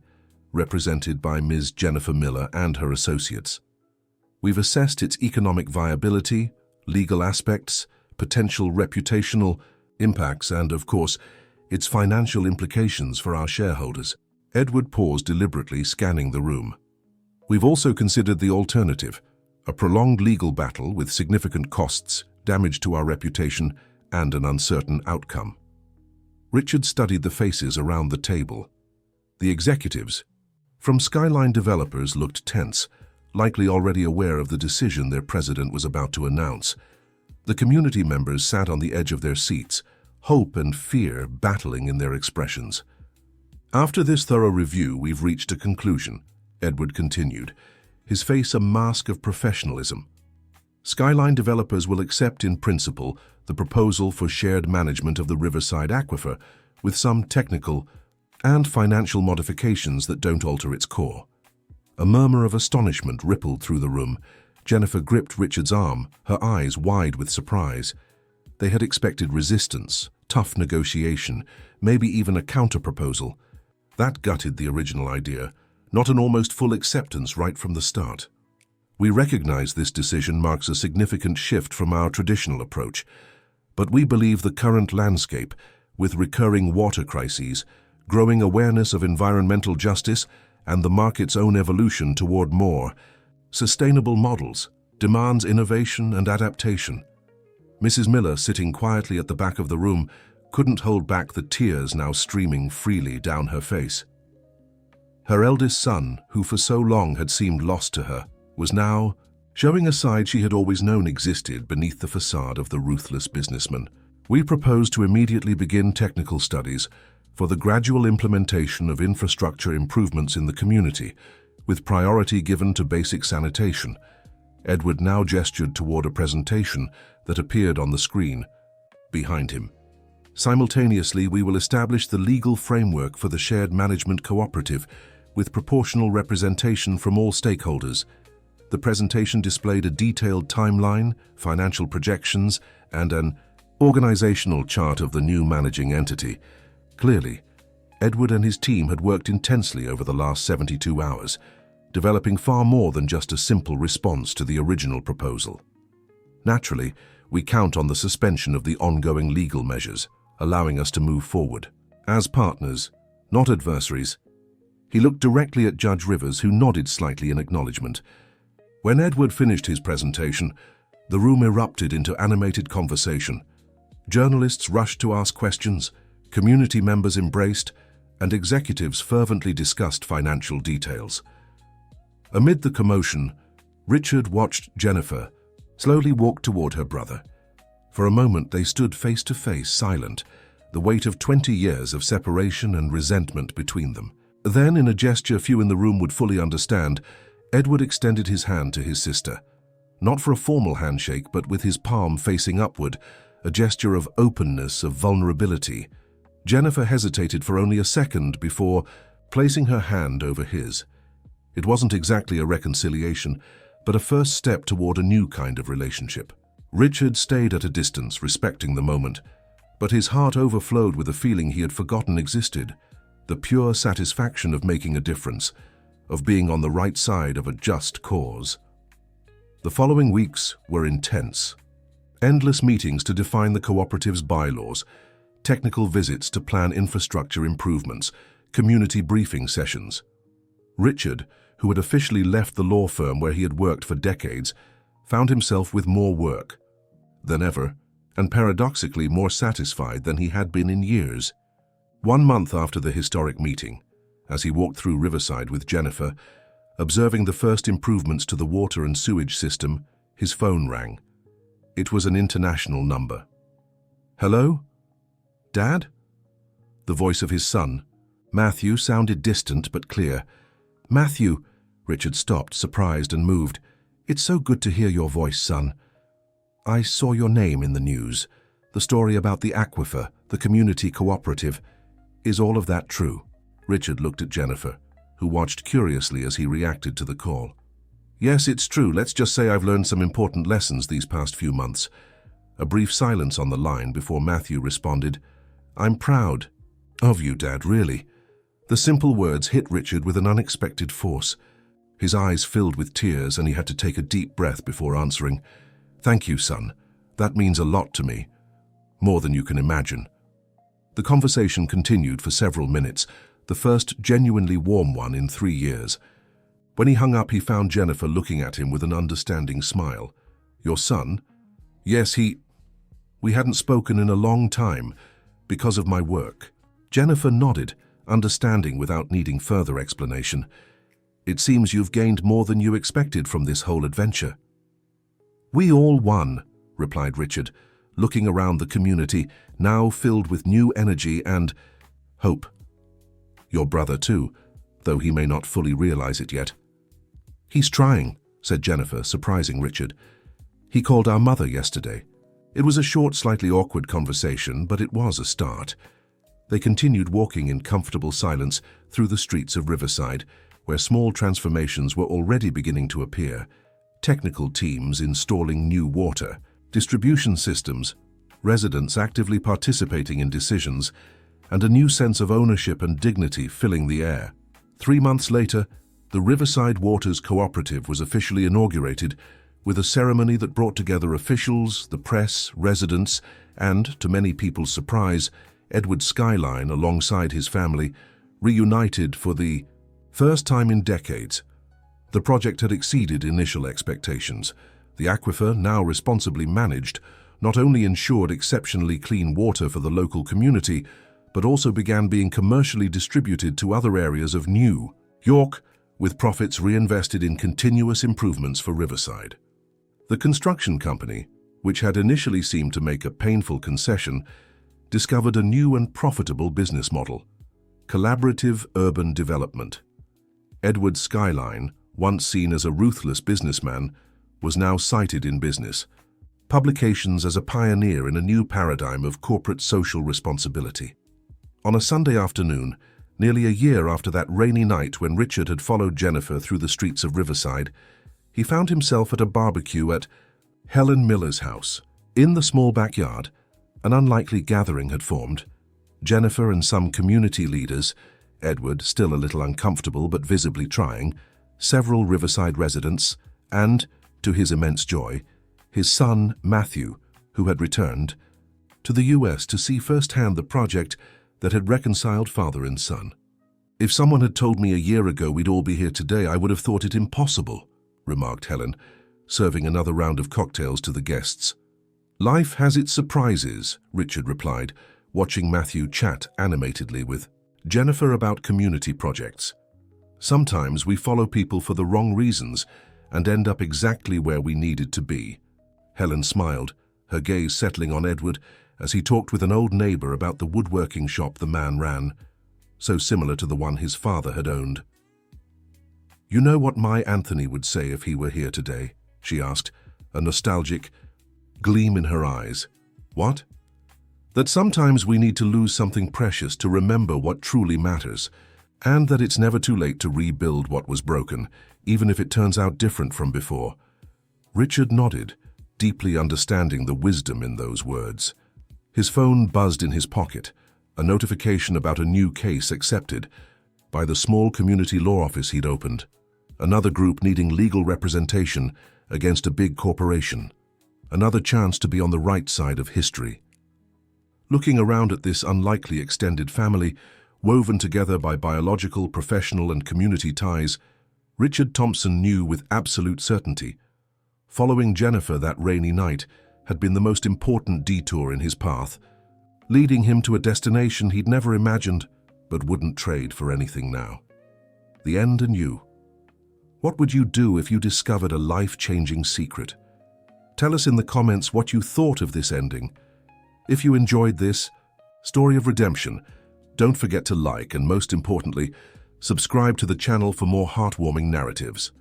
represented by Ms. Jennifer Miller and her associates. We've assessed its economic viability, legal aspects, potential reputational impacts, and, of course, its financial implications for our shareholders. Edward paused deliberately, scanning the room. We've also considered the alternative, a prolonged legal battle with significant costs, damage to our reputation, and an uncertain outcome. Richard studied the faces around the table. The executives from Skyline Developers looked tense, likely already aware of the decision their president was about to announce. The community members sat on the edge of their seats, hope and fear battling in their expressions. After this thorough review, we've reached a conclusion, Edward continued, his face a mask of professionalism. Skyline Developers will accept in principle the proposal for shared management of the Riverside Aquifer, with some technical and financial modifications that don't alter its core. A murmur of astonishment rippled through the room. Jennifer gripped Richard's arm, her eyes wide with surprise. They had expected resistance, tough negotiation, maybe even a counterproposal. That gutted the original idea, not an almost full acceptance right from the start. We recognize this decision marks a significant shift from our traditional approach, but we believe the current landscape, with recurring water crises, growing awareness of environmental justice, and the market's own evolution toward more sustainable models, demands innovation and adaptation. Mrs. Miller, sitting quietly at the back of the room, couldn't hold back the tears now streaming freely down her face. Her eldest son, who for so long had seemed lost to her, was now showing a side she had always known existed beneath the facade of the ruthless businessman. We propose to immediately begin technical studies for the gradual implementation of infrastructure improvements in the community, with priority given to basic sanitation. Edward now gestured toward a presentation that appeared on the screen behind him. Simultaneously, we will establish the legal framework for the shared management cooperative, with proportional representation from all stakeholders. The presentation displayed a detailed timeline, financial projections, and an organizational chart of the new managing entity. Clearly, Edward and his team had worked intensely over the last 72 hours, developing far more than just a simple response to the original proposal. Naturally, we count on the suspension of the ongoing legal measures, allowing us to move forward. As partners, not adversaries. He looked directly at Judge Rivers, who nodded slightly in acknowledgement. When Edward finished his presentation, the room erupted into animated conversation. Journalists rushed to ask questions, community members embraced, and executives fervently discussed financial details. Amid the commotion, Richard watched Jennifer slowly walk toward her brother. For a moment they stood face to face, silent, the weight of 20 years of separation and resentment between them. Then, in a gesture few in the room would fully understand, Edward extended his hand to his sister. Not for a formal handshake, but with his palm facing upward, a gesture of openness, of vulnerability. Jennifer hesitated for only a second before placing her hand over his. It wasn't exactly a reconciliation, but a first step toward a new kind of relationship. Richard stayed at a distance, respecting the moment, but his heart overflowed with a feeling he had forgotten existed, the pure satisfaction of making a difference, of being on the right side of a just cause. The following weeks were intense. Endless meetings to define the cooperative's bylaws, technical visits to plan infrastructure improvements, community briefing sessions. Richard, who had officially left the law firm where he had worked for decades, found himself with more work than ever, and paradoxically more satisfied than he had been in years. 1 month after the historic meeting, as he walked through Riverside with Jennifer, observing the first improvements to the water and sewage system, his phone rang. It was an international number. "Hello? Dad?" The voice of his son, Matthew, sounded distant but clear. "Matthew," Richard stopped, surprised and moved. "It's so good to hear your voice, son. I saw your name in the news. The story about the aquifer, the community cooperative. Is all of that true?" Richard looked at Jennifer, who watched curiously as he reacted to the call. "Yes, it's true. Let's just say I've learned some important lessons these past few months." A brief silence on the line before Matthew responded, "I'm proud of you, Dad, really." The simple words hit Richard with an unexpected force. His eyes filled with tears and he had to take a deep breath before answering, "Thank you, son. That means a lot to me, more than you can imagine." The conversation continued for several minutes, the first genuinely warm one in 3 years. When he hung up, he found Jennifer looking at him with an understanding smile. "Your son?" "Yes, We hadn't spoken in a long time, because of my work." Jennifer nodded, understanding without needing further explanation. "It seems you've gained more than you expected from this whole adventure." "We all won," replied Richard, looking around the community, now filled with new energy and hope. "Your brother too, though he may not fully realize it yet." "He's trying," said Jennifer, surprising Richard. "He called our mother yesterday." It was a short, slightly awkward conversation, but it was a start. They continued walking in comfortable silence through the streets of Riverside, where small transformations were already beginning to appear. Technical teams installing new water, distribution systems, residents actively participating in decisions, and a new sense of ownership and dignity filling the air. 3 months later, the Riverside Waters Cooperative was officially inaugurated, with a ceremony that brought together officials, the press, residents, and, to many people's surprise, Edward Skyline, alongside his family, reunited for the first time in decades. The project had exceeded initial expectations. The aquifer, now responsibly managed, not only ensured exceptionally clean water for the local community, but also began being commercially distributed to other areas of New York, with profits reinvested in continuous improvements for Riverside. The construction company, which had initially seemed to make a painful concession, discovered a new and profitable business model: collaborative urban development. Edward Skyline, once seen as a ruthless businessman, was now cited in business publications as a pioneer in a new paradigm of corporate social responsibility. On a Sunday afternoon, nearly a year after that rainy night when Richard had followed Jennifer through the streets of Riverside, he found himself at a barbecue at Helen Miller's house. In the small backyard, an unlikely gathering had formed. Jennifer and some community leaders, Edward still a little uncomfortable but visibly trying, several Riverside residents, and, to his immense joy, his son Matthew, who had returned to the US to see firsthand the project that had reconciled father and son. "If someone had told me a year ago we'd all be here today, I would have thought it impossible," remarked Helen, serving another round of cocktails to the guests. "Life has its surprises," Richard replied, watching Matthew chat animatedly with Jennifer about community projects. "Sometimes we follow people for the wrong reasons and end up exactly where we needed to be." Helen smiled, her gaze settling on Edward as he talked with an old neighbor about the woodworking shop the man ran, so similar to the one his father had owned. "You know what my Anthony would say if he were here today?" she asked, a nostalgic gleam in her eyes. "What?" "That sometimes we need to lose something precious to remember what truly matters, and that it's never too late to rebuild what was broken, even if it turns out different from before." Richard nodded, deeply understanding the wisdom in those words. His phone buzzed in his pocket, a notification about a new case accepted by the small community law office he'd opened. Another group needing legal representation against a big corporation. Another chance to be on the right side of history. Looking around at this unlikely extended family, woven together by biological, professional, and community ties, Richard Thompson knew with absolute certainty following Jennifer that rainy night had been the most important detour in his path, leading him to a destination he'd never imagined but wouldn't trade for anything now. The end anew. What would you do if you discovered a life-changing secret? Tell us in the comments what you thought of this ending. If you enjoyed this story of redemption, don't forget to like and, most importantly, subscribe to the channel for more heartwarming narratives.